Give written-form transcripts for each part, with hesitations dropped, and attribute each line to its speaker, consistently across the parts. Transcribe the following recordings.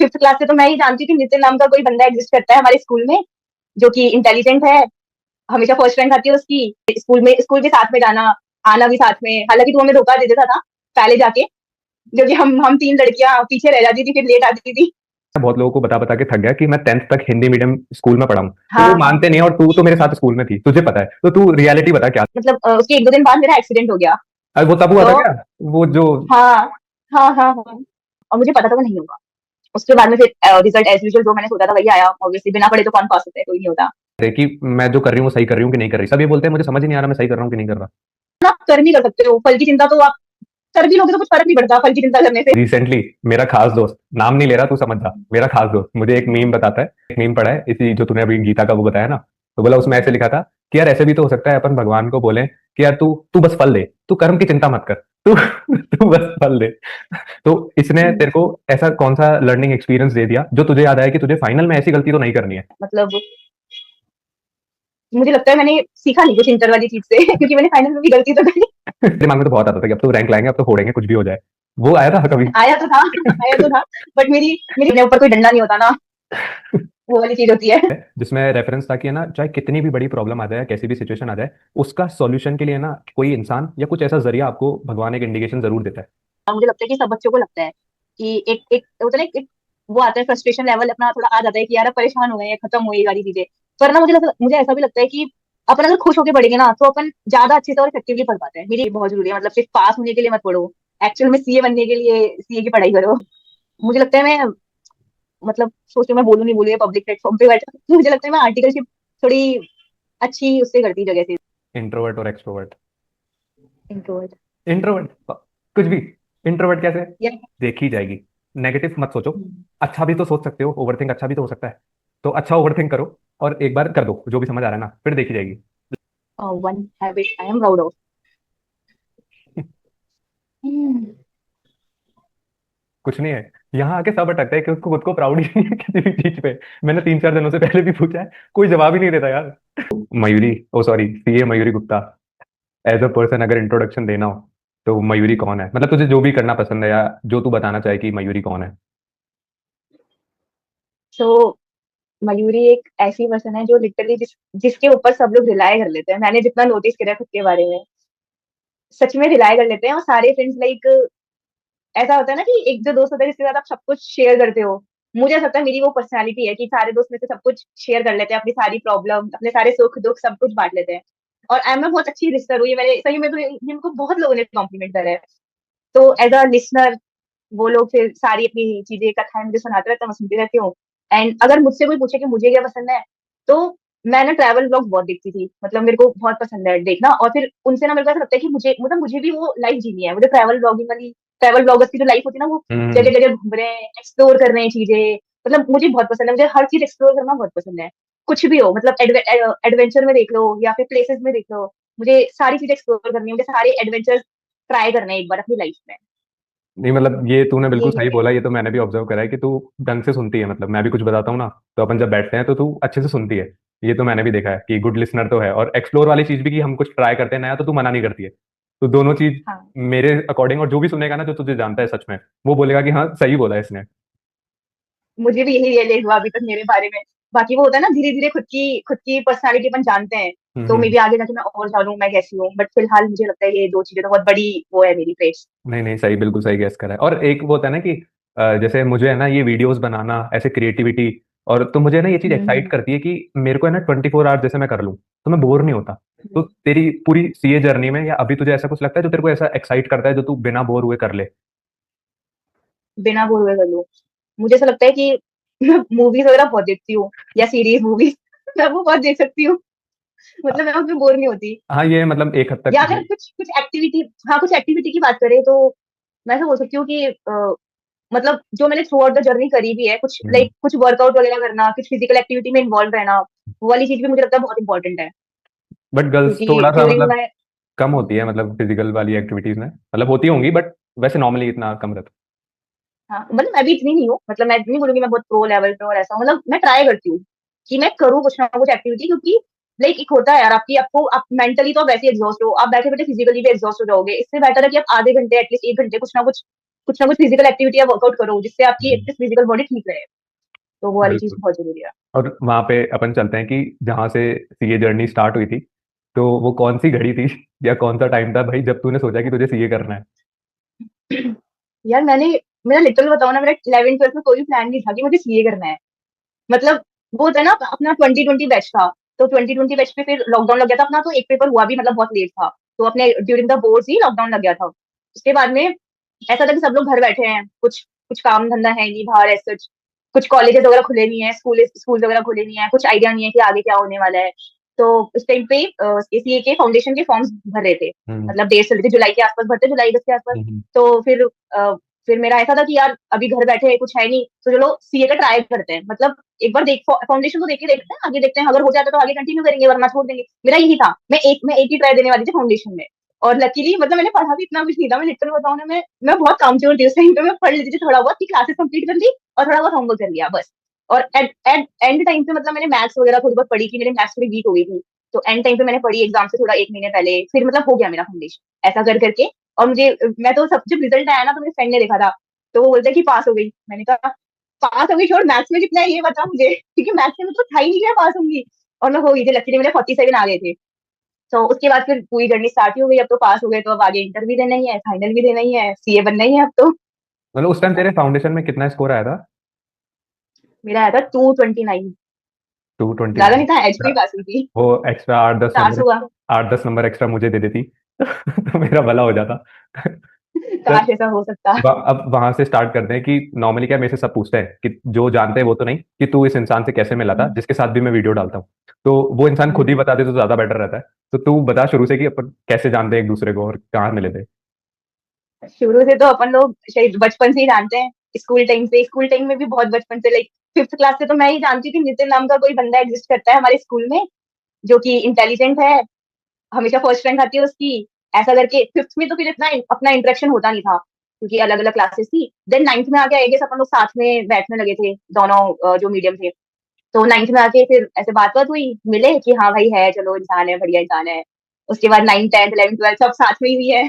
Speaker 1: 5th class से तो मैं ही जानती थी नितिन नाम का कोई बंदा एग्जिस्ट करता है हमारे स्कूल में, जो कि इंटेलिजेंट है, हमेशा फर्स्ट रैंक आती है उसकी। स्कूल भी साथ में जाना, आना भी साथ में, हालांकि तू हमें धोखा दे देता था पहले जाके, क्योंकि हम 3 लड़कियां पीछे रह जाती थी, फिर लेट आती थी।
Speaker 2: बहुत लोगों को बता बता के थक गया कि मैं 10th तक हिंदी मीडियम स्कूल में पढ़ा हूँ, तो वो
Speaker 1: हाँ,
Speaker 2: मानते नहीं है। और तू तो मेरे साथ स्कूल में थी, तुझे पता है, तो तू रियलिटी बता क्या।
Speaker 1: मतलब उसके 1-2 दिन बाद मेरा एक्सीडेंट हो गया।
Speaker 2: अरे वो तब हुआ था
Speaker 1: तो
Speaker 2: क्या, वो जो
Speaker 1: हाँ, हाँ, हाँ, हाँ, और मुझे पता था वो नहीं होगा। उसके बाद में फिर रिजल्ट एज यूजुअल जो मैंने सोचा था वही आया, ऑब्वियसली बिना पढ़े तो कौन पास होता है, कोई नहीं होता।
Speaker 2: है कि मैं जो कर रही हूँ वो सही कर रही हूँ कि नहीं कर रही। सब ये बोलते हैं, मुझे समझ ही नहीं आ रहा मैं सही कर रहा हूँ कि नहीं कर रहा।
Speaker 1: ना कर नहीं कर सकते हो, फल की चिंता तो आप कर भी लोगे तो कुछ फर्क नहीं पड़ता फल की चिंता करने से।
Speaker 2: रिसेंटली मेरा खास दोस्त, नाम नहीं ले रहा, तू समझ जा, मेरा खास दोस्त मुझे एक मीम बताता है, एक मीम पढ़ा है इसी जो तूने अभी गीता का वो बताया ना, तो बोला उसमें ऐसे लिखा था कि यार ऐसे भी तो हो सकता है अपन भगवान को बोले कि यार तू तू बस फल दे, तू कर्म की चिंता मत कर, तू तू बस फल दे। तो इसने तेरे को ऐसा कौन सा लर्निंग एक्सपीरियंस दे दिया जो तुझे याद आया कि तुझे फाइनल में ऐसी गलती तो नहीं करनी है।
Speaker 1: मतलब मुझे लगता है मैंने सीखा नहीं कुछ इंटर वाली चीज से क्योंकि मैंने फाइनल में भी गलती तो करी।
Speaker 2: दिमाग में तो बहुत आता था कि अब तो रैंक लाएंगे, अब तो फोड़ेंगे कुछ भी हो जाए। वो आया था कभी।
Speaker 1: आया तो था, आया तो था, बट मेरी मेरी अपने ऊपर कोई डंडा नहीं होता ना, वो वाली चीज होती है।
Speaker 2: जिसमें रेफरेंस था कि है ना, चाहे कितनी भी बड़ी प्रॉब्लम आ जाए, कैसी भी सिचुएशन आ जाए, उसका सॉल्यूशन के लिए ना कोई इंसान या कुछ ऐसा जरिया आपको भगवान एक इंडिकेशन जरूर देता है।
Speaker 1: मुझे लगता है कि सब बच्चों को लगता है कि एक एक होता है ना, एक वो आता है फ्रस्ट्रेशन लेवल अपना थोड़ा आ जाता है कि यार अब परेशान हो गए हैं, खत्म हुई ये वाली चीजें। पर ना मुझे ऐसा भी लगता है कि अपन अगर खुश होकर पढ़ेंगे ना तो अपन ज्यादा अच्छे से और इफेक्टिवली पढ़ पाते हैं। मेरी बहुत जरूरी है, मतलब सिर्फ पास होने के लिए मत पढ़ो, एक्चुअल में सीए बनने के लिए सीए की पढ़ाई करो। मुझे लगता है मैं, मतलब सोचो मैं बोलूं नहीं बोलूं पब्लिक प्लेटफॉर्म पे, बट मुझे लगता है मैं आर्टिकलशिप थोड़ी अच्छी उससे करती जगह से।
Speaker 2: इंट्रोवर्ट और एक्सट्रोवर्ट।
Speaker 1: इंट्रोवर्ट
Speaker 2: इंट्रोवर्ट कुछ भी, इंट्रोवर्ट कैसे
Speaker 1: या
Speaker 2: देखी जाएगी। नेगेटिव मत सोचो, अच्छा भी तो सोच सकते हो, ओवरथिंक अच्छा भी तो हो सकता है। तो अच्छा ओवरथिंक करो और एक बार कर दो जो भी समझ आ रहा है ना, फिर देखी जाएगी।
Speaker 1: One habit I am proud of.
Speaker 2: कुछ नहीं है, यहाँ आके सब अटकता है कि उसको खुद को प्राउड ही नहीं है किसी भी चीज पे। मैंने 3 4 दिनों से पहले भी पूछा है, कोई जवाब ही नहीं देता यार। Mayuri, oh sorry, CA Mayuri Gupta, as a person अगर इंट्रोडक्शन देना हो तो मयूरी कौन है, मतलब तुझे जो भी करना पसंद है या जो तू बताना चाहे कि मयूरी कौन है।
Speaker 1: सो मयूरी एक ऐसी पर्सन है जो लिटरली जिसके ऊपर सब लोग रिलाय कर लेते हैं। मैंने जितना नोटिस करा खुद के बारे में, सच में रिलाय कर लेते हैं। और सारे फ्रेंड्स लाइक, ऐसा होता है ना कि एक जो दोस्त होता है जिसके साथ आप सब कुछ शेयर करते हो, मुझे ऐसा लगता है मेरी वो पर्सनैलिटी है कि सारे दोस्त में से सब कुछ शेयर कर लेते हैं, अपनी सारी प्रॉब्लम, अपने सारे सुख दुख सब कुछ बांट लेते हैं। और आई एम बहुत अच्छी लिस्टर हुई, मैंने सही में तो ये इनको बहुत लोगों ने कॉम्प्लीमेंट करा है। तो एज अ लिसनर वो लोग फिर सारी अपनी चीजें कथाएं मुझे सुनाते रहते हैं, मैं सुनती रहती हूँ। एंड अगर मुझसे कोई पूछे कि मुझे क्या पसंद है, तो मैं ना ट्रैवल ब्लॉग बहुत देखती थी, मतलब मेरे को बहुत पसंद है देखना। और फिर उनसे ना मेरे को ऐसा लगता है कि मुझे भी वो लाइफ जीनी है, मुझे ट्रैवल ब्लॉगिंग वाली, ट्रैवल ब्लॉगर्स की जो लाइफ होती है ना, वो जगह
Speaker 2: हम्म।
Speaker 1: जगह घूम रहे हैं, एक्सप्लोर कर रहे हैं चीजें। मतलब मुझे बहुत पसंद है, मुझे हर चीज एक्सप्लोर करना बहुत पसंद है। कुछ भी हो, मतलब एडवेंचर में देख लो या फिर प्लेसेस में देख लो, मुझे सारी चीजें एक्सप्लोर करनी है, मुझे सारे एडवेंचर ट्राई करना है एक बार अपनी लाइफ में।
Speaker 2: नहीं मतलब ये तूने बिल्कुल
Speaker 1: यही
Speaker 2: सही
Speaker 1: है।
Speaker 2: बोला, ये तो मैंने भी ऑब्जर्व करा है कि तू ढंग से सुनती है। मतलब मैं भी कुछ बताता हूँ ना, तो अपन जब बैठते हैं तो तू अच्छे से सुनती है। ये तो मैंने भी देखा है कि गुड लिसनर तो है, और एक्सप्लोर वाली चीज भी कि हम कुछ ट्राई करते हैं नया तो तू मना नहीं करती है। तो दोनों चीज
Speaker 1: हाँ,
Speaker 2: मेरे अकॉर्डिंग, और जो भी सुनेगा ना जो तुझे जानता है सच में, वो बोलेगा कि हाँ सही बोला है इसने।
Speaker 1: मुझे भी यही रियलाइज हुआ अभी तक मेरे बारे में। बाकी वो होता है ना, धीरे धीरे खुद की पर्सनालिटी अपन जानते हैं, तो मे
Speaker 2: हम्म।
Speaker 1: बी आगे जाके मैं और जानूं मैं कैसी हूँ। बट फिलहाल मुझे लगता है ये दो चीजें तो बहुत बड़ी वो है मेरी ट्रेड्स।
Speaker 2: नहीं नहीं, सही, बिल्कुल सही गैस करा है। और एक वो होता है ना कि जैसे मुझे है ना ये वीडियोस बनाना, ऐसे क्रिएटिविटी, और तो मुझे ना ये चीज एक्साइट
Speaker 1: हम्म,
Speaker 2: करती है कि मेरे को है ना 24 आवर्स जैसे मैं कर लूँ तो मैं बोर नहीं होता। तो
Speaker 1: हम्म।
Speaker 2: तेरी पूरी सीए जर्नी में या अभी तुझे ऐसा कुछ लगता है जो तेरे को ऐसा एक्साइट करता है जो तू बिना बोर हुए कर ले।
Speaker 1: बिना बोर हुए कर लूं, मुझे ऐसा लगता है कि मूवीज वगैरह बहुत देखती हूँ, या सीरीज मूवीज मैं वो बहुत देख सकती हूँ। मतलब मैं उसमें बोर नहीं होती।
Speaker 2: हाँ ये मतलब एक हद तक
Speaker 1: या अगर
Speaker 2: तुझे।
Speaker 1: कुछ कुछ एक्टिविटी, हाँ कुछ एक्टिविटी की बात करें तो मैं ऐसा बोल सकती हूँ कि मतलब जो मैंने थ्रू आउट द जर्नी करी भी है, कुछ
Speaker 2: हम्म।
Speaker 1: लाइक कुछ वर्कआउट वगैरह करना, कुछ फिजिकल एक्टिविटी में इन्वॉल्व रहना, वो वाली चीज भी मुझे लगता है बहुत इंपॉर्टेंट है।
Speaker 2: बट गर्ल्स
Speaker 1: क्योंकि
Speaker 2: थोड़ा सा
Speaker 1: ड्यूरिंग
Speaker 2: मतलब
Speaker 1: माई,
Speaker 2: कम होती है, मतलब फिजिकल वाली एक्टिविटीज में, मतलब होती होंगी बट वैसे नॉर्मली इतना कम रहता।
Speaker 1: हाँ मतलब मैं भी इतनी नहीं हूँ, मतलब मैं नहीं बोलूंगी मैं बहुत प्रो लेवल पे और ऐसा हूँ। मतलब मैं ट्राई करती हूँ कि मैं करूँ कुछ ना कुछ एक्टिविटी, क्योंकि लाइक एक होता है यार, आप मेंटली तो वैसे एग्जॉस्ट हो, आप बैठे बैठे फिजिकली भी एग्जॉस्ट हो जाओगे। इससे बेटर है कि आप आधे घंटे एटलीस्ट 1 घंटे कुछ ना कुछ कुछ ना कुछ फिजिकल एक्टिविटी या वर्कआउट करो जिससे आपकी
Speaker 2: हम्म,
Speaker 1: एटलीस्ट फिजिकल बॉडी ठीक रहे। तो वो वाली चीज
Speaker 2: बिल्कुल।
Speaker 1: बहुत जरूरी है।
Speaker 2: और वहां पे अपन चलते हैं कि जहां से सीए जर्नी स्टार्ट हुई थी, तो वो कौन सी घड़ी थी या कौन सा टाइम था भाई जब तूने सोचा कि तुझे सीए करना है?
Speaker 1: यार मेरा लिटरली बताऊं ना, मेरा 11th 12th में कोई भी प्लान नहीं था कि मुझे सीए करना है। मतलब वो होता है ना, अपना 2020 बैच था, तो 2020 बैच पे फिर लॉकडाउन लग गया था अपना, तो एक पेपर हुआ भी मतलब बहुत लेट था। तो अपने during the boards he lockdown लग गया था। उसके बाद में ऐसा था कि सब लोग घर बैठे हैं, कुछ कुछ काम धंधा है नहीं बाहर ऐसा, कुछ कॉलेजेस वगैरह खुले नहीं है, स्कूल वगैरह खुले नहीं है, कुछ आइडिया नहीं है कि आगे क्या होने वाला है। तो उस टाइम पे एसीए के फाउंडेशन के फॉर्म्स भर रहे थे,
Speaker 2: हम्म।
Speaker 1: मतलब डेट चल रही थी, जुलाई के आसपास भरते, जुलाई 10 के आसपास।
Speaker 2: हम्म।
Speaker 1: तो फिर मेरा ऐसा था कि यार अभी घर बैठे हैं, कुछ है नहीं, तो चलो सीए का ट्राई करते हैं, मतलब एक बार देख फाउंडेशन को देख के देखते हैं, आगे देखते हैं, अगर हो जाता तो आगे कंटिन्यू करेंगे वरना छोड़ देंगे। मेरा यही था, मैं एक ही ट्राई देने वाली थी फाउंडेशन में। और लकीली मतलब मैंने पढ़ा भी इतना कुछ नहीं था, मैं लिटरली बताऊं ना, मैं बहुत कामचोर थी उस टाइम पे, मैं पढ़ लेती थी थोड़ा बहुत की, क्लासेस कंप्लीट कर ली और थोड़ा बहुत होमवर्क कर लिया बस। और एंड टाइम पे मतलब मैंने मैथ्स वगैरह थोड़ी बहुत पढ़ी, कि मेरे मैथ्स थोड़ी वीक हो गई थी। तो एंड टाइम पे मैंने पढ़ी एग्जाम से थोड़ा एक महीने पहले, फिर मतलब हो गया मेरा फाउंडेशन ऐसा कर करके। और मुझे, मैं तो सब जब रिजल्ट आया ना तो मेरे फ्रेंड ने देखा था, तो वो बोलते हैं कि पास हो गई। मैंने कहा पास हो गई, छोड़ मैथ्स में कितना है ये बता मुझे, क्योंकि मैथ्स में तो था ही नहीं कि मैं पास होंगी। और मैं हो गई थी, लकीली मेरे 47 आ गए थे। तो उसके बाद फिर पूरी जर्नी स्टार्ट ही हो गई, अब तो पास हो गए तो अब आगे इंटर भी देना ही है, फाइनल भी देना ही है, सीए बनना ही है अब तो।
Speaker 2: मतलब उस टाइम तेरे फाउंडेशन में कितना स्कोर आया था?
Speaker 1: मेरा आया था 229।
Speaker 2: 229।
Speaker 1: ज्यादा नहीं था, एचपी पास हुई थी।
Speaker 2: वो एक्स्ट्रा 8-10 नंबर,
Speaker 1: 400 हुआ।
Speaker 2: 8-10 नंबर एक्स्ट्रा मुझे दे देती तो मेरा भला हो जाता।
Speaker 1: काश ऐसा हो सकता।
Speaker 2: अब वहां से स्टार्ट करते हैं कि नॉर्मली क्या मेरे से सब पूछते हैं कि जो जानते हैं वो तो नहीं, कि तू इस इंसान से कैसे मिला था
Speaker 1: हम्म,
Speaker 2: जिसके साथ भी मैं वीडियो डालता हूँ। तो वो इंसान खुद ही
Speaker 1: हम्म।
Speaker 2: बता दे तो ज्यादा बेटर रहता है। तो तू बता शुरू से कि अपन कैसे जानते हैं एक दूसरे को और कहाँ मिले थे।
Speaker 1: शुरू से तो अपन लोग शायद बचपन से ही जानते हैं। स्कूल टाइम से, स्कूल टाइम में भी बहुत बचपन से, लाइक 5th क्लास से तो मैं ही जानती हूँ कि नितिन नाम का कोई बंदा एग्जिस्ट करता है हमारे स्कूल में, जो कि इंटेलिजेंट है, हमेशा फर्स्ट रैंक आती है उसकी, ऐसा करके। 5th में तो फिर इतना अपना इंटरेक्शन होता नहीं था, क्योंकि अलग अलग क्लासेस थी। देन 9th में आके आई गेस अपन लोग साथ में बैठने लगे थे दोनों, जो मीडियम थे। तो 9th में आके फिर ऐसे बात बात हुई, मिले कि हाँ भाई है, चलो इंसान है, बढ़िया इंसान है। उसके बाद 9th 10th 11th 12th सब साथ में ही हुई है,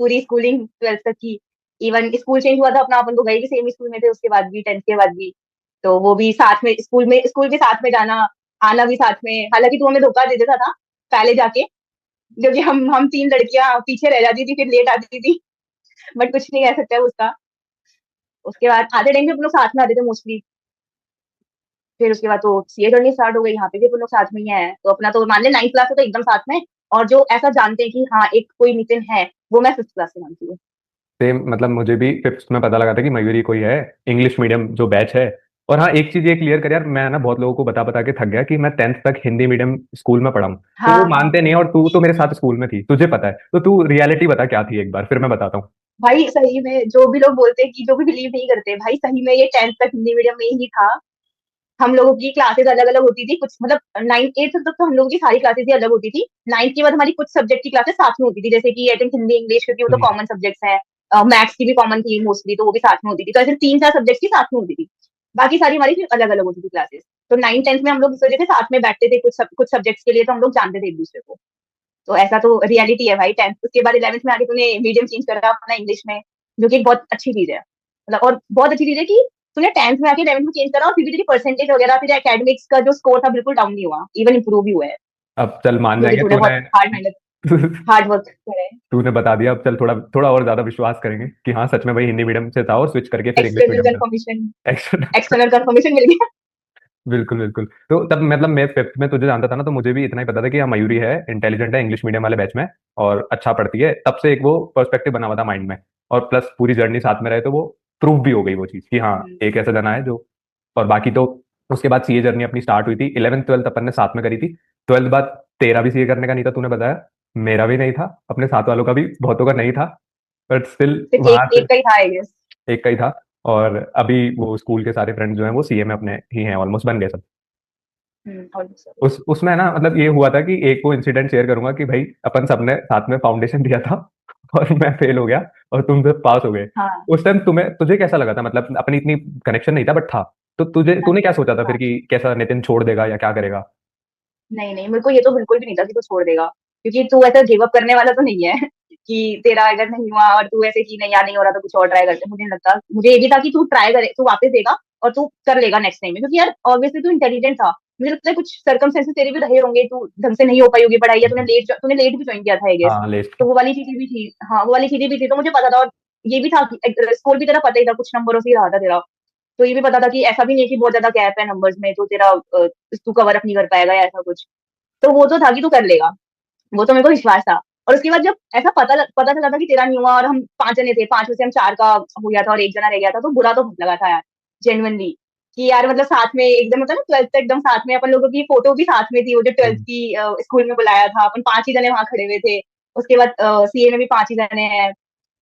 Speaker 1: पूरी स्कूलिंग 12th तक की। इवन स्कूल चेंज हुआ था अपना, अपन तो गए भी सेम स्कूल में थे उसके बाद भी, 10th के बाद भी। तो वो भी साथ में, स्कूल भी साथ में जाना, आना भी साथ में। हालांकि तू हमें धोखा दे देता था पहले जाके, क्योंकि हम 3 लड़कियां पीछे रह जाती थी, फिर लेट आती थी। बट कुछ नहीं कह सकते अब उसका। उसके बाद आधे टाइम पे हम लोग साथ में आते थे मोस्टली। फिर उसके बाद तो सीए जर्नी स्टार्ट हो गई, यहाँ पे भी अपन लोग साथ में ही है, तो अपना तो मान ले 9th क्लास से तो एकदम साथ में। और जो ऐसा जानते हैं कि हाँ एक कोई नितिन है, वो मैं 5th क्लास से जानती हूँ।
Speaker 2: सेम, मतलब मुझे भी फिफ्थ में पता लगा था कि मयूरी कोई है, इंग्लिश मीडियम जो बैच है। और हाँ, एक चीज ये क्लियर कर यार, मैं ना बहुत लोगों को बता बता के थक गया कि मैं 10th तक हिंदी मीडियम स्कूल में पढ़ा हूँ। तो वो
Speaker 1: हाँ हाँ
Speaker 2: मानते नहीं है, और तू तो मेरे साथ स्कूल में थी, तुझे पता है, तो तू रियलिटी बता क्या थी एक बार, फिर मैं बताता हूँ।
Speaker 1: भाई, सही में जो भी लोग बोलते हैं कि जो भी बिलीव नहीं करते, भाई सही में ये 10th तक हिंदी मीडियम में ही था। हम लोगों की क्लासेस अलग अलग होती थी, कुछ मतलब 9th 8th तक तो हम लोगों की सारी क्लासेस ही अलग होती थी। 9th के बाद हमारी कुछ सब्जेक्ट की क्लासेस साथ में होती थी, जैसे कि आई थिंक हिंदी इंग्लिश, क्योंकि वो तो
Speaker 2: हम्म।
Speaker 1: कॉमन सब्जेक्ट्स हैं। मैथ्स की भी कॉमन थी मोस्टली, तो वो भी साथ में होती थी। तो ऐसे 3 4 सब्जेक्ट की साथ में होती थी, बाकी सारी हमारी फिर अलग अलग होती थी क्लासेस। तो 9th 10th में हम लोग इस वजह से साथ में बैठते थे, कुछ सब्जेक्ट्स के लिए तो हम लोग जानते थे एक दूसरे को। तो ऐसा तो रियलिटी है भाई। 10th उसके बाद 11th में आके तूने मीडियम चेंज करा अपना इंग्लिश में, जो कि एक बहुत अच्छी चीज है, मतलब। और बहुत अच्छी चीज है कि तूने 10th में आके 11th में चेंज करा, और फिर भी तेरी परसेंटेज वगैरह, तेरे एकेडमिक्स का जो स्कोर था बिल्कुल डाउन नहीं हुआ, इवन इंप्रूव भी हुआ है,
Speaker 2: अब चल मान
Speaker 1: क्योंकि
Speaker 2: जाएंगे
Speaker 1: तूने
Speaker 2: तूने
Speaker 1: बहुत हार्ड मेहनत, हार्ड वर्क करे।
Speaker 2: तूने बता दिया, अब चल थोड़ा थोड़ा और ज्यादा विश्वास करेंगे कि हाँ सच में भाई हिंदी मीडियम से था और स्विच करके फिर इंग्लिश
Speaker 1: एक्सटर्नल
Speaker 2: मीडियम में।
Speaker 1: Confirmation,
Speaker 2: extra.
Speaker 1: एक्सटर्नल कंफर्मेशन मिल गया।
Speaker 2: बिल्कुल बिल्कुल। तो तब मतलब मैं फिफ्थ में तुझे जानता था ना, तो मुझे भी इतना ही पता था कि हाँ मयूरी है, इंटेलिजेंट है, इंग्लिश मीडियम वाले बैच में और अच्छा पढ़ती है। तब से एक वो पर्सपेक्टिव बना हुआ था माइंड में। और प्लस पूरी जर्नी साथ में रहे तो वो प्रूव भी हो गई वो चीज़ कि हाँ
Speaker 1: हम्म,
Speaker 2: एक ऐसा जना है जो। और बाकी तो उसके बाद सीए जर्नी अपनी स्टार्ट हुई थी, 11th 12th अपन ने साथ में करी थी। 12th बाद तेरा भी सीए करने का नहीं था, तूने बताया। मेरा भी नहीं था, अपने साथ वालों का भी बहुतों का नहीं था। बट स्टिल
Speaker 1: सिर्फ
Speaker 2: वहां
Speaker 1: एक
Speaker 2: से
Speaker 1: एक का ही था आई गेस।
Speaker 2: एक का ही था। और अभी वो स्कूल के सारे फ्रेंड्स जो हैं वो सीए में अपने ही हैं, ऑलमोस्ट बन गए सब।
Speaker 1: ऑलमोस्ट।
Speaker 2: उसमें ना मतलब ये हुआ था कि एक वो इंसिडेंट शेयर करूंगा कि भाई अपन सबने साथ में फाउंडेशन दिया था और मैं फेल हो गया और तुम सब पास हो गए।
Speaker 1: हाँ
Speaker 2: उस टाइम तुम्हें तुझे कैसा लगा था? मतलब अपनी इतनी कनेक्शन नहीं था बट था। तो तूने क्या सोचा था फिर
Speaker 1: हाँ।
Speaker 2: कि कैसा नितिन छोड़ देगा या क्या करेगा?
Speaker 1: नहीं नहीं, मेरे को ये तो बिल्कुल भी नहीं था कि तू छोड़ देगा, क्योंकि तू ऐसा गिव अप करने वाला तो नहीं है कि तेरा अगर नहीं हुआ और तू ऐसे कि नहीं यार नहीं हो रहा तो कुछ और ट्राई करते, मुझे नहीं लगता। मुझे ये भी था कि तू ट्राई करे, तू वापस देगा और तू कर लेगा नेक्स्ट टाइम में, क्योंकि यार ऑब्वियसली तू इंटेलिजेंट था। मुझे लगता है कुछ सर्कमस्टेंसेस तेरे भी रहे होंगे, तू ढंग से नहीं हो पाई होगी पढ़ाई, या तूने लेट भी ज्वाइन किया था आई गेस।
Speaker 2: हाँ लेस्ट।
Speaker 1: तो वो वाली चीजें भी थी। हाँ वो वाली चीजें भी थी, तो मुझे पता था। और ये भी था कि स्कोर भी तेरा पता ही था, कुछ नंबरों से ही रहा था तेरा। तो ये भी पता था कि ऐसा भी नहीं है कि बहुत ज्यादा गैप है नंबर्स में, तो तेरा तू कवर अप नहीं कर पाएगा या ऐसा कुछ। तो वो तो था कि तू कर लेगा, वो तो मेरे को विश्वास था। और उसके बाद जब ऐसा पता चला था कि तेरा नहीं हुआ, और हम 5 जने थे, 5 में से हम 4 का हो गया था और 1 जना रह गया था, तो बुरा तो बहुत लगा था यार, जेन्युइनली। कि यार मतलब साथ में एकदम होता है ना, 12th तक एकदम साथ में, अपन लोगों की फोटो भी साथ में थी, वो जो 12th
Speaker 2: हम्म।
Speaker 1: की स्कूल में बुलाया था, अपन 5 ही जने वहां खड़े हुए थे। उसके बाद सीए में भी 5 ही जने हैं।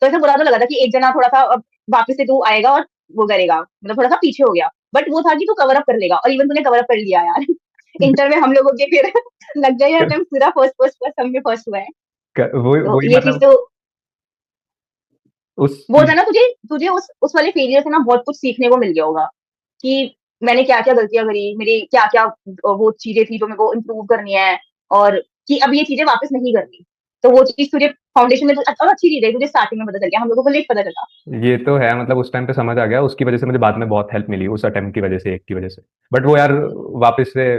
Speaker 1: तो ऐसा बुरा तो लगा था कि एक जना थोड़ा सा अब वापस से तू आएगा और वो करेगा, मतलब थोड़ा सा पीछे हो गया। बट वो था कि तू कवर अप कर लेगा, और इवन तूने कवर अप कर लिया यार। इंटर में हम लोगों के फिर लग गए अटेम्प्ट, पूरा फर्स्ट फर्स्ट फर्स्ट हम में फर्स्ट हुआ है।
Speaker 2: वो
Speaker 1: तो
Speaker 2: वही
Speaker 1: ये चीज
Speaker 2: मतलब
Speaker 1: तो
Speaker 2: उस
Speaker 1: वो था ना, तुझे तुझे उस वाले फेलियर से ना बहुत कुछ सीखने को मिल गया होगा कि मैंने क्या क्या गलतियां करी, मेरी क्या क्या वो चीजें थी जो मेरे को इम्प्रूव करनी है, और कि अब ये चीजें वापस नहीं करनी। तो वो चीज तुझे फाउंडेशन में और अच्छी चीज है, तुझे स्टार्टिंग में पता चल गया, हम लोगों को लेट पता चला।
Speaker 2: ये तो है मतलब उस टाइम पे समझ आ गया, उसकी वजह से मुझे बाद में बहुत हेल्प मिली उस अटेम्प्ट की वजह से, एक की वजह से। बट वो यार वापस से,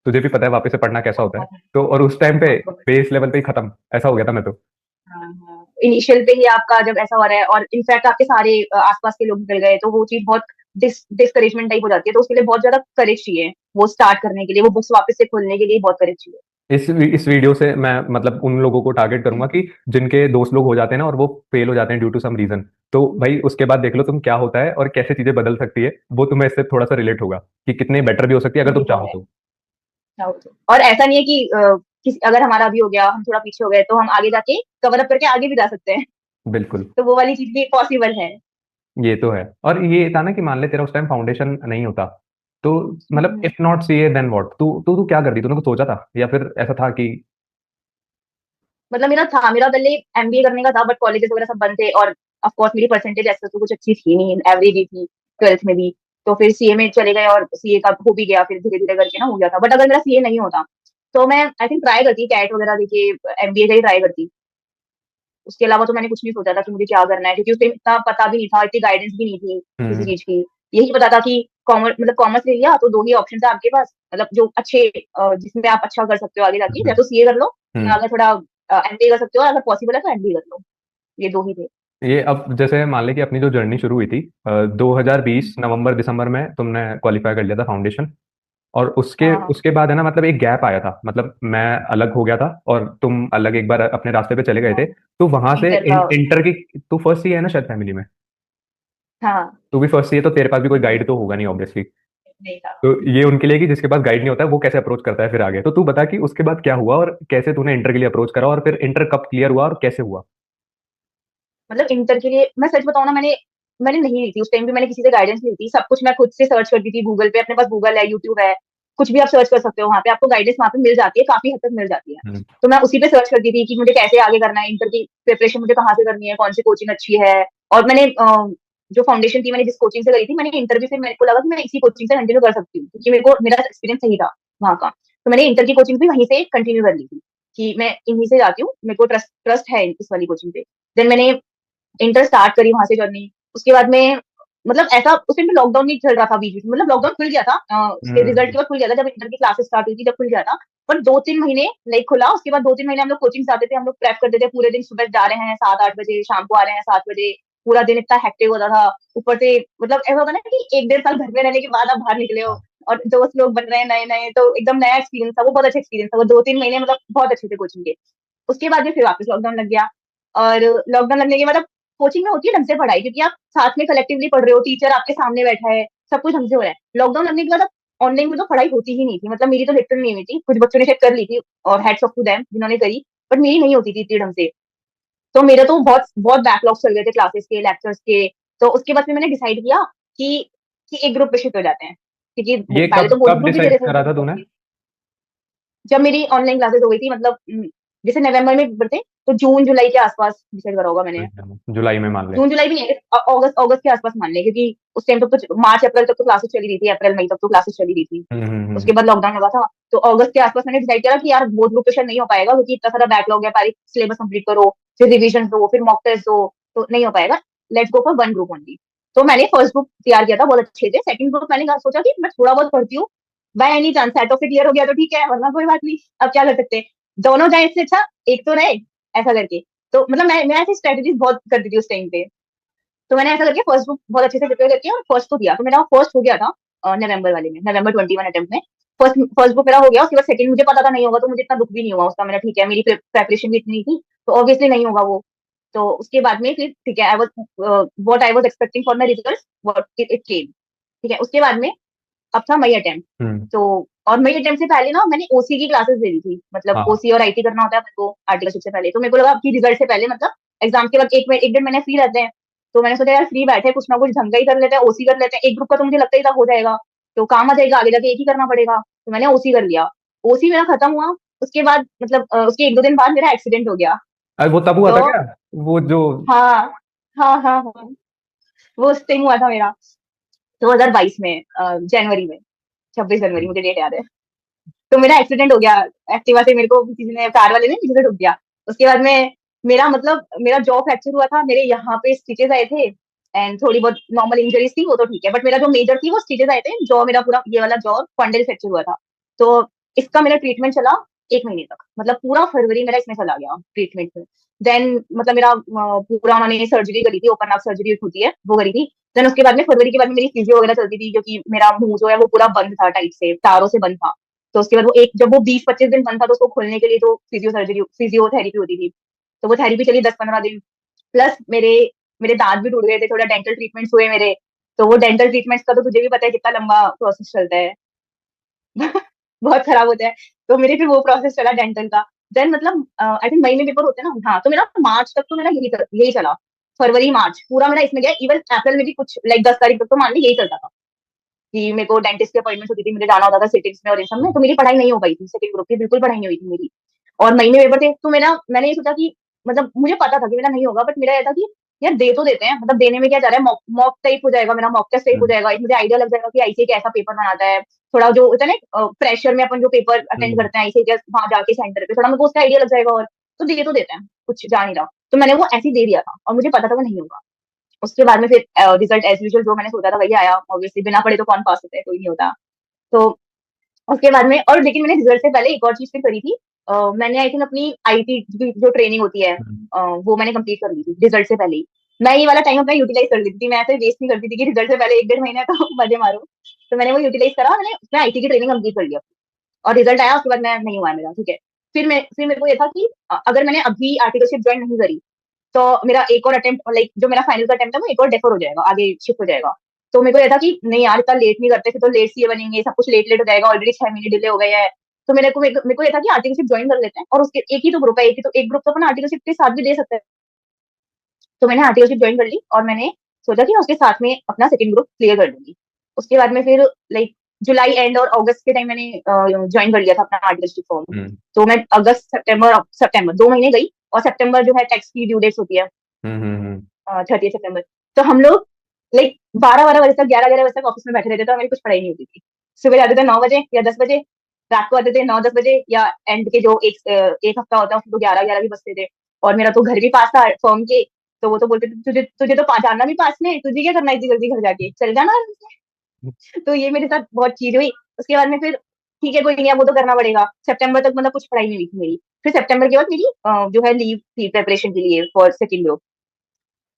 Speaker 2: तुझे भी पता है वापस से पढ़ना कैसा होता है।
Speaker 1: बहुत
Speaker 2: तो और उस टाइम पे
Speaker 1: बहुत
Speaker 2: बेस लेवल पे ही खत्म ऐसा हो गया था मैं तो।
Speaker 1: हाँ हाँ, इनिशियल पे ही आपका जब ऐसा हो रहा है, और इनफैक्ट आपके सारे आसपास के लोग निकल गए, तो वो चीज बहुत डिस्करेजमेंट टाइप हो जाती है। तो उसके लिए बहुत ज्यादा करेज चाहिए, वो स्टार्ट करने के लिए, वो बुक्स वापस से खोलने के लिए बहुत करेज चाहिए।
Speaker 2: इस वीडियो से मैं मतलब उन लोगों को टारगेट करूंगा कि जिनके दोस्त लोग हो जाते हैं ना और वो फेल हो जाते हैं ड्यू टू सम रीजन, तो भाई उसके बाद देख लो तुम क्या होता है और कैसे चीजें बदल सकती है, वो तुम्हें इससे थोड़ा सा रिलेट होगा कि कितने बेटर भी हो सकती है अगर
Speaker 1: ये
Speaker 2: तुम
Speaker 1: तो
Speaker 2: चाहो
Speaker 1: है।
Speaker 2: तो।
Speaker 1: और ऐसा नहीं है कि अगर हमारा भी हो गया, हम थोड़ा पीछे हो गए, तो हम आगे जाके कवर अप करके आगे भी जा सकते हैं।
Speaker 2: बिल्कुल।
Speaker 1: तो वो वाली चीज भी पॉसिबल है।
Speaker 2: ये तो है। और ये था ना कि मान ले तेरा उस टाइम फाउंडेशन नहीं होता, तो मतलब
Speaker 1: हम्म।
Speaker 2: If not CA then what, तू तू तू क्या करती, तूने कुछ सोचा था या फिर ऐसा था कि।
Speaker 1: मतलब मेरा पहले एमबीए करने का था, बट कॉलेजेस वगैरह सब बंद थे, और ऑफ कोर्स मेरी परसेंटेज ऐसे तो कुछ अच्छी थी नहीं, एवरेज ही थी 12th में भी। तो फिर सीए में चले गए, और सीए का हो भी गया, फिर धीरे धीरे करके ना हो गया था। बट अगर मेरा सीए नहीं होता, तो मैं आई थिंक ट्राई करती कैट वगैरह देके, एमबीए का ही ट्राई करती। उसके अलावा तो मैंने कुछ नहीं सोचा था कि मुझे क्या करना है, क्योंकि उस टाइम इतना पता भी नहीं था, इतनी गाइडेंस भी नहीं थी किसी
Speaker 2: हम्म।
Speaker 1: चीज की। यही पता था कि कॉमर्स, मतलब कॉमर्स ले लिया तो 2 ही ऑप्शन है आपके पास, मतलब जो अच्छे जिसमें आप अच्छा कर सकते हो आगे जाके, या
Speaker 2: हम्म।
Speaker 1: तो सीए कर लो, या
Speaker 2: हम्म।
Speaker 1: अगर थोड़ा एमबीए कर सकते हो, अगर पॉसिबल है तो एमबीए कर लो। ये 2 ही थे।
Speaker 2: ये अब जैसे मान ले कि अपनी जो जर्नी शुरू हुई थी 2020 नवंबर दिसंबर में तुमने क्वालिफाई कर लिया था फाउंडेशन, और उसके
Speaker 1: हाँ हाँ।
Speaker 2: उसके बाद है ना मतलब एक गैप आया था, मतलब मैं अलग हो गया था और तुम अलग एक बार अपने रास्ते पे चले गए थे।
Speaker 1: हाँ,
Speaker 2: तो वहां से
Speaker 1: इंटर का।
Speaker 2: इंटर की, तू फर्स्ट ही है ना शायद फैमिली में,
Speaker 1: हाँ।
Speaker 2: तू भी फर्स्ट ही है, तो तेरे पास भी कोई गाइड तो होगा नहीं ऑब्वियसली।
Speaker 1: नहीं था।
Speaker 2: तो ये उनके लिए कि जिसके पास गाइड नहीं होता है वो कैसे अप्रोच करता है फिर आगे। तो तू बता कि उसके बाद क्या हुआ और कैसे तूने इंटर के लिए अप्रोच करा और फिर इंटर कब क्लियर हुआ और कैसे हुआ।
Speaker 1: मतलब इंटर के लिए मैं सच बताऊं ना, मैंने मैंने नहीं ली थी उस टाइम भी, मैंने किसी से गाइडेंस ली थी, सब कुछ मैं खुद से सर्च करती थी गूगल पे, अपने पास गूगल है, यूट्यूब है, कुछ भी आप सर्च कर सकते हो वहां पे, आपको गाइडेंस वहां पे मिल जाती है, काफी हद तक मिल जाती है।
Speaker 2: हम्म।
Speaker 1: तो मैं उसी पे सर्च करती थी कि मुझे कैसे आगे करना है, इंटर की प्रिपरेशन मुझे कहाँ से करनी है, कौन सी कोचिंग अच्छी है। और मैंने जो फाउंडेशन थी मैंने जिस कोचिंग से करी थी, मैंने इंटर भी फिर मेरे को लगा कि मैं इसी कोचिंग से कंटिन्यू कर सकती हूँ, क्योंकि मेरा एक्सपीरियंस सही था वहाँ का। तो मैंने इंटर की कोचिंग भी वहीं से कंटिन्यू कर ली थी, कि मैं इन्हीं से जाती हूँ, मेरे को ट्रस्ट ट्रस्ट है इस वाली कोचिंग पे। देन मैंने इंटर स्टार्ट करी वहां से जर्नी। उसके बाद में मतलब ऐसा उस टाइम पे लॉकडाउन नहीं चल रहा था बीच में, मतलब लॉकडाउन खुल गया था उसके रिजल्ट
Speaker 2: हम्म।
Speaker 1: के बाद खुल गया था, जब इंटर की क्लासेस स्टार्ट हुई थी जब खुल गया था। पर 2-3 महीने लाइक खुला, उसके बाद 2-3 महीने हम लोग कोचिंग जाते थे, हम लोग प्रेप करते थे पूरे दिन, सुबह जा रहे हैं 7-8 बजे, शाम को आ रहे हैं 7 बजे। पूरा दिन इतना हेक्टिक होता था। ऊपर से मतलब ऐसा होता ना कि 1-1.5 साल घर में रहने के बाद आप बाहर निकले हो,
Speaker 2: हाँ।
Speaker 1: और दोस्त लोग बन रहे हैं नए नए, तो एकदम नया एक्सपीरियंस था वो, बहुत अच्छा एक्सपीरियंस था वो 2-3 महीने, मतलब बहुत अच्छे थे कोचिंग के। उसके बाद में फिर वापस लॉकडाउन लग गया। और लॉकडाउन लगने के बाद अब कोचिंग में होती है ढंग से पढ़ाई, क्योंकि आप साथ में कलेक्टिवली पढ़ रहे हो, टीचर आपके सामने बैठा है, सब कुछ ढंग से हो रहा है। लॉकडाउन लगने के बाद अब ऑनलाइन में तो पढ़ाई होती ही नहीं थी, मतलब मेरी तो लिटरली नहीं हुई थी, कुछ बच्चों ने शायद कर ली थी, और हेड्स ऑफ टू देम जिन्होंने करी, बट मेरी नहीं होती थी इतनी ढंग से। तो मेरे तो बहुत बहुत बैकलॉग चल गए थे क्लासेस के, लेक्चर्स के। तो उसके बाद फिर मैंने डिसाइड किया कि एक ग्रुप पे शिफ्ट हो जाते हैं, क्योंकि
Speaker 2: ये
Speaker 1: पहले
Speaker 2: कब
Speaker 1: तो बोथ
Speaker 2: कब
Speaker 1: ग्रुप भी दे
Speaker 2: डिसाइड
Speaker 1: रहे
Speaker 2: करा था तूने।
Speaker 1: थे। जब मेरी ऑनलाइन क्लासेस हो गई थी, मतलब जैसे नवंबर में पेपर थे, तो जून जुलाई के आसपास डिसाइड करा होगा मैंने।
Speaker 2: जुलाई में मान ले।
Speaker 1: जून जुलाई भी नहीं है, अगस्त अगस्त के आसपास मान लें, क्योंकि उस टाइम तक तो मार्च अप्रैल तक तो क्लासेस चली रही थी, अप्रैल मई तक तो क्लासेस चली रही थी। उसके बाद लॉकडाउन लगा था। तो अगस्त के आसपास मैंने डिसाइड करा कि यार बोर्ड ग्रुप तो शायद नहीं हो पाएगा, क्योंकि इतना सारा बैकलॉग है, सारी सिलेबस कंप्लीट करो, फिर रिविजन दो, फिर मॉक टेस्ट दो, तो नहीं हो पाएगा, let's go for one group only. तो मैंने फर्स्ट ग्रुप तैयार किया था बहुत अच्छे से, सेकंड ग्रुप मैंने सोचा कि मैं थोड़ा बहुत पढ़ती हूँ, by any chance set of clear हो गया तो ठीक है, वरना कोई बात नहीं, अब क्या कर सकते हैं, दोनों जाए इससे अच्छा एक तो रहे, ऐसा करके। तो मतलब मैं ऐसी स्ट्रेटेजीज बहुत करती थी उस टाइम पे। तो मैंने ऐसा करके फर्स्ट ग्रुप बहुत अच्छे से प्रिपेयर करके और फर्स्ट को दिया, तो मेरा फर्स्ट हो गया था नवंबर वाले में, नवंबर 21 अटेम्प्ट में फर्स्ट फर्स्ट ग्रुप मेरा हो गया। उसके बाद सेकंड मुझे पता था नहीं होगा, तो मुझे इतना दुख भी नहीं हुआ उसका, मैंने ठीक है, मेरी प्रेपरेशन भी इतनी थी, तो ऑब्वियसली नहीं होगा वो। तो उसके बाद में फिर ठीक है, I was what I was expecting for my results, what it came. ठीक है, उसके बाद में अब था मई अटेम्प्ट।
Speaker 2: हम्म।
Speaker 1: तो और मई अटेम्प्ट से पहले ना मैंने ओसी की क्लासेस ले ली थी, मतलब
Speaker 2: हाँ।
Speaker 1: ओसी और आईटी करना होता है मेरे को आर्टिकलशिप से पहले, तो मेरे को लगा कि रिजल्ट से पहले मतलब एग्जाम के बाद एक डेढ़ महीने फ्री रहते हैं, तो मैंने सोचा यार फ्री बैठे कुछ ना कुछ ढंग का ही कर लेते हैं, ओसी कर लेते हैं, एक ग्रुप का तो मुझे लगता ही था हो जाएगा, तो काम आ जाएगा, आगे जाके एक ही करना पड़ेगा, तो मैंने ओसी कर लिया। ओसी मेरा खत्म हुआ, उसके बाद मतलब उसके एक दो दिन बाद मेरा एक्सीडेंट हो गया।
Speaker 2: अरे वो तब हुआ
Speaker 1: तो
Speaker 2: था क्या? वो जो
Speaker 1: हाँ हाँ हाँ हाँ, वो उस टाइम हुआ था मेरा, 2022 में जनवरी में, 26 जनवरी, मुझे डेट याद है। तो मेरा एक्सीडेंट हो गया, एक्टिवा से मेरे को किसी ने, कार वाले ने पीछे से ठुक दिया। उसके बाद में मेरा मतलब मेरा जॉ फ्रैक्चर हुआ था, मेरे यहाँ पे स्टिचेस आए थे, एंड थोड़ी बहुत नॉर्मल इंजरीज थी, वो तो ठीक है, बट मेरा जो मेजर थी वो स्टिचेस आए थे, जॉ मेरा पूरा ये वाला जॉ फंडल फ्रैक्चर हुआ था। तो इसका मेरा ट्रीटमेंट चला 1 महीने तक, मतलब पूरा फरवरी मेरा इसमें चला गया ट्रीटमेंट में। देन मतलब मेरा पूरा उन्होंने सर्जरी करी थी, ओपन हार्ट सर्जरी होती है वो करी थी। देन उसके बाद में फरवरी के बाद में मेरी फिजियो वगैरह चलती थी, क्योंकि मेरा मुंह जो है वो पूरा बंद था, टाइट से तारों से बंद था। तो उसके बाद वो एक जब वो 20-25 दिन बंद था, तो उसको खोलने के लिए तो फिजियोथेरेपी होती थी, तो वो थेरेपी चली 10-15 दिन। प्लस मेरे मेरे दांत भी टूट गए थे, थोड़ा डेंटल ट्रीटमेंट्स हुए मेरे। तो वो डेंटल ट्रीटमेंट्स का तो तुझे भी पता है कितना लंबा प्रोसेस चलता है। बहुत खराब होता है। तो मेरे फिर वो प्रोसेस चला डेंटल का। देन मतलब आई थिंक मई में पेपर होते हैं ना, हाँ, तो मेरा मार्च तक तो मेरा यही चला, फरवरी मार्च पूरा मेरा इसमें गया, इवन अप्रैल में भी कुछ लाइक 10 तारीख तक तो मान ली यही चलता था, कि मेरे को डेंटिस्ट की अपॉइंटमेंट होती थी, मुझे जाना होता था सिटिंग्स में और इन सब में, तो मेरी पढ़ाई नहीं हो पाई थी, सेकंड ग्रुप की बिल्कुल पढ़ाई नहीं हुई थी मेरी। और महीने पेपर थे, तो मेरा मैंने ये सोचा कि मतलब मुझे पता था कि मेरा नहीं होगा, बट मेरा ये था कि यार दे तो देते हैं, मतलब देने में क्या जा रहा है, मॉक मॉक टाइप हो जाएगा, मेरा मॉक टेस्ट टाइप हो
Speaker 2: हम्म।
Speaker 1: जाएगा, एक मुझे आइडिया लग जाएगा कि आईसीए कैसा पेपर बनाता है, थोड़ा जो होता है ना प्रेशर में अपन जो पेपर अटेंड
Speaker 2: हम्म।
Speaker 1: करते हैं आईसीए वहां जाके सेंटर पे, थोड़ा मेरे को उसका आइडिया लग जाएगा, और तो दे तो देते हैं, कुछ जा नहीं रहा। तो मैंने वो ऐसे ही दे दिया था, और मुझे पता था वो नहीं होगा। उसके बाद में फिर रिजल्ट एज यूजुअल जो मैंने सोचा था वही आया, ऑब्वियसली बिना पढ़े तो कौन पास होता है, कोई नहीं होता। तो उसके बाद में, और लेकिन मैंने रिजल्ट से पहले एक और चीज फिर करी थी, मैंने आई थिंक अपनी आईटी की जो ट्रेनिंग होती है
Speaker 2: हम्म।
Speaker 1: वो मैंने कंप्लीट कर ली थी रिजल्ट से पहले ही। मैं ये वाला टाइम अपना यूटिलाइज कर लेती थी, मैं ऐसे वेस्ट नहीं करती थी कि रिजल्ट से पहले एक डेढ़ महीने तो मजे मारो। तो मैंने वो यूटिलाइज करा, मैंने उसमें आईटी की ट्रेनिंग कंप्लीट कर लिया, और रिजल्ट आया, उसके बाद मैं नहीं हुआ मेरा, ठीक है। फिर मेरे को ये था कि अगर मैंने अभी आर्टिकलशिप ज्वाइन नहीं करी, तो मेरा एक और अटेम्प्ट, लाइक जो मेरा फाइनल का अटेम्प्ट है वो एक और डेफर हो जाएगा, आगे शिफ्ट हो जाएगा। तो मेरे को ये था कि नहीं यार, इतना लेट नहीं करते, फिर तो लेट सीए बनेंगे, सब कुछ लेट लेट हो जाएगा, ऑलरेडी 6 महीने डिले हो गए हैं। तो मेरे को ये था कि आर्टिकलशिप ज्वाइन कर लेते हैं, और उसके एक ही तो ग्रुप है, एक ग्रुप तो अपन आर्टिकलशिप के साथ भी दे सकते हैं। तो मैंने आर्टिकलशिप ज्वाइन कर ली, और मैंने सोचा कि मैं उसके साथ में अपना सेकंड ग्रुप क्लियर कर लूंगी। उसके बाद में फिर लाइक जुलाई एंड और अगस्त के टाइम मैंने ज्वाइन कर लिया था अपना आर्टिकलशिप फॉर्म।
Speaker 2: हम्म।
Speaker 1: तो मैं अगस्त सितंबर सितंबर 2 महीने गई, और सितंबर जो है टैक्स की ड्यू डेट्स होती है
Speaker 2: हम्म।
Speaker 1: 30 सितंबर। तो हम लोग लाइक 12-12 बजे तक, 11-11 बजे तक ऑफिस में बैठे रहते थे, और मेरी कुछ पढ़ाई नहीं होती थी। सुबह जाते थे 9 बजे या 10 बजे, रात को आते थे 9-10 बजे, या एंड के जो एक हफ्ता होता है उसमें तो 11-11 भी बजते थे। और मेरा तो घर भी पास था फर्म के, तो वो तो बोलते थे तुझे तुझे तो जाना भी पास में, तुझे क्या करना है इतनी जल्दी घर जाके, चल जाना। तो ये मेरे साथ बहुत चीज हुई। उसके बाद में फिर ठीक है कोई नहीं, अब वो तो करना पड़ेगा। सितंबर तक मतलब कुछ पढ़ाई नहीं हुई थी मेरी। फिर सितंबर के बाद मेरी जो है लीव थी प्रिपरेशन के लिए फॉर सेकंड ग्रुप।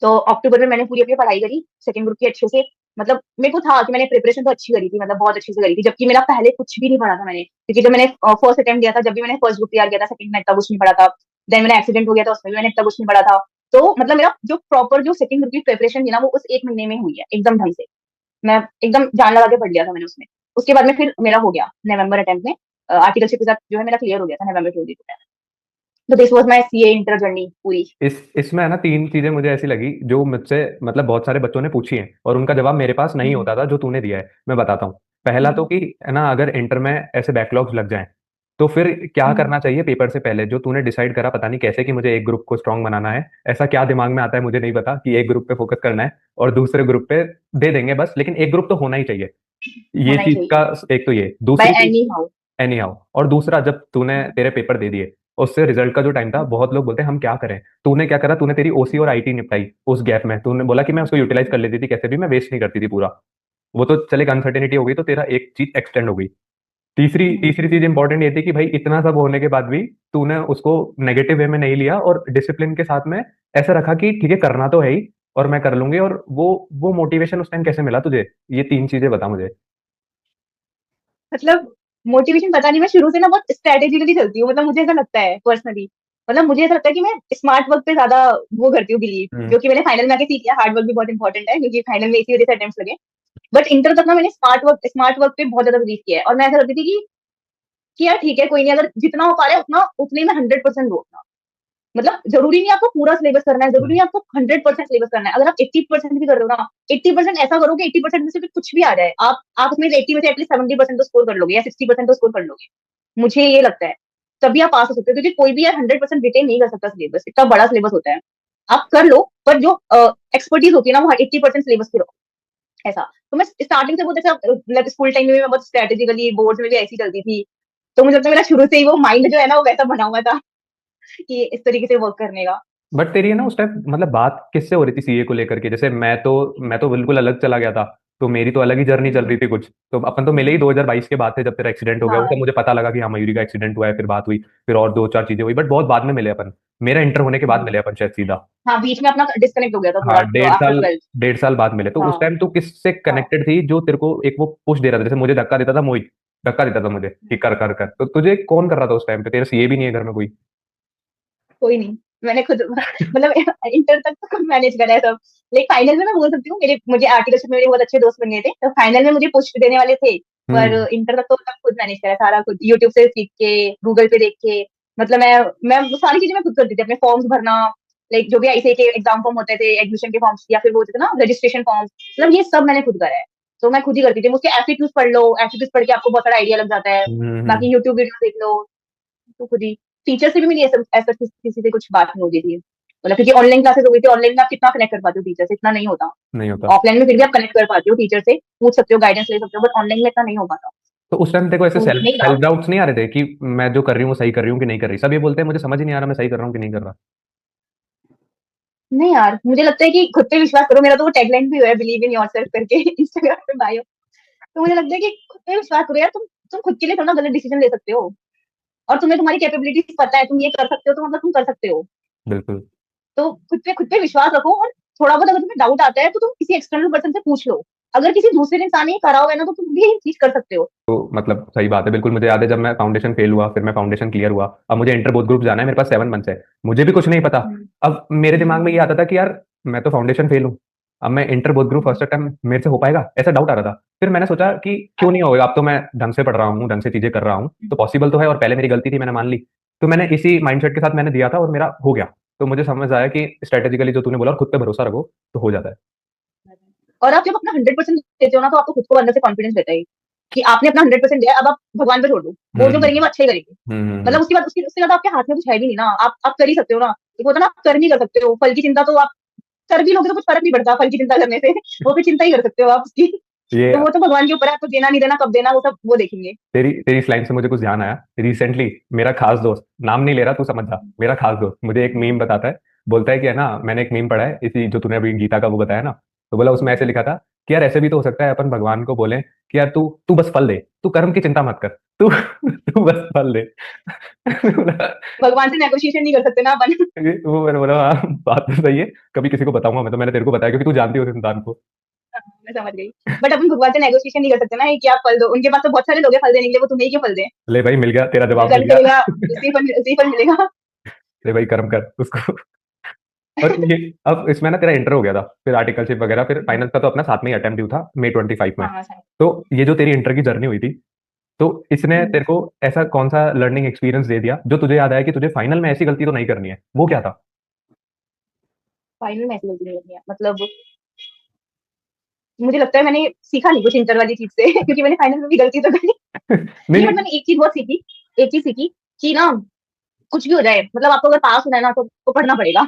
Speaker 1: तो अक्टूबर में मैंने पूरी अपनी पढ़ाई करी सेकंड ग्रुप की अच्छे से। मतलब मेरे को था कि मैंने प्रिपरेशन तो अच्छी करी थी, मतलब बहुत अच्छे से करी थी, जबकि मेरा पहले कुछ भी नहीं पढ़ा था मैंने, क्योंकि जब मैंने फर्स्ट अटेम्प्ट दिया था, जब भी मैंने फर्स्ट ग्रुप तैयार किया था, सेकंड में इतना कुछ नहीं पढ़ा था। देन मेरा एक्सीडेंट हो गया था, उसमें भी मैंने इतना कुछ नहीं पढ़ा था। तो मतलब मेरा जो प्रॉपर जो सेकंड ग्रुप की प्रिपरेशन थी ना, वो उस 1 महीने में हुई है एकदम ढंग से। मैं एकदम जान लगा के पढ़ लिया था मैंने उसमें। उसके बाद में फिर मेरा हो गया नवंबर अटेम्प्ट में, आर्टिकलशिप के साथ जो है मेरा क्लियर हो गया था नवंबर 22 में। तो this was my CA inter journey पूरी।
Speaker 2: इसमें है ना तीन चीजें मुझे ऐसी लगी जो मुझसे मतलब बहुत सारे बच्चों ने पूछी हैं और उनका जवाब मेरे पास नहीं
Speaker 1: हम्म
Speaker 2: होता था जो तूने दिया है, मैं बताता हूँ। पहला तो
Speaker 1: हम्म
Speaker 2: कि है ना, अगर इंटर में ऐसे बैकलॉग्स लग जाएं तो फिर क्या
Speaker 1: हम्म
Speaker 2: करना चाहिए पेपर से पहले, जो तूने डिसाइड करा पता नहीं कैसे कि मुझे एक ग्रुप को स्ट्रांग बनाना है, ऐसा क्या दिमाग में आता है मुझे नहीं पता कि एक ग्रुप पे फोकस करना है और दूसरे ग्रुप पे दे देंगे बस, लेकिन एक ग्रुप तो होना ही चाहिए। ये
Speaker 1: होना ही
Speaker 2: चीज
Speaker 1: चाहिए,
Speaker 2: का एक तो ये,
Speaker 1: बाय
Speaker 2: दूसरी चीज
Speaker 1: एनी हाउ।
Speaker 2: एनी हाउ, और दूसरा जब तूने तेरे पेपर दे दिए उससे रिजल्ट का जो टाइम था, बहुत लोग बोलते हैं हम क्या करें। तूने क्या करा, तूने तेरी ओसी और आईटी निपटाई उस गैप में। तूने बोला कि मैं उसको यूटिलाइज कर लेती थी कैसे भी, मैं वेस्ट नहीं करती थी पूरा। वो तो चले, अनसर्टेनिटी हो गई तो तेरा एक चीज एक्सटेंड हो गई। तीसरी तीसरी चीज इंपॉर्टेंट ये थी कि भाई इतना सब होने के बाद भी तूने उसको नेगेटिव वे में नहीं लिया, और डिसिप्लिन के साथ में ऐसा रखा कि ठीक है करना तो है ही, और मैं कर लूंगी। और वो मोटिवेशन उस टाइम कैसे मिला तुझे? ये तीन चीजें बता मुझे।
Speaker 1: मतलब मोटिवेशन पता नहीं, मैं शुरू से ना बहुत स्ट्रेटेजिकली चलती हूँ, मतलब मुझे ऐसा लगता है पर्सनली। मतलब मुझे ऐसा लगता है कि मैं स्मार्ट वर्क पे ज्यादा वो करती हूँ बिलीव,
Speaker 2: हम्म।
Speaker 1: जो कि मैंने फाइनल में आके सीख लिया। हार्ड वर्क भी बहुत इंपॉर्टेंट है, क्योंकि फाइनल में इसी वजह से अटेम्प्ट्स लगे। बट इंटर तक ना मैंने स्मार्ट वर्क पे बहुत ज्यादा बिलीव किया है, और मैं ऐसा करती थी कि यार ठीक है कोई नहीं, अगर जितना हो पा रहा है उतना उतने में 100% दो अपना। मतलब जरूरी नहीं आपको पूरा सिलेबस करना है, जरूरी
Speaker 2: हम्म।
Speaker 1: नहीं आपको 100% सिलेबस करना है। अगर आप 80% भी कर रहे हो ना, 80% ऐसा करो कि 80% में से भी कुछ भी आ जाए, आप उसमें 80 में से एटलीस्ट 70% तो स्कोर कर लोगे, या 60% तो स्कोर कर लोगे। मुझे ये लगता है तभी आप पास हो सकते हो, क्योंकि कोई भी यार 100% रिटेन नहीं कर सकता सिलेबस, इतना बड़ा सिलेबस होता है। आप कर लो, पर जो एक्सपर्टीज होती है ना वो 80% सिलेबस की रखो, ऐसा। तो मैं स्टार्टिंग से बहुत अच्छा, मतलब स्कूल टाइम में भी मैं बहुत स्ट्रेटेजिकली, बोर्ड्स में भी ऐसी चलती थी। तो मुझे लगता है मेरा शुरू से ही वो माइंड जो है ना वो वैसा बना हुआ था कि इस तरीके से वर्क करने का।
Speaker 2: बट तेरी है ना उस टाइम मतलब बात किससे हो रही थी सीए को लेकर के? जैसे मैं तो बिल्कुल अलग चला गया था, तो मेरी तो अलग ही जर्नी चल रही थी कुछ। तो अपन तो मिले ही 2022 के बाद थे, जब तेरा एक्सीडेंट हो गया, वो तब
Speaker 1: हाँ
Speaker 2: मुझे पता लगा कि हाँ मयूरी का एक्सीडेंट हुआ है, फिर बात हुई। फिर और दो चार चीजें हुई, बट बहुत बाद में मिले अपन। मेरा इंटर होने के बाद मिले अपन शायद सीधा।
Speaker 1: हाँ, बीच में अपना डिस्कनेक्ट हो गया था
Speaker 2: हाँ,
Speaker 1: थोड़ा आफ्टर 12th।
Speaker 2: 1.5 साल बाद मिले। तो उस
Speaker 1: हाँ
Speaker 2: टाइम तू किससे
Speaker 1: हाँ।
Speaker 2: कनेक्टेड थी जो तेरे को एक वो पुश दे रहा था? जैसे मुझे धक्का देता था मोहित, धक्का देता था मुझे कि कर कर कर। तो तुझे कौन कर रहा था उस टाइम पे? तेरे सीए भी नहीं है घर में कोई?
Speaker 1: कोई नहीं, मैंने खुद मतलब इंटर तक तो खुद मैनेज करा है सब। लेकिन फाइनल में मैं बोल सकती हूँ, मेरे मुझे आर्टिकल्स में मेरे बहुत अच्छे दोस्त बन गए थे, तो फाइनल में मुझे पुश देने वाले थे। पर
Speaker 2: हम्म।
Speaker 1: इंटर तक तो सब खुद मैनेज करा, सारा खुद यूट्यूब से सीख के, गूगल पे देख के। मतलब मैं वो सारी चीजें मैं खुद करती थी, अपने फॉर्म्स भरना, लाइक जो भी ऐसे के एग्जाम फॉर्म होते थे, एडमिशन के फॉर्म्स, या फिर वो होते थे ना रजिस्ट्रेशन फॉर्म्स, मतलब ये सब मैंने खुद करा है। तो मैं खुद ही करती थी। उसके एफएक्यूज पढ़ लो, एफएक्यूज पढ़ के आपको बहुत सारा आइडिया लग जाता है। बाकी
Speaker 2: हम्म।
Speaker 1: यूट्यूब वीडियो देख लो, तो खुद ही। टीचर से भी मेरी ऐसा ऐसा किसी से कुछ बात नहीं होती थी, मतलब क्योंकि ऑनलाइन क्लासेस हो गई थी। ऑनलाइन में आप कितना कनेक्ट कर पाते हो टीचर से, इतना नहीं होता।
Speaker 2: नहीं होता।
Speaker 1: ऑफलाइन में फिर भी आप कनेक्ट कर पाते हो टीचर से, पूछ सकते हो, गाइडेंस ले सकते हो, बट ऑनलाइन में इतना नहीं हो पाता।
Speaker 2: तो उस टाइम देखो ऐसे
Speaker 1: तो
Speaker 2: सेल्फ
Speaker 1: नहीं था।
Speaker 2: सेल्फ डाउट्स नहीं आ रहे थे कि मैं जो कर रही हूँ वो सही कर रही हूँ कि नहीं कर रही? सब ये बोलते हैं मुझे समझ ही नहीं आ रहा मैं सही कर रहा हूँ कि नहीं कर रहा।
Speaker 1: नहीं यार, मुझे लगता है कि खुद पे विश्वास करो। मेरा तो वो टैगलाइन भी है, बिलीव इन योरसेल्फ करके इंस्टाग्राम पे बायो। तो मुझे लगता है कि खुद पे विश्वास करो यार। तुम खुद के लिए थोड़ा गलत डिसीजन ले सकते हो, और तुम्हें तुम्हारी कैपेबिलिटीज पता है, तुम ये कर सकते हो, तो मतलब तुम कर सकते हो।
Speaker 2: बिल्कुल।
Speaker 1: तो खुद पे विश्वास रखो, और थोड़ा बहुत अगर तुम्हें डाउट आता है तो तुम किसी एक्सटर्नल पर्सन से पूछ लो। अगर किसी दूसरे इंसान ने ये करा हुआ है ना, तो तुम भी ये चीज कर सकते हो।
Speaker 2: तो मतलब सही बात है बिल्कुल। मुझे याद है जब मैं फाउंडेशन फेल हुआ, फिर मैं फाउंडेशन क्लियर हुआ, अब मुझे इंटर बोथ ग्रुप जाना है, मेरे पास 7 मंथ्स है, मुझे भी कुछ नहीं पता।
Speaker 1: हम्म,
Speaker 2: अब मेरे दिमाग में ये
Speaker 1: हम्म,
Speaker 2: आता था कि यार मैं तो फाउंडेशन फेल हूँ, अब मैं इंटर बोथ ग्रुप
Speaker 1: हम्म,
Speaker 2: फर्स्ट टाइम मेरे से हो पाएगा, ऐसा डाउट आ रहा था। फिर मैंने सोचा कि क्यों नहीं होगा, अब तो मैं ढंग से पढ़ रहा हूँ, ढंग से चीजें कर रहा हूँ, तो पॉसिबल तो है, और पहले मेरी गलती थी मैंने मान ली। तो मैंने इसी माइंडसेट के साथ मैंने दिया था और मेरा हो गया। तो मुझे समझ आया कि स्ट्रेटेजिकली जो तूने बोला और खुद पे भरोसा रखो तो हो जाता है।
Speaker 1: और आप जब अपना 100% देते हो ना, तो आपको खुद को अंदर से कॉन्फिडेंस देता है कि आपने अपना 100% दिया। अब आप भगवान पे छोड़ दो, वो जो
Speaker 2: हम्म।
Speaker 1: करेंगे वो अच्छा ही करेंगे।
Speaker 2: हम्म।
Speaker 1: मतलब उसके बाद आपके हाथ में कुछ है भी नहीं ना, आप कर ही सकते हो ना। एक होता है ना, आप कर नहीं कर सकते हो, फल की चिंता तो आप कर भी लोगे तो कुछ फर्क नहीं पड़ता फल की चिंता करने से। वो फिर चिंता ही कर सकते हो आप उसकी।
Speaker 2: ये
Speaker 1: तो वो तो भगवान के ऊपर है, आपको देना नहीं देना, कब देना, वो सब वो देखेंगे।
Speaker 2: तेरी तेरी इस लाइन से मुझे कुछ ध्यान आया। रिसेंटली मेरा खास दोस्त, नाम नहीं ले रहा, तू समझ जा, मेरा खास दोस्त मुझे एक मीम बताता है। बोलता है कि है ना, मैंने एक मीम पढ़ा है इसी जो तूने अभी गीता का वो बताया ना, तो बोला उसमें ऐसे लिखा था कि यार ऐसे भी तो हो सकता है अपन भगवान को बोले कि यार तू तू बस फल दे, तू कर्म की चिंता मत कर, तू तू बस फल दे। बोला-
Speaker 1: भगवान से नेगोशिएशन नहीं कर सकते ना अपन।
Speaker 2: वो मैंने बोला हाँ बात तो सही है, कभी किसी को बताऊंगा मैं, तो मैंने तेरे को बताया क्योंकि तू जानती हो उस इंसान को।
Speaker 1: मैं समझ गई। बट अपन भगवान से नेगोशिएशन नहीं कर सकते ना, कि आप फल दो, उनके पास तो बहुत सारे लोग हैं फल देने के लिए, वो तुम्हें ही क्यों फल दें।
Speaker 2: ले भाई मिल गया, तेरा
Speaker 1: जो
Speaker 2: जवाब मिल
Speaker 1: कर्म
Speaker 2: गया।
Speaker 1: करेगा उसी फल मिलेगा।
Speaker 2: ले भाई कर्म कर उसको। और ये अब इसमें ना तेरा इंटर हो गया था, फिर आर्टिकलशिप वगैरह, फिर फाइनल का तो अपना साथ में ही अटेम्प्ट ड्यू था May 25 में।
Speaker 1: हाँ सही।
Speaker 2: तो ये जो तेरी इंटर की जर्नी हुई थी, तो इसने
Speaker 1: हम्म,
Speaker 2: तेरे को ऐसा कौन सा लर्निंग एक्सपीरियंस दे दिया जो तुझे याद आया कि तुझे फाइनल में ऐसी गलती तो नहीं करनी है? वो क्या था?
Speaker 1: फाइनल में ऐसी गलती नहीं करनी है, मतलब मुझे लगता है मैंने सीखा नहीं कुछ इंटर वाली चीज से क्योंकि मैंने फाइनल में भी गलती तो करी
Speaker 2: नहीं
Speaker 1: नहीं। बट
Speaker 2: नहीं।
Speaker 1: मैंने एक चीज सीखी कि ना, कुछ भी हो जाए, मतलब आपको अगर पास होना है ना, तो पढ़ना पड़ेगा।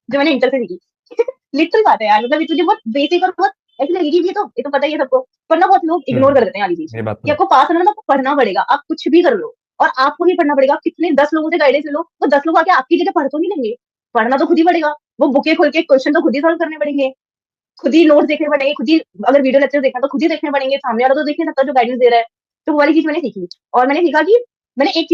Speaker 1: जो मैंने इंटर से सीखी लिटरल बात है यार। मतलब ये तुझे बहुत बेसिक और बहुत ऐसी लगेगी कि ये तो पता ही है सबको, पर ना बहुत लोग इग्नोर कर देते हैं वाली चीज,
Speaker 2: ये बात तो
Speaker 1: कि
Speaker 2: है।
Speaker 1: आपको पास होना है ना, तो आपको पढ़ना पड़ेगा, आप कुछ भी कर लो। और आपको ही पढ़ना पड़ेगा। कितने 10 लोगों से गाइडेंस ले लो, वो 10 लोग आके आपकी जगह पढ़ तो नहीं लेंगे, पढ़ना तो खुद ही पड़ेगा। वो बुकें खोल के क्वेश्चन तो खुद ही सॉल्व करने पड़ेंगे, खुद ही नोट्स देखने पड़ेंगे, खुद ही अगर वीडियो लेक्चर देखना तो खुद ही देखने पड़ेंगे, सामने वाला तो देख नहीं सकता जो गाइडेंस दे रहा है। तो वो वाली चीज मैंने सीखी। और मैंने सीखा कि मैंने एक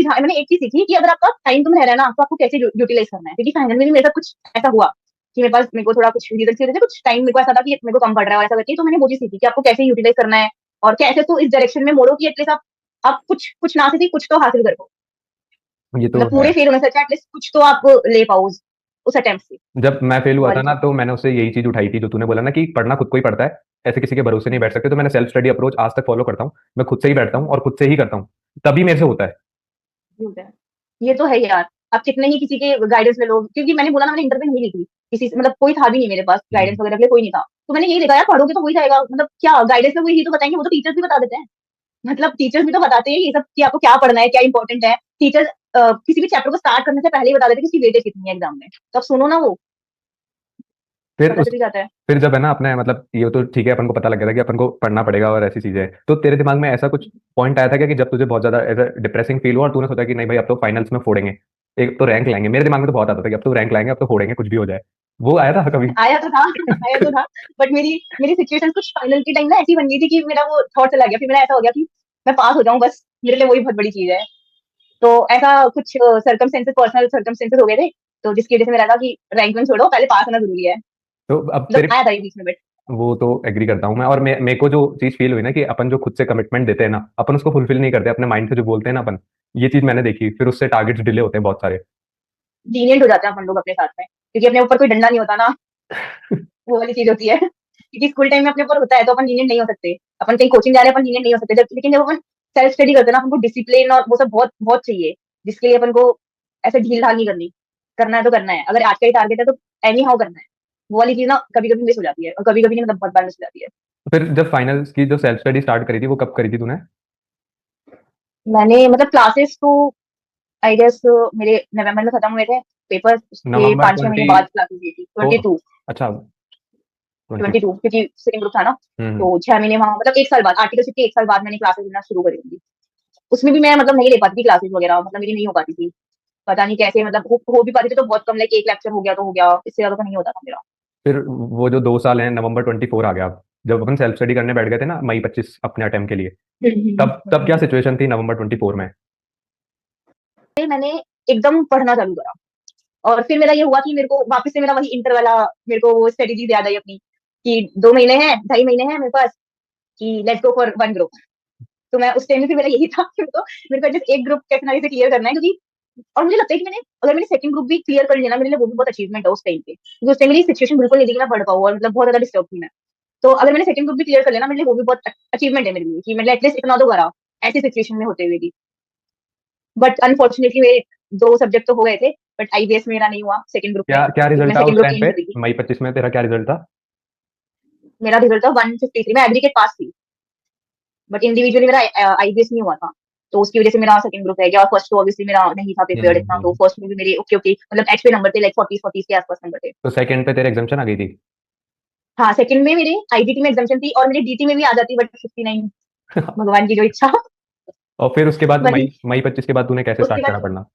Speaker 1: चीज सीखी कि अगर आपका टाइम कम रह रहा है ना, तो आपको कैसे यूटिलाइज करना है। क्योंकि फाइनल में भी मेरे साथ कुछ ऐसा हुआ कि मेरे को थोड़ा कुछ रिजल्ट की वजह से कुछ टाइम मेरे को ऐसा था कि मेरे को कम पड़ रहा है और ऐसा करके, तो मैंने वो चीज सीखी कि आपको कैसे यूटिलाइज करना है और कैसे तो इस डायरेक्शन में मोड़ो कि एटलीस्ट आप कुछ कुछ ना सही कुछ तो हासिल कर पाओ।
Speaker 2: ये तो
Speaker 1: मतलब
Speaker 2: है।
Speaker 1: पूरे फेल होने से अच्छा एटलीस्ट कुछ तो आप ले पाओ उस अटेम्प्ट से।
Speaker 2: जब मैं फेल
Speaker 1: वो
Speaker 2: हुआ था
Speaker 1: वाली
Speaker 2: ना,
Speaker 1: चीज।
Speaker 2: तो मैंने उससे यही चीज उठाई थी जो तूने बोला ना कि पढ़ना खुद को ही पड़ता है, ऐसे किसी के भरोसे नहीं बैठ सकते। तो मैंने सेल्फ स्टडी अप्रोच आज तक फॉलो करता हूँ। मैं खुद से ही बैठता हूँ और खुद से ही करता हूँ, तभी मेरे से होता है।
Speaker 1: ये होता है। ये तो है यार। आप कितने ही किसी के गाइडेंस ले लो, क्योंकि मैंने बोला ना मैंने इंटरव्यू नहीं ली थी किसी से, मतलब कोई था भी नहीं मेरे पास गाइडेंस
Speaker 2: हम्म।
Speaker 1: वगैरह के लिए, कोई नहीं था। तो मैंने यही देखा यार, पढ़ोगे तो हो ही जाएगा। मतलब क्या गाइडेंस में वही तो बताएंगे, वो तो टीचर्स भी बता देते हैं। मतलब टीचर्स भी तो बताते हैं ये सब कि आपको क्या पढ़ना है, क्या इंपॉर्टेंट है। टीचर्स किसी भी चैप्टर को स्टार्ट करने से पहले ही बता देते हैं कि उसकी वेटेज कितनी है एग्जाम में। तो आप सुनो ना, वो
Speaker 2: फिर
Speaker 1: पता
Speaker 2: उस
Speaker 1: चल ही जाता है।
Speaker 2: फिर जब है ना अपने मतलब ये तो ठीक है, अपन को पता लग गया था कि अपन को पढ़ना पड़ेगा और ऐसी चीजें हैं, तो तेरे दिमाग में ऐसा कुछ पॉइंट आया था क्या कि जब तुझे बहुत ज्यादा ऐसा डिप्रेसिंग फील हुआ और तूने सोचा कि नहीं भाई अब तो फाइनल्स में फोड़ेंगे, एक तो रैंक लाएंगे। मेरे दिमाग में तो बहुत आता था कि अब तो रैंक लाएंगे, अब तो फोड़ेंगे कुछ भी हो जाए। वो आया था कभी?
Speaker 1: आया तो था। आया तो था। बट मेरी मेरी सिचुएशन कुछ फाइनल के टाइम ना ऐसी बन गई थी कि मेरा वो थॉट चला गया। फिर मेरा ऐसा हो गया कि मैं पास हो जाऊं बस, मेरे लिए वही बहुत बड़ी चीज है। तो ऐसा कुछ सर्कमस्टेंसेस, पर्सनल सर्कमस्टेंसेस हो गए थे, तो जिसकी वजह से मेरा था कि रैंक में छोड़ो, पहले पास होना जरूरी है।
Speaker 2: तो अब
Speaker 1: मतलब
Speaker 2: तेरे,
Speaker 1: आया था ये बीच में, बट
Speaker 2: वो तो एग्री करता हूँ मैं। और मेरे को जो चीज फील हुई ना कि अपन जो खुद से कमिटमेंट देते हैं ना, अपन उसको फुलफिल नहीं करते, अपने माइंड से जो बोलते हैं ना अपन, ये चीज मैंने देखी। फिर उससे टारगेट्स डिले होते हैं बहुत सारे।
Speaker 1: लीनियंट हो जाते हैं अपन लोग अपने साथ में, क्योंकि अपने ऊपर कोई डंडा नहीं होता ना। वो वाली चीज होती है। क्योंकि स्कूल टाइम में अपने ऊपर होता है तो अपन लीनियंट नहीं हो सकते। अपन कहीं कोचिंग जा रहे हैं, अपन लीनियंट नहीं हो सकते। लेकिन जब अपन सेल्फ स्टडी करते हैं ना, हमको डिसिप्लिन और वो सब बहुत बहुत चाहिए, जिसके लिए अपन को ऐसे ढील ढाल नहीं करनी। करना है तो करना है, अगर आज का ही टारगेट है तो एनी हाउ करना है। वो वाली चीज ना कभी कभी मिस हो जाती है, और कभी कभी नहीं, मतलब बहुत बार मिस हो जाती है।
Speaker 2: तो फिर जब फाइनल्स की जो सेल्फ स्टडी स्टार्ट करी थी, वो कब करी थी तूने?
Speaker 1: मैंने मतलब क्लासेस तो आई गेस मेरे नवंबर में खत्म हुए थे पेपर, उसके
Speaker 2: नवंबर
Speaker 1: 5-6 महीने
Speaker 2: ट्वेंटी
Speaker 1: बाद क्लासेस दी थी।
Speaker 2: फोर
Speaker 1: 22।
Speaker 2: अच्छा, 20।
Speaker 1: 22 क्योंकि सेकंड ग्रुप था ना। तो
Speaker 2: हम्म।
Speaker 1: 6 महीने वहाँ, मतलब एक साल बाद, आर्टिकलशिप के एक साल बाद मैंने क्लासेस लेना शुरू करी थी। उसमें भी मैं मतलब नहीं ले पाती थी क्लासेस वगैरह, मतलब मेरी नहीं हो पाती थी। पता नहीं कैसे, मतलब हो भी पाती थी तो बहुत कम, लाइक एक लेक्चर हो गया तो हो गया, इससे ज्यादा तो नहीं होता था मेरा।
Speaker 2: फिर वो जो 2 साल हैं, नवंबर 24 आ गया अब, जब अपन सेल्फ स्टडी करने बैठ गए थे ना मई 25 अपने अटेम्प्ट के लिए, तब क्या सिचुएशन थी नवंबर 24 में?
Speaker 1: फिर मैंने एकदम पढ़ना चालू करा। और फिर मेरा ये हुआ कि मेरे को वापस से मेरा वही इंटर वाला, मेरे को वो स्ट्रेटेजी याद आई अपनी, कि 2 महीने हैं, 2.5 महीने हैं मेरे पास, कि let's go for one group. तो मैं उस टाइम में फिर मेरा यही था कि मेरे को जस्ट एक ग्रुप कैसे ना कैसे क्लियर करना है, क्योंकि और मुझे लगता है कि अगर मैंने सेकंड ग्रुप भी क्लियर कर लिया ना, मेरे लिए वो भी बहुत अचीवमेंट है उस टाइम पे, क्योंकि उस टाइम मेरी सिचुएशन बिल्कुल नहीं थी कि मैं पढ़ पाऊँ, और मतलब बहुत ज्यादा डिस्टर्ब थी मैं। तो अगर मैंने सेकंड ग्रुप भी क्लियर कर लिया ना, मेरे लिए वो भी बहुत अचीवमेंट है मेरे लिए, कि मैंने एटलीस्ट इतना तो करा ऐसी सिचुएशन में होते हुए भी। बट अनफॉर्चुनेटली मेरे 2 सब्जेक्ट तो हो गए थे, बट आईबीएस मेरा नहीं हुआ सेकंड ग्रुप में,
Speaker 2: क्या क्या
Speaker 1: क्योंकि मैं
Speaker 2: रिजल्ट था
Speaker 1: सेकंड
Speaker 2: उस
Speaker 1: ग्रुप
Speaker 2: टाइम
Speaker 1: चेंज
Speaker 2: पे?
Speaker 1: कर दी थी।
Speaker 2: मई 25 में तेरा क्या रिजल्ट था?
Speaker 1: मेरा रिजल्ट था 153, मैं एग्रीगेट पास थी, बट इंडिविजुअली मेरा आईबीएस नहीं हुआ था। तो उसकी वजह से मेरा सेकंड ग्रुप रह गया, और फर्स्ट तो ऑब्वियसली मेरा नहीं था प्रिपेयर्ड इतना, तो
Speaker 2: हम्म।
Speaker 1: फर्स्ट में भी मेरे ओके ओके, मतलब एच पे नंबर थे, लाइक 40 के आसपास नंबर थे।
Speaker 2: तो सेकंड पे तेरे एग्जामेशन आ गई थी?
Speaker 1: हाँ, सेकंड में मेरे आईडीटी में एग्जामेशन थी, और मेरी डीटी में भी आ जाती, बट 59, भगवान की जो इच्छा।
Speaker 2: और फिर उसके बाद
Speaker 1: वही।
Speaker 2: मई 25 के बाद तूने कैसे
Speaker 1: उसके
Speaker 2: स्टार्ट
Speaker 1: बाद
Speaker 2: करा पढ़ना?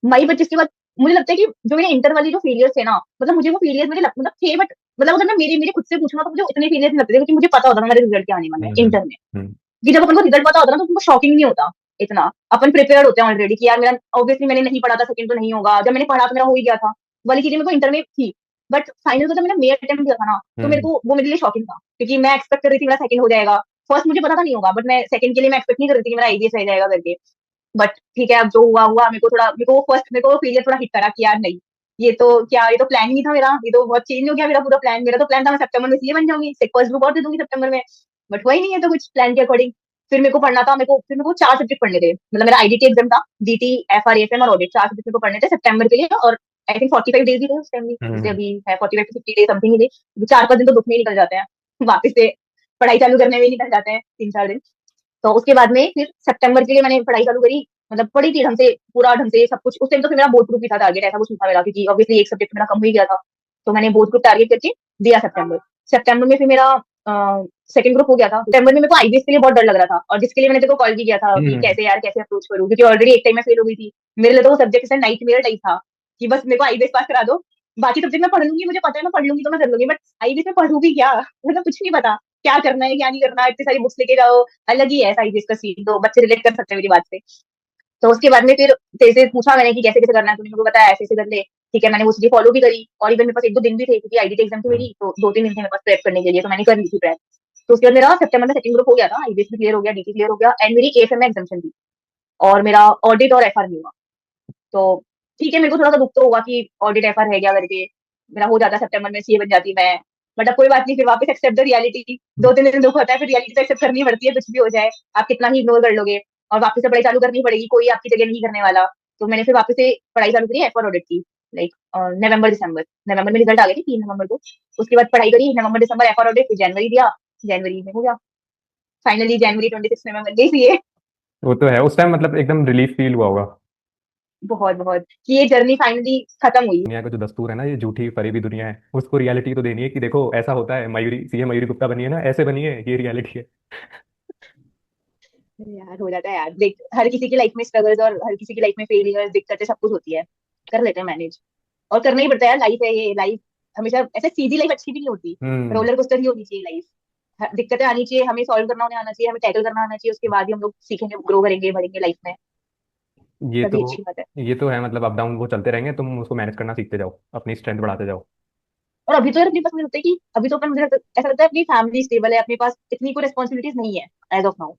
Speaker 1: मई 25 के बाद मुझे लगता है कि जो मेरे इंटर वाली जो फेलियर्स थे ना, मतलब मुझे वो फेलियर्स मतलब थे, बट मतलब अगर मैं मेरे मेरे खुद से पूछूंगा तो मुझे इतने फेलियर्स नहीं लगते थे, क्योंकि मुझे पता होता था मेरे रिजल्ट क्या आने वाला है
Speaker 2: हम्म।
Speaker 1: इंटर में।
Speaker 2: हम्म।
Speaker 1: कि जब अपन को रिजल्ट पता होता है ना, तो उनको शॉकिंग नहीं होता इतना। अपन प्रिपेयर्ड होते हैं ऑलरेडी कि यार मेरा ऑब्वियसली मैंने नहीं पढ़ा था, सेकंड तो नहीं होगा, जब मैंने पढ़ा तो मेरा हो ही गया था। वाली चीजें मेरे को इंटर में थी। बट फाइनल को जब मैंने मेयर अटेम्प्ट दिया था ना, तो मेरे
Speaker 2: हम्म।
Speaker 1: को वो मेरे लिए शॉकिंग था, क्योंकि मैं एक्सपेक्ट कर रही थी मेरा सेकंड हो जाएगा। फर्स्ट मुझे पता था नहीं होगा, बट मैं सेकंड के लिए मैं एक्सपेक्ट नहीं कर रही थी कि मेरा आईबीएस रह जाएगा करके। बट ठीक है, अब जो हुआ हुआ। मेरे को वो फर्स्ट, मेरे को वो फेलियर थोड़ा हिट करा कि यार नहीं, ये तो क्या, ये तो प्लान नहीं था मेरा, ये तो बहुत चेंज हो गया मेरा पूरा प्लान। मेरा तो प्लान था मैं सितंबर में सीए बन जाऊंगी, फर्स्ट ग्रुप और दे दूंगी सितंबर में, बट वही नहीं है तो कुछ प्लान के अकॉर्डिंग। फिर मेरे को पढ़ना था, मेरे को 4 सब्जेक्ट पढ़ने थे, मतलब मेरा आईडीटी एग्जाम था, डीटी, एफआरएएफएम और ऑडिट, 4 सब्जेक्ट मेरे को पढ़ने थे सितंबर के लिए। और आई थिंक 45 डेज ही थे उस टाइम भी, जैसे
Speaker 2: हम्म।
Speaker 1: अभी है 45 to 50 डेज समथिंग ही थे। 4-5 दिन तो दुख में ही निकल जाते हैं, वापस से पढ़ाई चालू करने में ही निकल जाते हैं 3-4 दिन। तो उसके बाद में फिर सितंबर के लिए मैंने पढ़ाई चालू करी, मतलब पढ़ी थी ढंग से, पूरा ढंग से सब कुछ। उस टाइम तो फिर मेरा बोर्ड ग्रुप भी था टारगेट, ऐसा कुछ नहीं था मेरा, क्योंकि ऑब्वियसली एक सब्जेक्ट मेरा कम हो ही गया था। तो मैंने बोर्ड ग्रुप टारगेट करके दिया सितंबर। सितंबर में फिर मेरा सेकंड ग्रुप हो गया था सितंबर में। मेरे को आईबीएस के लिए बहुत डर लग रहा था, और जिसके लिए मैंने तेरे को कॉल भी किया था कि
Speaker 2: हम्म।
Speaker 1: कैसे यार कैसे अप्रोच करूँ, क्योंकि ऑलरेडी एक टाइम में फेल हो गई थी। मेरे लिए तो वो सब्जेक्ट से नाइट मेरा टाइप था कि बस मेरे को आईबीएस पास करा दो, बाकी सब्जेक्ट मैं पढ़ लूंगी, मुझे पता है मैं पढ़ लूंगी तो मैं कर लूंगी, बट आईबीएस में पढ़ूंगी क्या? मतलब कुछ नहीं पता क्या करना है क्या नहीं करना, इतनी सारी बुक्स लेके जाओ। अलग ही है आईबीएस का सीन, तो बच्चे रिलेट कर सकते हैं मेरी बात से। तो उसके बाद में फिर तेरे से पूछा मैंने कि कैसे कैसे करना है, तूने मेरे को बताया ऐसे ऐसे कर ले। ठीक है, मैंने वो चीजें फॉलो भी करी, और इवन मेरे पास एक दो दिन भी थे क्योंकि आईडीटी एग्जाम थी मेरी, तो 2-3 दिन थे मेरे पास प्रेप करने के लिए, तो मैंने कर ली थी प्रेप। तो उसके बाद मेरा सितंबर में सेकंड ग्रुप हो गया था, आईबीएस भी क्लियर हो गया, डीटी क्लियर हो गया, एंड मेरी एएफएम में एग्जामेशन थी, और मेरा ऑडिट और एफआर नहीं हुआ। तो ठीक है, मेरे को थोड़ा सा दुख तो होगा कि ऑडिट एफआर है क्या करके, मेरा हो जाता सितंबर में, सीए बन जाती मैं। बट अब कोई बात नहीं, फिर वापस एक्सेप्ट द रियलिटी। 2-3 दिन दुख होता है, फिर रियलिटी तो एक्सेप्ट करनी पड़ती है, कुछ भी हो जाए। आप कितना ही इग्नोर कर लोगे, और वापस से पढ़ाई चालू करनी पड़ेगी, कोई आपकी जगह नहीं करने वाला। तो मैंने फिर वापस से पढ़ाई चालू करी एफ ऑडिट की, लाइक नवंबर दिसंबर। नवंबर में रिजल्ट आ गए थे 3 नवंबर को। उसके बाद पढ़ाई करी नवंबर दिसंबर एफ ऑडिट, फिर जनवरी दिया, जनवरी में हो गया फाइनली, जनवरी 26 में मैं बन गई सीए।
Speaker 2: वो तो है, उस टाइम मतलब एकदम रिलीफ फील हुआ होगा।
Speaker 1: बहुत बहुत कि ये जर्नी फाइनली खत्म हुई।
Speaker 2: दुनिया का जो दस्तूर है ना, ये झूठी फरेबी दुनिया है, उसको रियलिटी तो देनी है कि देखो ऐसा होता है, मयूरी सीए मयूरी गुप्ता बनी है ना, ऐसे बनी है, ये रियलिटी है।
Speaker 1: अरे यार हो जाता है यार, देख हर किसी की लाइफ में स्ट्रगल्स और हर किसी की लाइफ में फेलियर्स दिक्कतें सब कुछ होती है, कर लेते हैं मैनेज। और करना ही पड़ता है यार, लाइफ है ये लाइफ। हमेशा ऐसे सीधी लाइफ अच्छी भी नहीं होती,
Speaker 2: हम्म।
Speaker 1: रोलर कोस्टर ही होनी चाहिए लाइफ। दिक्कतें आनी चाहिए, हमें सॉल्व करना उन्हें आना चाहिए, हमें टैकल करना आना चाहिए, उसके बाद ही हम लोग सीखेंगे, ग्रो करेंगे, बढ़ेंगे लाइफ में।
Speaker 2: ये तो
Speaker 1: तभी अच्छी बात है।
Speaker 2: ये तो है, मतलब अप डाउन वो चलते रहेंगे, तुम उसको मैनेज करना सीखते जाओ, अपनी स्ट्रेंथ बढ़ाते जाओ।
Speaker 1: और अभी तो यार अपने पास मुझे लगता है कि अभी तो अपन ऐसा लगता है अपनी फैमिली स्टेबल है, अपने पास इतनी कोई रिस्पॉन्सिबिलिटीज नहीं है एज ऑफ नाउ।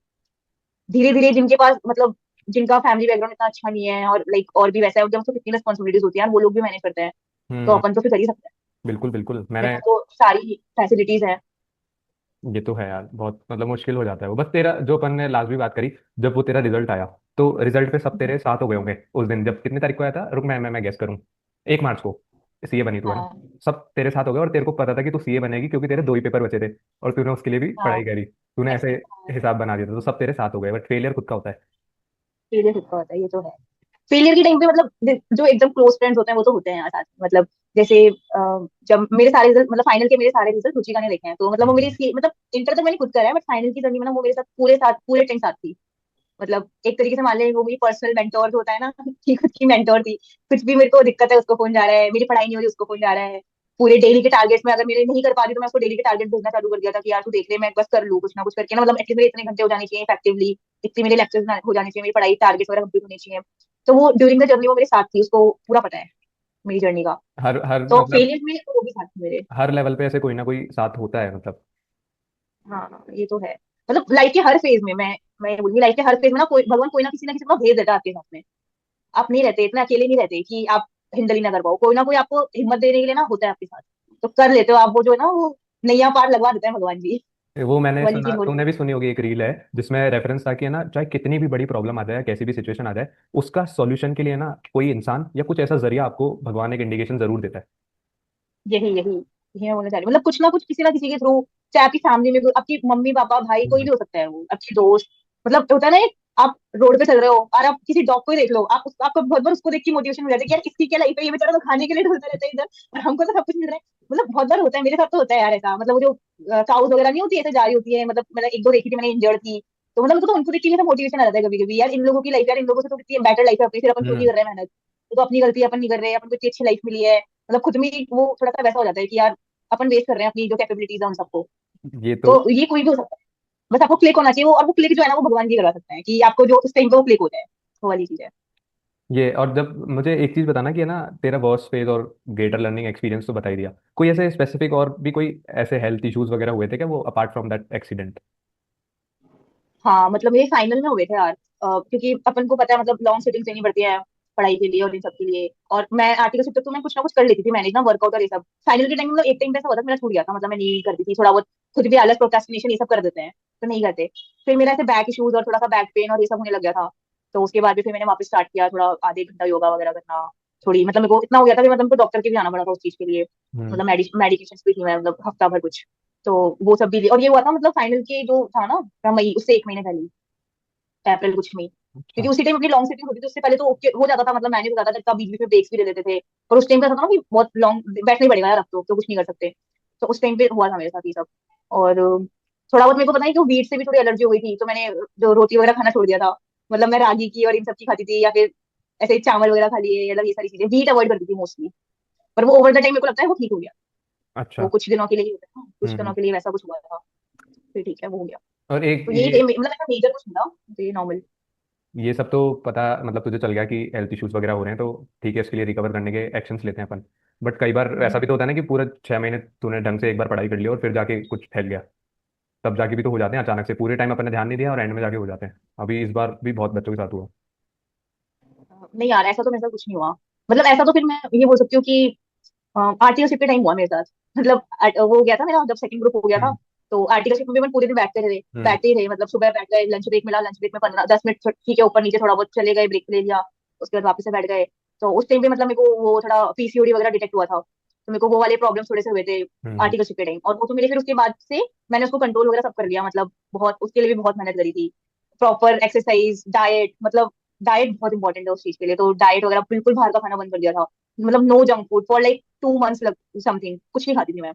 Speaker 1: धीरे धीरे जिनके पास मतलब जिनका फैमिली बैकग्राउंड इतना अच्छा नहीं है, और लाइक और भी वैसा है, उनके पास तो कितनी रिस्पॉन्सिबिलिटीज होती है यार, वो लोग भी मैनेज करते हैं। तो
Speaker 2: हम्म।
Speaker 1: अपन तो फिर कर ही सकते हैं।
Speaker 2: बिल्कुल बिल्कुल,
Speaker 1: मेरे
Speaker 2: मैंने।
Speaker 1: पास तो सारी फैसिलिटीज हैं।
Speaker 2: ये तो है यार, बहुत मतलब मुश्किल हो जाता है वो, बस तेरा जो अपन ने लास्ट भी बात करी, जब वो तेरा रिजल्ट आया, तो रिजल्ट पे सब तेरे साथ हो गए होंगे उस दिन, जब कितनी तारीख को आया था, रुक मैं गेस करूँ, 1 मार्च को सीए बनी तू, है ना?
Speaker 1: हाँ
Speaker 2: सब तेरे साथ हो गए, और तेरे को पता था कि तू सीए बनेगी, क्योंकि तेरे 2 ही पेपर बचे थे, और तूने उसके लिए भी
Speaker 1: हाँ।
Speaker 2: पढ़ाई करी, तूने ऐसे हिसाब बना दिया था, तो सब तेरे साथ हो गए, बट फेलियर खुद का होता है।
Speaker 1: फेलियर खुद का होता है, ये तो है। फेलियर के टाइम पे मतलब जो एकदम क्लोज फ्रेंड्स होते हैं वो तो होते हैं यार साथ में। मतलब जैसे जब मेरे सारे रिजल्ट मतलब फाइनल के मेरे सारे रिजल्ट रुचिका ने देखे हैं, तो मतलब वो मेरी मतलब इंटर तक मैंने खुद करा है, बट फाइनल की जर्नी में ना वो मेरे साथ पूरे टाइम साथ थी। मतलब एक तरीके से मान ले वो मेरी पर्सनल मेंटोर होता है ना कि खुद की मेंटोर थी। कुछ भी मेरे को दिक्कत है उसको फोन जा रहा है, मेरी पढ़ाई नहीं हो रही उसको फोन जा रहा है। पूरे डेली के टारगेट्स में अगर मेरे नहीं कर पा रही तो मैं उसको डेली के टारगेट भेजना चालू कर दिया था कि यार तू देख ले, मैं बस कर लूँ कुछ ना कुछ करके ना, मतलब एटलीस्ट मेरे इतने घंटे हो जाने चाहिए इफेक्टिवली, इतने मेरे लेक्चर्स हो जाने चाहिए, मेरी पढ़ाई टारगेट्स वगैरह कंप्लीट होनी चाहिए। तो वो ड्यूरिंग द जर्नी वो मेरे साथ थी, उसको पूरा पता है मेरी जर्नी का।
Speaker 2: हर हर
Speaker 1: तो
Speaker 2: मतलब
Speaker 1: फेलियर में वो भी साथ थी मेरे।
Speaker 2: हर लेवल पे ऐसे कोई ना कोई साथ होता है, मतलब।
Speaker 1: हाँ ये तो है। मतलब लाइफ के हर फेज में मैं ये बोलूंगी, लाइफ के हर फेज में ना कोई भगवान कोई ना किसी को भेज देता है आपके साथ में। आप नहीं रहते इतना अकेले, नहीं रहते कि आप हैंडल ही ना कर पाओ, कोई ना कोई आपको हिम्मत देने के लिए ना होता है आपके साथ। तो कर लेते हो आप, वो जो है ना वो नैया पार लगवा देते हैं भगवान जी।
Speaker 2: वो मैंने
Speaker 1: वाली
Speaker 2: सुना,
Speaker 1: चीज बोली।
Speaker 2: तूने भी सुनी होगी, एक रील है जिसमें रेफरेंस था कि है ना, चाहे कितनी भी बड़ी प्रॉब्लम आ जाए, कैसी भी सिचुएशन आ जाए, उसका सॉल्यूशन के लिए ना कोई इंसान या कुछ ऐसा जरिया आपको भगवान एक इंडिकेशन जरूर देता है।
Speaker 1: यही यही यही मैं बोलना चाह रही हूँ, मतलब कुछ ना कुछ किसी ना किसी के थ्रू, चाहे आपकी फैमिली में आपकी मम्मी पापा भाई कोई
Speaker 2: हम्म।
Speaker 1: भी हो सकता है, वो आपकी दोस्त। मतलब होता है ना आप रोड पे चल रहे हो और आप किसी डॉग को ही देख लो, आपको बहुत बार उसको देख के मोटिवेशन मिल जाता है कि यार इसकी क्या लाइफ है, ये बेचारा तो खाने के लिए ढूंढता रहता है इधर, और हमको तो सब कुछ मिल रहा है। मतलब बहुत बार होता है, मेरे साथ तो होता है यार ऐसा। मतलब वो जो काउस वगैरह नहीं होती ऐसे जा रही होती है, मतलब मैंने एक दो देखी थी, मैंने इंजर्ड थी। तो मतलब उनको तो उनको देख के मोटिवेशन आ जाता है कभी कभी, यार इन लोगों की लाइफ, यार इन लोगों से तो कितनी बेटर लाइफ है अपनी, फिर अपन क्यों नहीं
Speaker 2: हम्म।
Speaker 1: कर रहे हैं मेहनत। तो अपनी गलती अपन नहीं कर रहे हैं, अपन को इतनी अच्छी लाइफ मिली है। मतलब खुद में ही वो थोड़ा सा वैसा हो जाता है कि यार अपन वेस्ट कर रहे हैं अपनी जो कैपेबिलिटीज है उन सबको।
Speaker 2: ये तो
Speaker 1: तो ये कोई भी हो सकता है, बस आपको क्लिक होना चाहिए वो, और वो क्लिक जो है ना वो भगवान जी करवा सकते हैं कि आपको जो उस टाइम पे वो क्लिक हो जाए, वो वाली चीज है।
Speaker 2: ये, और जब मुझे एक चीज बताना कि है ना, तेरा वर्स्ट फेज और ग्रेटर लर्निंग एक्सपीरियंस तो बता ही दिया, कोई ऐसे स्पेसिफिक और भी कोई ऐसे हेल्थ इश्यूज वगैरह हुए थे क्या, वो अपार्ट फ्रॉम दैट एक्सीडेंट?
Speaker 1: हाँ मतलब मेरे फाइनल में हुए थे यार, क्योंकि अपन को पता है मतलब लॉन्ग सिटिंग लेनी पड़ती है पढ़ाई के लिए और इन सब के लिए। और मैं आर्टिकल शिफ्ट तो मैं कुछ ना कुछ कर लेती थी मैनेज ना, वर्कआउट और ये सब। फाइनल के टाइम में एक टाइम पे ऐसा होता था मेरा छूट गया था, मतलब मैं नहीं करती थी थोड़ा बहुत, खुद भी आलस प्रोक्रेस्टिनेशन ये सब कर देते हैं, तो नहीं करते। फिर मेरा ऐसे बैक इश्यूज और थोड़ा सा बैक पेन और ये सब होने लग गया था। तो उसके बाद भी फिर मैंने वापस स्टार्ट किया, थोड़ा आधे घंटा योगा वगैरह करना। थोड़ी मतलब मेरे को इतना हो गया था कि मतलब मेरे को डॉक्टर के भी जाना पड़ा था उस चीज के लिए।
Speaker 2: हम्म।
Speaker 1: मतलब मेडिकेशन भी थी मैं, मतलब हफ्ता भर कुछ। तो वो सब भी और ये हुआ था मतलब फाइनल के जो था ना मई, उससे 1 महीने पहले, अप्रैल कुछ में।
Speaker 2: अच्छा।
Speaker 1: क्योंकि उसी टाइम अपनी लॉन्ग सेटिंग होती थी, उससे पहले तो ओके हो जाता था, मतलब मैंने हो जाता था, बीच बीच में ब्रेक्स भी ले लेते थे। और उस टाइम का था ना कि बहुत लॉन्ग बैठना ही पड़ेगा यार, अब तो कुछ नहीं कर सकते। तो उस टाइम पे हुआ था मेरे साथ ये सब। और थोड़ा बहुत मेरे को पता है कि वो वीट से भी थोड़ी एलर्जी हो गई थी, तो मैंने जो रोटी वगैरह खाना छोड़ दिया था। मतलब मैं रागी की और इन सब की खाती थी, या फिर ऐसे चावल वगैरह खा लिए, मतलब ये सारी चीजें वीट अवॉइड करती थी मोस्टली। पर वो ओवर द टाइम मेरे को लगता है वो ठीक हो गया। वो
Speaker 2: अच्छा।
Speaker 1: कुछ दिनों के लिए ही होता है ना, कुछ दिनों
Speaker 2: हम्म।
Speaker 1: के लिए वैसा कुछ हुआ था, फिर ठीक है वो हो गया।
Speaker 2: और एक
Speaker 1: तो
Speaker 2: ये
Speaker 1: यही मतलब ऐसा मेजर कुछ नहीं था, तो ये नॉर्मल।
Speaker 2: ये सब तो पता, मतलब तुझे चल गया कि हेल्थ इश्यूज वगैरह हो रहे हैं, तो ठीक है, इसके लिए रिकवर करने के एक्शंस लेते हैं अपन। बट कई बार ऐसा भी तो होता है ना कि पूरे 6 महीने तूने ढंग से एक बार पढ़ाई कर लिया और फिर जाके कुछ फैल गया, तब जाके भी तो हो जाते हैं अचानक से, पूरे टाइम अपन ने ध्यान नहीं दिया और एंड में जाके हो जाते हैं। अभी इस बार भी बहुत बच्चों के साथ हुआ।
Speaker 1: नहीं यार, ऐसा तो मेरे साथ कुछ नहीं हुआ। मतलब ऐसा तो फिर मैं ये बोल सकती हूँ कि आर्टिकलशिप के टाइम हुआ मेरे साथ। मतलब वो हो गया था मेरा, जब सेकंड ग्रुप हो गया था।
Speaker 2: हम्म।
Speaker 1: तो आर्टिकलशिप में भी मैं पूरे दिन
Speaker 2: हम्म।
Speaker 1: बैठते ही रहे। मतलब सुबह बैठ गए, लंच ब्रेक मिला, लंच ब्रेक में 15-10 मिनट ठीक है ऊपर नीचे थोड़ा बहुत चले गए, ब्रेक ले लिया, उसके बाद वापस से बैठ गए। तो उस टाइम पे मतलब मेरे को वो थोड़ा पीसीओडी वगैरह डिटेक्ट हुआ था, तो मेरे को वो वाले प्रॉब्लम थोड़े से हुए थे
Speaker 2: हम्म।
Speaker 1: आर्टिकलशिप के टाइम। और वो तो मेरे फिर उसके बाद से मैंने उसको कंट्रोल वगैरह सब कर लिया। मतलब बहुत उसके लिए भी बहुत मेहनत करी थी, प्रॉपर एक्सरसाइज, डाइट। मतलब डाइट बहुत इंपॉर्टेंट है उस चीज के लिए, तो डाइट वगैरह बिल्कुल बाहर का खाना बंद कर दिया था। मतलब no junk food for like 2 months लग समथिंग, कुछ नहीं खाती थी मैं।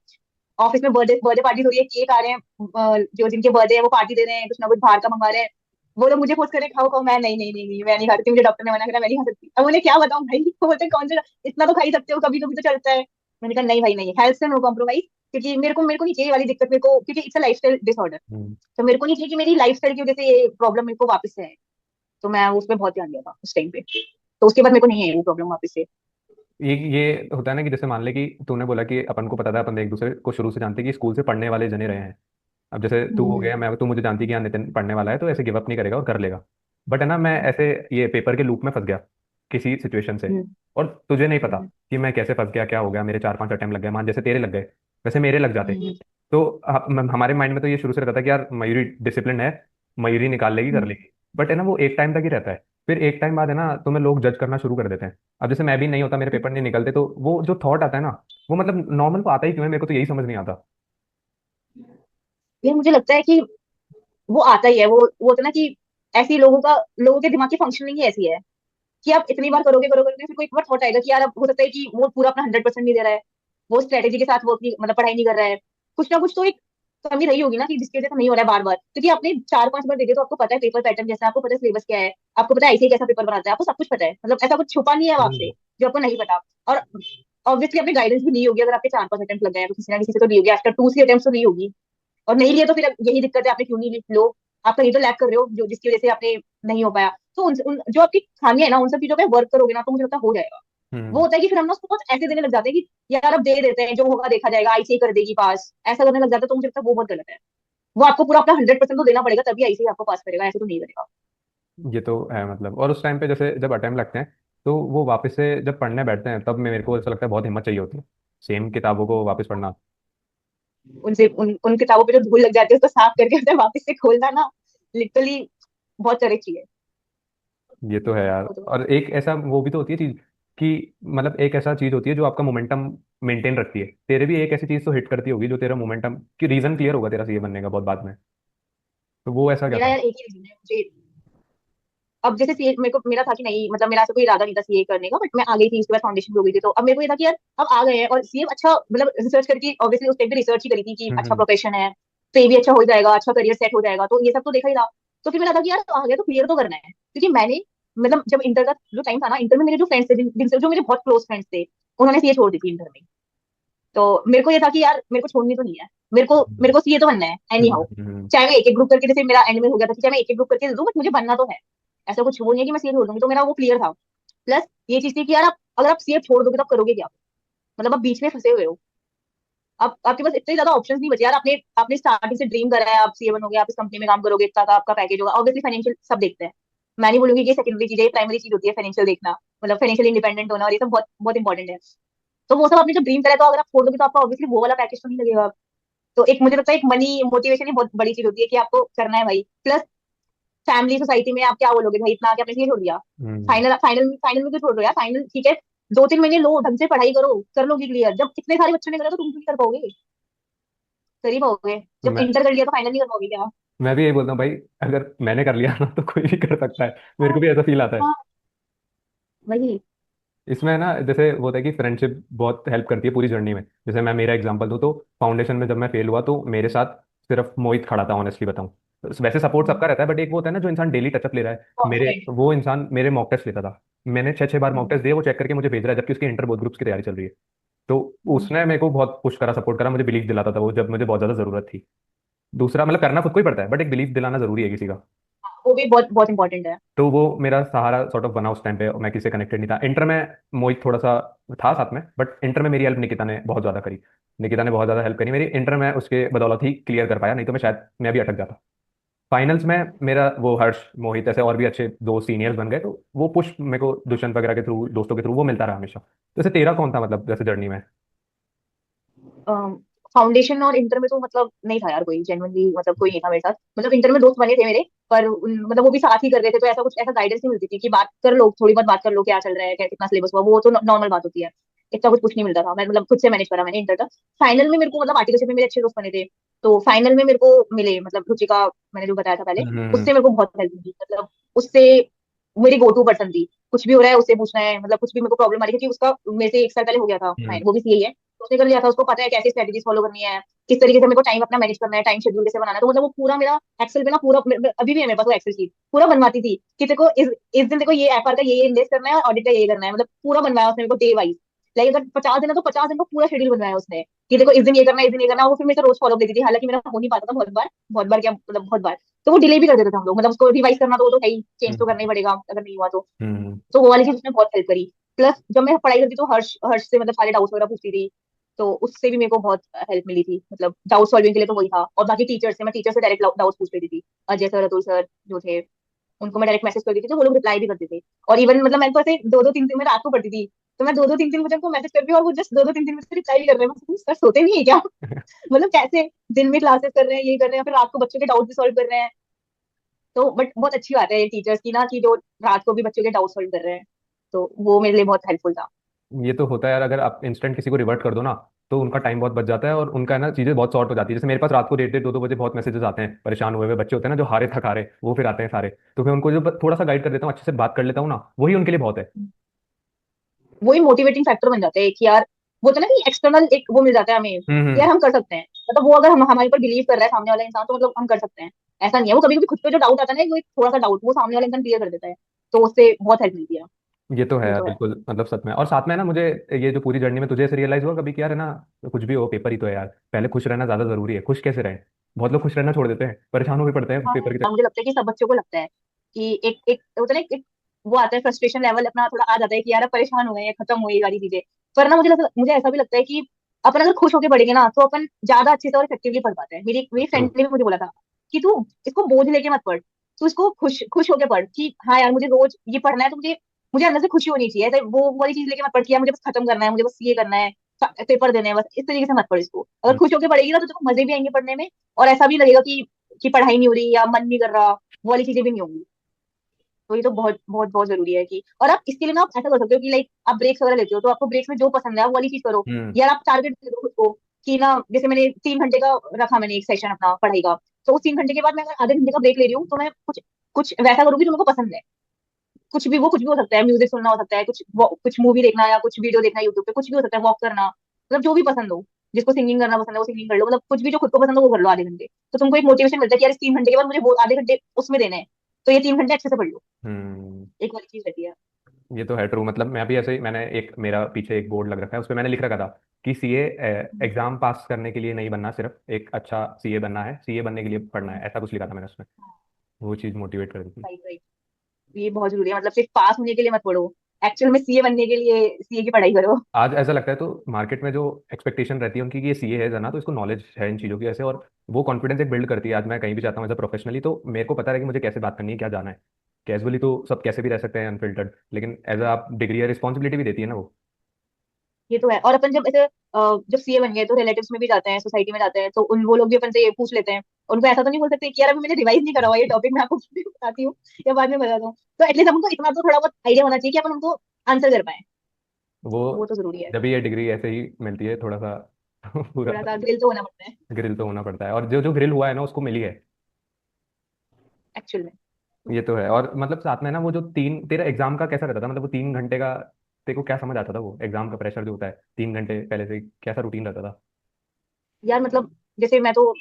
Speaker 1: ऑफिस में बर्थडे बर्थडे पार्टी हो रही है, केक आ रहे हैं, जो जिनके बर्थडे है वो पार्टी दे रहे हैं, कुछ ना कुछ बाहर का मंगा रहे हैं। वो लोग मुझे फोर्स कर रहे हैं, खाओ खाओ। मैं नहीं नहीं नहीं नहीं, मैं नहीं खा सकती, मुझे डॉक्टर ने मना करा, मैं नहीं खा सकती। अब उन्हें क्या बताऊं भाई, वो बोलते हैं, कौन सा इतना तो खा ही सकते हो, कभी कभी तो चलता है। मैंने कहा नहीं भाई नहीं, हेल्थ से नो कॉम्प्रोमाइज। क्योंकि मेरे को नहीं चाहिए ये वाली दिक्कत मेरे को, क्योंकि इट्स अ लाइफस्टाइल डिसऑर्डर।
Speaker 2: हम्म।
Speaker 1: तो मेरे को नहीं चाहिए कि मेरी लाइफस्टाइल की वजह से ये प्रॉब्लम मेरे को वापस से आए। तो मैं उस पर बहुत ध्यान दिया था उस टाइम पे। तो उसके बाद मेरे को नहीं है वो प्रॉब्लम वापस से।
Speaker 2: ये होता है ना कि जैसे मान ले कि तूने बोला कि अपन को पता था, अपन एक दूसरे को शुरू से जानते हैं कि स्कूल से पढ़ने वाले जने रहे हैं। अब जैसे तू हो
Speaker 1: हम्म।
Speaker 2: गया, मैं, तू मुझे जानती है कि हाँ नितिन पढ़ने वाला है तो ऐसे गिव अप नहीं करेगा और कर लेगा। बट है ना, मैं
Speaker 1: हम्म।
Speaker 2: ऐसे ये पेपर के लूप में फंस गया किसी सिचुएशन से,
Speaker 1: हम्म।
Speaker 2: और तुझे नहीं पता
Speaker 1: हम्म।
Speaker 2: कि मैं कैसे फंस गया, क्या हो गया, मेरे 4-5 अटेम्प्ट लग गए, मान जैसे तेरे लग गए वैसे मेरे लग जाते।
Speaker 1: हम्म।
Speaker 2: तो हमारे माइंड में तो ये शुरू से रहता है कि यार मयूरी डिसिप्लिन है, मयूरी निकाल लेगी, कर
Speaker 1: हम्म।
Speaker 2: लेगी। बट है ना, वो एक टाइम तक ही रहता है। फिर एक टाइम बाद है ना, तुम्हें लोग जज करना शुरू कर देते हैं। अब जैसे मैं भी नहीं होता, मेरे पेपर नहीं निकलते, तो वो जो थॉट आता है ना, वो मतलब नॉर्मल को आता ही क्यों है, मेरे को तो यही समझ नहीं आता।
Speaker 1: ये मुझे लगता है कि वो आता ही है। वो होता है ना कि ऐसी लोगों के दिमाग की फंक्शनिंग ही ऐसी है कि आप इतनी बार करोगे करोगे करोगे, फिर कोई एक बार थॉट आएगा कि यार अब हो सकता है कि वो पूरा अपना 100% नहीं दे रहा है, वो स्ट्रेटेजी के साथ वो अपनी मतलब पढ़ाई नहीं कर रहा है। कुछ ना कुछ तो एक कमी रही होगी ना, कि जिसकी वजह से नहीं हो रहा है बार बार। क्योंकि आपने 4-5 बार दे दिया, तो आपको पता है पेपर पैटर्न जैसा है, आपको पता है सिलेबस क्या है, आपको पता है ऐसे ही कैसा पेपर बनाता है, आपको सब कुछ पता है। मतलब ऐसा कुछ छुपा नहीं है अब आपसे जो आपको नहीं पता। और ऑब्वियसली आपने गाइडेंस भी नहीं होगी, अगर आपके 4-5 अटेम्प्ट लग गए हैं तो किसी ना किसी से तो ली होगी, आफ्टर 2-3 अटेम्प्ट तो ली होगी। और नहीं लिया तो फिर यही दिक्कत है, आपने क्यों नहीं लो। आप कहीं तो लैग कर रहे हो, जो जिसकी वजह से आपने नहीं हो पाया। तो जो आपकी खामियां है ना, उन सब चीजों पे वर्क करोगे ना, तो मुझे लगता है हो जाएगा। वो
Speaker 2: हम्म।
Speaker 1: होता है कि फिर हम ना उसको बहुत ऐसे देने लग जाते हैं कि यार अब दे देते हैं, जो होगा देखा जाएगा, आईसीआई कर देगी पास, ऐसा करने लग जाता है। तो मुझे लगता है वो बहुत गलत है। वो आपको पूरा अपना 100% तो देना पड़ेगा, तभी आईसीआई आपको पास करेगा, ऐसे तो नहीं करेगा।
Speaker 2: ये तो है मतलब। और उस टाइम पे जैसे जब अटेम्प्ट लगते हैं, तो वो वापस से जब पढ़ने बैठते हैं, तब मेरे को ऐसा लगता है बहुत हिम्मत चाहिए होती है सेम किताबों को वापस पढ़ना।
Speaker 1: उनसे उन किताबों पे जो धूल लग जाती है उसको साफ करके उसे वापस से खोलना ना, लिटरली बहुत करेक्ट चीज है।
Speaker 2: ये तो है यार।
Speaker 1: वो तो
Speaker 2: और एक ऐसा वो भी तो होती है चीज कि मतलब एक ऐसा चीज होती है जो आपका मोमेंटम मेंटेन रखती है। तेरे भी एक ऐसी चीज तो हिट करती होगी जो तेरा मोमेंटम की रीजन क्लियर होगा तेरा सीए बनने का बहुत बाद में। तो वो ऐसा क्या
Speaker 1: मेरा
Speaker 2: था?
Speaker 1: यार एक ही रीजन है मुझे। अब जैसे सीए मेरे को मेरा था कि नहीं, मतलब मेरा ऐसा कोई इरादा नहीं था सीए करने का, बट मैं आ गई थी, उसके बाद फाउंडेशन भी हो गई थी। तो अब मेरे को ये था कि यार अब आ गए हैं और सीए अच्छा, मतलब रिसर्च करके ऑब्वियसली उस टाइम पे रिसर्च ही करी थी कि अच्छा
Speaker 2: हम्म।
Speaker 1: प्रोफेशन है, पे भी अच्छा हो जाएगा, अच्छा करियर सेट हो जाएगा, तो ये सब तो देखा ही था। तो फिर मेरा था कि यार आ गया तो क्लियर तो करना है। क्योंकि मैंने मतलब जब इंटर का जो टाइम था ना, इंटर में मेरे जो फ्रेंड्स थे, जिनसे जो मेरे बहुत क्लोज फ्रेंड्स थे, उन्होंने सीए छोड़ दी थी इंटर में। तो मेरे को ये था कि यार मेरे को छोड़नी तो नहीं है, मेरे को सीए तो बनना है एनी हाउ।
Speaker 2: हम्म।
Speaker 1: चाहे मैं एक एक ग्रुप करके, जैसे मेरा एंड में हो गया था कि चाहे मैं एक एक ग्रुप करके दे दूं, बट मुझे बनना तो है। ऐसा कुछ वो नहीं है कि मैं सीए छोड़ दूंगी, तो मेरा वो क्लियर था। प्लस ये चीज थी कि यार आप अगर आप सीए छोड़ दोगे तो आप करोगे क्या? मतलब आप बीच में फंसे हुए हो। आप आपके पास इतने ज्यादा ऑप्शंस नहीं बचे यार। आपने आपने स्टार्टिंग से ड्रीम करा है, आप सीए बनोगे, आप इस कंपनी में काम करोगे, इतना का आपका पैकेज होगा, ऑब्वियसली फाइनेंशियल सब देखते हैं। मैं नहीं बोलूंगी कि ये सेकेंडरी चीज है, प्राइमरी चीज होती है फाइनेंशियल देखना। मतलब फाइनेंशियल इंडिपेंडेंट होना, और ये सब बहुत बहुत इंपॉर्टेंट है। तो वो सब आपने जब ड्रीम करा है, तो अगर आप छोड़ दोगे तो आपका ऑब्वियसली वो वाला पैकेज तो नहीं लगेगा। तो एक मुझे लगता है एक मनी मोटिवेशन ही बहुत बड़ी चीज होती है कि आपको करना है भाई। प्लस फैमिली सोसाइटी में आप क्या बोलोगे भाई, इतना आके आपने इसलिए छोड़ दिया।
Speaker 2: हम्म।
Speaker 1: फाइनल फाइनल फाइनल में क्यों छोड़ रहे हो यार? फाइनल ठीक है, 2-3 महीने लो, ढंग से पढ़ाई करो, कर लोगे क्लियर। जब इतने सारे बच्चों ने करा तो तुम क्यों नहीं कर पाओगे? कर ही पाओगे। जब
Speaker 2: मैं
Speaker 1: इंटर कर लिया तो फाइनल नहीं कर पाओगे क्या?
Speaker 2: मैं भी यही बोलता हूँ भाई, अगर मैंने कर लिया ना तो कोई भी कर सकता है, मेरे
Speaker 1: हाँ।
Speaker 2: को भी ऐसा फील आता है।
Speaker 1: हाँ, वही।
Speaker 2: इसमें ना जैसे वो होता है कि फ्रेंडशिप बहुत हेल्प करती है पूरी जर्नी में। जैसे मैं मेरा एग्जांपल दूं तो फाउंडेशन में जब मैं फेल हुआ तो मेरे साथ सिर्फ मोहित खड़ा था, ऑनेस्टली बताऊं। वैसे सपोर्ट सबका रहता है, बट एक वो होता है ना जो इंसान डेली टचअप ले रहा है, मेरे
Speaker 1: परफेक्ट।
Speaker 2: वो इंसान मेरे मॉक टेस्ट लेता था। मैंने 6-6 बार मॉक टेस्ट दिए, वो चेक करके मुझे भेज रहा है, जबकि उसकी इंटर बोथ ग्रुप्स की तैयारी चल रही है। तो उसने मेरे को बहुत पुश करा, सपोर्ट करा, मुझे बिलीव दिलाता था वो, जब मुझे बहुत ज्यादा जरूरत थी। दूसरा मतलब करना खुद को ही पड़ता है, बट एक बिलीव दिलाना जरूरी है किसी का।
Speaker 1: वो भी बहुत बहुत इंपॉर्टेंट है।
Speaker 2: तो वो मेरा सहारा सॉर्ट ऑफ बना उस टाइम पे, मैं किसी से कनेक्टेड नहीं था। इंटर में मोहित थोड़ा सा था साथ में, बट इंटर में मेरी हेल्प निकिता ने बहुत ज्यादा करी। निकिता ने बहुत ज्यादा हेल्प करी मेरी इंटर में, उसके बदौलत ही क्लियर कर पाया, नहीं तो मैं शायद मैं भी अटक जाता। फाइनल्स में मेरा वो हर्ष, मोहित ऐसे और भी अच्छे दो सीनियर्स बन गए, तो वो पुश मेरे को दुष्यंत वगैरह के थ्रू, दोस्तों के थ्रू वो मिलता रहा हमेशा। जैसे तेरा कौन था मतलब जैसे जर्नी में?
Speaker 1: फाउंडेशन और इंटर में तो मतलब नहीं था यार कोई, जेन्युइनली मतलब कोई नहीं था मेरे साथ। मतलब इंटर में दोस्त बने थे मेरे, पर मतलब वो भी साथ ही कर रहे थे, तो ऐसा कुछ ऐसा गाइडेंस नहीं मिलती थी कि बात कर लो, थोड़ी बहुत बात कर लो क्या चल रहा है, क्या कितना सिलेबस हुआ, वो तो नॉर्मल बात होती है। इतना कुछ नहीं मिलता था। मैं मतलब खुद से मैनेज करा मैंने इंटर तक। फाइनल में मेरे को मतलब आर्टिकलशिप में मेरे अच्छे दोस्त बने थे, तो फाइनल में मेरे को मिले मतलब रुचिका, मैंने जो बताया था पहले,
Speaker 2: हम्म।
Speaker 1: उससे मेरे को बहुत हेल्प मिली। मतलब उससे मेरी गो टू पर्सन थी। कुछ भी हो रहा है उससे पूछना है, मतलब कुछ भी मेरे को प्रॉब्लम आ रही है, क्योंकि उसका मेरे से 1 साल पहले हो गया था
Speaker 2: हम्म।
Speaker 1: फाइनल, वो भी सीए है, तो उसने कर लिया था। उसको पता है कैसे स्ट्रेटेजीज फॉलो करनी है, किस तरीके से मेरे को टाइम अपना मैनेज करना है, टाइम शेड्यूल कैसे बनाना है। तो मतलब वो पूरा मेरा एक्सेल पे ना पूरा अभी भी है मेरे पास वो एक्सेल शीट, पूरा बनवाती थी कि तेरे को इस दिन देखो ये एफआर का ये इन्वेस्ट करना है, ऑडिट का ये करना है, मतलब पूरा बनवाया उसने मेरे को डे वाइज। लाइक अगर 50 दिन है तो 50 दिन का पूरा शेड्यूल बनवाया उसने कि देखो इस दिन ये करना है, इस दिन ये करना है। वो फिर मेरे से रोज फॉलो देती थी, हालांकि मेरा हो नहीं पाता था, बहुत बार क्या मतलब बहुत बार। तो वो डिले भी कर देते थे हम लोग, मतलब उसको रिवाइज करना तो वो तो है ही, चेंज तो
Speaker 2: हम्म।
Speaker 1: करना ही पड़ेगा अगर नहीं हुआ तो।
Speaker 2: हम्म।
Speaker 1: तो वो वाली चीज उसने बहुत हेल्प करी। प्लस जब मैं पढ़ाई करती तो हर्ष हर्ष से मतलब सारे डाउट्स वगैरह पूछती थी, तो उससे भी मेरे को बहुत हेल्प मिली थी। मतलब डाउट सॉल्विंग के लिए तो वही था, और बाकी टीचर से मैं टीचर से डायरेक्ट डाउट्स पूछ लेती थी। अजय सर, अतुल सर जो थे, उनको मैं डायरेक्ट मैसेज कर देती थी, तो वो लोग रिप्लाई भी करते थे। और इवन मतलब मैं तो ऐसे 2-2 3 दिन में रात को पढ़ती थी, तो मैं 2-2 3 दिन मुझे उनको मैसेज करती हूँ और वो जस्ट 2-2 3 दिन में रिप्लाई भी कर रहे हैं। मैं सर सोते नहीं है क्या? मतलब कैसे दिन में क्लासेस कर रहे हैं, ये कर रहे हैं, फिर रात को बच्चों के डाउट भी सॉल्व कर रहे हैं। तो बट बहुत अच्छी बात है ये टीचर्स की ना, कि जो रात को भी बच्चों के डाउट सॉल्व कर रहे हैं। तो वो मेरे लिए बहुत हेल्पफुल था।
Speaker 2: ये तो होता है यार, अगर आप इंस्टेंट किसी को रिवर्ट कर दो ना, तो उनका टाइम बहुत बच जाता है, और उनका है ना चीजें बहुत सॉर्ट हो जाती है। जैसे मेरे पास रात को 1:30 2-2 बजे बहुत मैसेजेस आते हैं, परेशान हुए हुए बच्चे होते हैं ना, जो हारे थक हारे, वो फिर आते हैं सारे। तो मैं उनको जो थोड़ा सा गाइड कर देता हूँ, अच्छे से बात कर लेता हूँ ना, वही उनके लिए बहुत है।
Speaker 1: वही मोटिवेटिंग फैक्टर बन जाता है कि यार, वो तो ना कि एक्सटर्नल एक वो मिल जाता है हमें कि
Speaker 2: हम्म।
Speaker 1: यार हम कर सकते हैं। मतलब वो अगर हम हमारे ऊपर बिलीव कर रहा है सामने वाला इंसान, तो मतलब हम कर सकते हैं। ऐसा नहीं है, वो कभी कभी खुद पे जो डाउट आता है ना, वो एक थोड़ा सा डाउट वो सामने वाला इंसान क्लियर कर देता है, तो उससे बहुत हेल्प मिलती है।
Speaker 2: ये तो है
Speaker 1: ये
Speaker 2: यार
Speaker 1: तो है।
Speaker 2: बिल्कुल, मतलब सच में। और साथ में ना मुझे ये जो पूरी जर्नी में तुझे ऐसे रियलाइज हुआ कभी कि यार है ना, कुछ भी हो पेपर ही तो है यार, पहले खुश रहना ज्यादा जरूरी है। खुश कैसे रहें? बहुत लोग खुश रहना छोड़ देते हैं, परेशान होकर पड़ते हैं
Speaker 1: हाँ,
Speaker 2: पेपर की
Speaker 1: मुझे लगता है कि सब बच्चों को लगता है कि एक एक होता है ना, एक वो आता है फ्रस्ट्रेशन लेवल अपना थोड़ा आ जाता है कि यार अब परेशान हो गए हैं, खत्म हो ये वाली चीजें। पर ना मुझे ऐसा भी लगता है कि अपन अगर खुश होकर पढ़ेंगे ना, तो अपन ज्यादा अच्छे से और इफेक्टिवली पढ़ पाते हैं। मेरी
Speaker 2: ट्रू।
Speaker 1: फ्रेंड ने भी मुझे बोला था कि तू इसको बोझ लेके मत पढ़, तू इसको खुश खुश होकर पढ़ कि हाँ यार मुझे रोज ये पढ़ना है, तो मुझे मुझे अंदर से खुशी होनी चाहिए। ऐसे वो वाली चीज लेके मत पढ़ कि यार मुझे बस खत्म करना है, मुझे बस ये करना है, पेपर देने हैं बस, इस तरीके से मत पढ़ इसको। अगर खुश होकर पढ़ेगी ना, तो तुमको मजे भी आएंगे पढ़ने में, और ऐसा भी लगेगा कि पढ़ाई नहीं हो रही या मन नहीं कर रहा, वो वाली चीजें भी नहीं होंगी। तो ये तो बहुत बहुत बहुत जरूरी है कि, और आप इसके लिए ना आप ऐसा कर सकते हो कि लाइक आप ब्रेक्स वगैरह लेते हो, तो आपको ब्रेक्स में जो पसंद है आप वो वाली चीज करो।
Speaker 2: हम्म।
Speaker 1: यार आप टारगेट दे दो खुद को कि ना, जैसे मैंने 3 घंटे का रखा, मैंने एक सेशन अपना पढ़ाई का, तो उस 3 घंटे के बाद मैं अगर आधे घंटे का ब्रेक ले रही हूँ, तो मैं कुछ कुछ वैसा करूंगी जो मेरे को पसंद है। कुछ भी, वो कुछ भी हो सकता है, म्यूजिक सुनना हो सकता है, कुछ मूवी देखना या कुछ वीडियो देखना यूट्यूब पे, कुछ भी हो सकता है, वॉक करना, मतलब जो भी पसंद हो। जिसको सिंगिंग करना पसंद है वो सिंगिंग कर लो, मतलब कुछ भी जो खुद को पसंद हो वो कर लो आधे घंटे। तो तुमको एक मोटिवेशन मिलता है कि यार इस 3 घंटे के बाद मुझे वो आधे घंटे उसमें देने हैं, तो ये 3 घंटे अच्छे से पढ़ लो।
Speaker 2: हम्म।
Speaker 1: एक वाली चीज रहती है।
Speaker 2: ये तो है ट्रू। मतलब मैं भी ऐसे ही, मैंने एक मेरा पीछे एक बोर्ड लग रखा है, उस पर मैंने लिख रखा था कि सीए एग्जाम पास करने के लिए नहीं बनना, सिर्फ एक अच्छा सीए बनना है, सीए बनने के लिए पढ़ना है, ऐसा कुछ लिखा था मैंने उसमें। वो चीज़ मोटिवेट कर दी थी।
Speaker 1: Right right. ये बहुत जरूरी है, मतलब सिर्फ पास होने के लिए मत पढ़ो, एक्चुअल में सीए बनने के लिए सीए की पढ़ाई करो।
Speaker 2: आज ऐसा लगता है तो मार्केट में जो एक्सपेक्टेशन रहती है उनकी कि ये सीए है जना, तो इसको नॉलेज है इन चीज़ों की ऐसे, और वो कॉन्फिडेंस एक बिल्ड करती है। आज मैं कहीं भी जाता हूँ एज अ प्रोफेशनली, तो मेरे को पता है कि मुझे कैसे बात करनी है, क्या जाना है। कैजुअली तो सब कैसे भी रह सकते हैं अनफिल्टर्ड, लेकिन एज अ आप डिग्री या रिस्पॉन्सिबिलिटी भी देती है ना वो।
Speaker 1: ये तो है। और अपन जब ऐसे जब सीए बन गए तो रिलेटिव्स में भी जाते हैं, सोसाइटी में जाते हैं, तो उन वो लोग भी अपन से ये पूछ लेते हैं। उनको ऐसा तो नहीं बोल सकते कि यार अभी मैंने रिवाइज नहीं करा हुआ ये टॉपिक, मैं आपको बताती हूँ या बाद में बताता हूँ। तो एटलीस्ट हमको इतना तो थोड़ा बहुत आइडिया होना चाहिए कि अपन उनको आंसर कर पाए।
Speaker 2: वो
Speaker 1: वो तो जरूरी है।
Speaker 2: जब भी ये डिग्री ऐसे ही मिलती है थोड़ा सा पूरा
Speaker 1: थोड़ा सा ग्रिल तो होना पड़ता है
Speaker 2: ग्रिल तो होना पड़ता है, और जो जो ग्रिल हुआ है ना उसको मिली है।
Speaker 1: एक्चुअल में।
Speaker 2: ये तो है। और मतलब साथ में ना वो जो तीन तेरा एग्जाम का कैसा रहता था, मतलब वो 3 घंटे का तेरे को क्या समझ आता था? वो एग्जाम का प्रेशर जो होता है 3 घंटे पहले से, कैसा रूटीन रहता था?
Speaker 1: यार मतलब जैसे मैं तो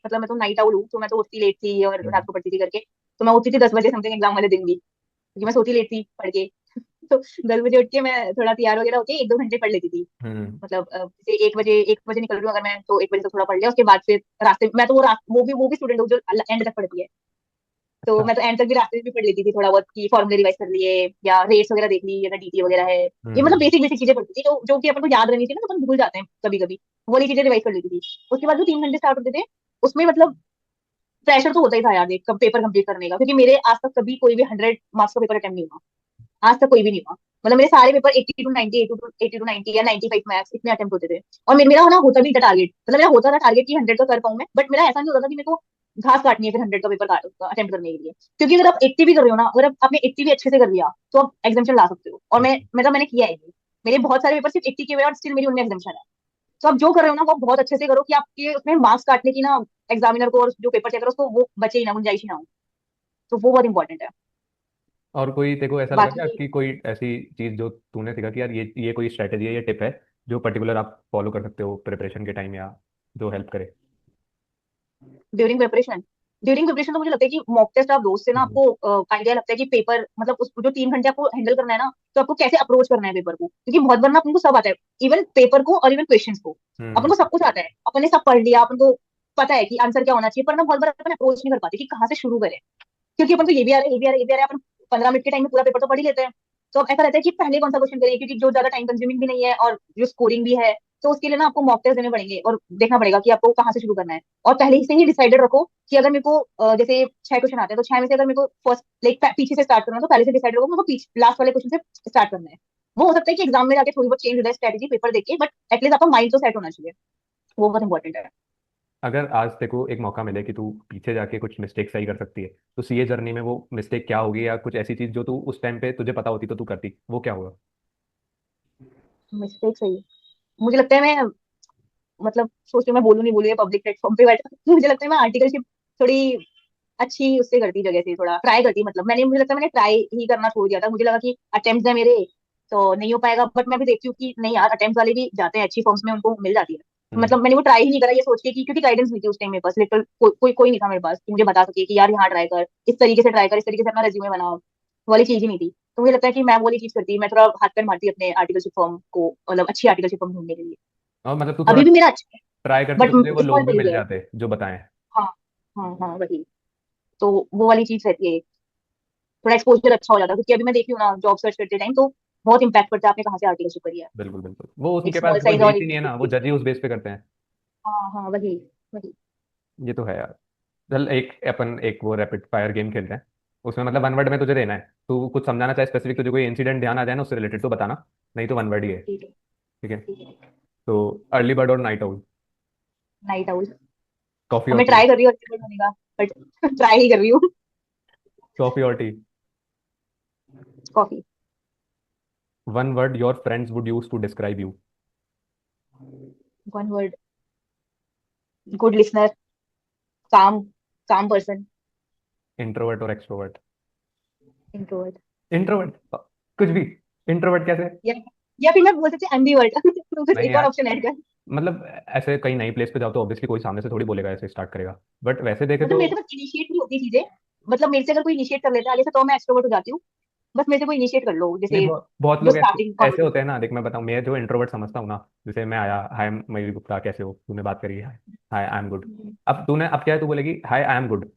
Speaker 1: नाइट आउल हूँ, तो मैं तो उठती लेट थी और रात
Speaker 2: हम्म।
Speaker 1: को पढ़ती थी करके। तो मैं उठती थी 10 बजे समथिंग एग्जाम वाले दिन भी, क्योंकि मैं सोती लेट थी पढ़ के। तो 10 बजे उठ के मैं थोड़ा तैयार वगैरह होके 1-2 घंटे पढ़ लेती थी।
Speaker 2: हम्म।
Speaker 1: मतलब जैसे 1 बजे निकल रही हूँ अगर मैं, तो 1 बजे तक थोड़ा पढ़ लिया, उसके बाद फिर रास्ते मैं तो वो भी स्टूडेंट हूँ जो एंड तक पढ़ती है। तो
Speaker 2: अच्छा।
Speaker 1: मैं तो एंड तक भी रास्ते में भी पढ़ लेती थी थोड़ा बहुत, की फॉर्मूले रिवाइज कर लिए या रेट्स वगैरह देख ली, या डीटी वगैरह है। ये मतलब
Speaker 2: हम्म।
Speaker 1: बेसिक बेसिक चीजें पढ़ती थी जो जो कि अपन को याद रहनी चाहिए ना, तो अपन भूल जाते हैं कभी कभी। वो वाली चीजें रिवाइज कर लेती थी। उसके बाद जो 3 घंटे स्टार्ट होते थे, उसमें मतलब प्रेशर तो होता ही था यार, देख पेपर कंप्लीट करने का, क्योंकि मेरे आज तक कभी कोई भी 100 मार्क्स का पेपर अटेम्प्ट नहीं हुआ। आज तक कोई भी नहीं हुआ। मतलब मेरे सारे पेपर 80 to 90, 80 to 90 या 95 मैक्स इतने अटेम्प्ट होते थे। और मेरा ना होता भी था टारगेट, मतलब मेरा होता था टारगेट की 100 का कर पाऊं मैं, बट मेरा ऐसा नहीं होता था कि मेरे को घास काटनी है फिर 100 का पेपर अटेम्प्ट करने के लिए। क्योंकि अगर आप 80 भी कर रहे हो ना, अगर आपने 80 भी अच्छे से कर लिया, तो आप एग्जामेशन ला सकते हो। और मैंने किया है ये। मेरे बहुत सारे पेपर सिर्फ 80 के हुए और स्टिल मेरी उनमें एग्जामेशन है। तो आप जो कर रहे हो ना, वो बहुत अच्छे से करो कि आपके उसमें मार्क्स काटने की ना, एग्जामिनर को और जो पेपर चेकर उसको वो बचे ही ना, गुंजाइश ही ना हो। तो वो बहुत इंपॉर्टेंट है।
Speaker 2: और कोई तेरे को ऐसा लगा क्या
Speaker 1: बाकी
Speaker 2: कि कोई ऐसी चीज जो तूने सीखा कि यार ये कोई स्ट्रेटेजी है, ये टिप है जो पर्टिकुलर आप फॉलो कर सकते हो प्रिपरेशन के टाइम, या जो हेल्प करे?
Speaker 1: ड्यूरिंग प्रिपरेशन ड्यूरिंग प्रिपरेशन तो मुझे लगता है कि मॉक टेस्ट आप दोस्त से ना,
Speaker 2: हम्म।
Speaker 1: आपको आइडिया लगता है कि पेपर मतलब उस जो 3 घंटे आपको हैंडल करना है ना, तो आपको कैसे अप्रोच करना है पेपर को, क्योंकि बहुत बार ना अपन को सब आता है। इवन पेपर को और इवन क्वेश्चंस को अपन
Speaker 2: हम्म।
Speaker 1: को सब कुछ आता है, अपन ने सब पढ़ लिया, अपन को पता है कि आंसर क्या होना चाहिए, पर ना बहुत बार अपन अप्रोच नहीं कर पाते कि कहाँ से शुरू करें। क्योंकि अपन को ये भी आ रहा है, ये भी आ रहा है, ये भी आ रहा है, अपन 15 मिनट के टाइम में पूरा पेपर तो पढ़ ही लेते हैं। तो अब ऐसा रहता है कि पहले कौन सा क्वेश्चन करें, क्योंकि जो ज्यादा टाइम कंज्यूमिंग भी नहीं है और जो स्कोरिंग भी है। तो उसके लिए ना आपको मॉक टेस्ट देने पड़ेंगे और देखना पड़ेगा कि आपको कहाँ से शुरू करना है। और पहले से ही डिसाइडेड रखो कि अगर मेरे को जैसे 6 क्वेश्चन आते हैं, तो 6 में से अगर मेरे को फर्स्ट लाइक पीछे से स्टार्ट करना है, तो पहले से डिसाइड रखो मेरे को लास्ट वाले क्वेश्चन से स्टार्ट करना है। वो हो सकता है कि एग्जाम में जाके थोड़ी बहुत चेंज हो जाए स्ट्रेटेजी पेपर देख के, बट एटलीस्ट आपका माइंड तो सेट होना चाहिए। वो बहुत इंपॉर्टेंट है।
Speaker 2: अगर आज तेरे को एक मौका मिले कि तू पीछे जाके कुछ मिस्टेक सही कर सकती है, तो सीए जर्नी में वो मिस्टेक क्या होगी, या कुछ ऐसी चीज जो तू उस टाइम पे तुझे पता होती तो तू करती, वो क्या होगा?
Speaker 1: मिस्टेक सही, मुझे लगता है मैं मतलब सोच रही हूँ मैं बोलूँ नहीं बोलूँ ये पब्लिक प्लेटफॉर्म पे, बट मुझे लगता है मैं आर्टिकलशिप थोड़ी अच्छी उससे करती, जगह से थोड़ा ट्राई करती। मतलब मुझे लगता है मैंने ट्राई ही करना छोड़ दिया था, मुझे लगा कि अटेम्प्ट है मेरे तो नहीं हो पाएगा, बट मैं भी देखती हूँ कि नहीं यार, अटेम्प्ट वाले भी जाते हैं अच्छी फॉर्म्स में, उनको मिल जाती है।
Speaker 2: हम्म।
Speaker 1: मतलब मैंने वो ट्राई ही नहीं करा ये सोच के कि, क्योंकि गाइडेंस नहीं थी उस टाइम मेरे पास, लिटरल कोई नहीं था मेरे पास कि मुझे बता सके कि यार यहाँ ट्राई कर, इस तरीके से ट्राई कर, इस तरीके से अपना रेज्यूमे बना, वो वाली चीज ही नहीं थी। तो मुझे लगता है कि मैं वो वाली चीज करती, मैं थोड़ा हाथ पैर मारती अपने आर्टिकलशिप फॉर्म को, मतलब अच्छी आर्टिकलशिप फॉर्म ढूंढने के लिए।
Speaker 2: और मतलब तू थोड़ा
Speaker 1: अभी भी मेरा अच्छा है,
Speaker 2: ट्राई करती तो
Speaker 1: बट
Speaker 2: तुझे वो
Speaker 1: स्मॉल
Speaker 2: लोग भी मिल
Speaker 1: फेज है।
Speaker 2: जाते जो बताएं।
Speaker 1: हाँ हाँ हाँ वही। तो वो वाली चीज रहती है, थोड़ा एक्सपोजर अच्छा हो जाता है, क्योंकि अभी मैं देख रही हूँ ना जॉब सर्च करते टाइम, तो बहुत इंपैक्ट पड़ता है आपने कहाँ से आर्टिकलशिप करी है।
Speaker 2: बिल्कुल बिल्कुल, वो
Speaker 1: एक
Speaker 2: उनके पास
Speaker 1: स्मॉल
Speaker 2: कोई
Speaker 1: साइज और
Speaker 2: बेस ही
Speaker 1: एक
Speaker 2: नहीं है
Speaker 1: big
Speaker 2: ना, वो
Speaker 1: size।
Speaker 2: जज ही उस बेस पे करते हैं।
Speaker 1: हाँ हाँ वही वही।
Speaker 2: ये तो है यार। चल एक अपन एक वो रैपिड फायर गेम खेलते हैं। उसमें मतलब 1 वर्ड में तुझे देना है, तू कुछ समझाना चाहे स्पेसिफिक, तुझे कोई इंसिडेंट ध्यान आ जाए ना उससे रिलेटेड तो बताना, नहीं तो 1 वर्ड ही है।
Speaker 1: ठीक है
Speaker 2: ठीक है।
Speaker 1: ठीक है।
Speaker 2: तो अर्ली बर्ड और night owl?
Speaker 1: Night owl.
Speaker 2: Coffee
Speaker 1: अब
Speaker 2: और
Speaker 1: मैं
Speaker 2: टी?
Speaker 1: ट्राई कर रही हूँ अच्छे होने का, बट ट्राई ही कर रही हूँ।
Speaker 2: कॉफी और tea?
Speaker 1: Coffee.
Speaker 2: 1 word your friends would use to describe you?
Speaker 1: 1 word, good listener, calm calm person,
Speaker 2: introvert और एक्सट्रोवर्ट?
Speaker 1: इंट्रोवर्ट।
Speaker 2: इंट्रोवर्ट? कुछ भी? इंट्रोवर्ट कैसे?
Speaker 1: या या फिर मैं बोल सकती हूँ एम्बीवर्ट। तो कुछ
Speaker 2: नहीं
Speaker 1: एक और
Speaker 2: यार,
Speaker 1: ऑप्शन ऐड कर।
Speaker 2: मतलब ऐसे कहीं नई प्लेस पे जाओ तो ऑब्वियसली कोई सामने से थोड़ी बोलेगा, ऐसे स्टार्ट करेगा, बट वैसे देखे
Speaker 1: मतलब
Speaker 2: तो।
Speaker 1: मेरे से बस इनिशिएट नहीं होती चीजें। मतलब मेरे से अगर कोई इनिशिएट कर लेता है आगे से, तो मैं एक्सट्रोवर्ट हो जाती हूँ। बस मेरे से कोई इनिशिएट कर लो,
Speaker 2: नहीं,
Speaker 1: जैसे
Speaker 2: बहुत
Speaker 1: जो
Speaker 2: लोग ऐसे
Speaker 1: स्टार्टिंग
Speaker 2: ऐसे होते
Speaker 1: कॉन्वर्सेशन।
Speaker 2: हैं ना, देख मैं बताऊं, मैं जो इंट्रोवर्ट समझता हूँ ना, जैसे मैं आया, हाय मयूरी गुप्ता कैसे हो, तूने बात करी है, हाय आई एम गुड। अब तूने अब क्या है, तू बोलेगी हाय आई एम गुड,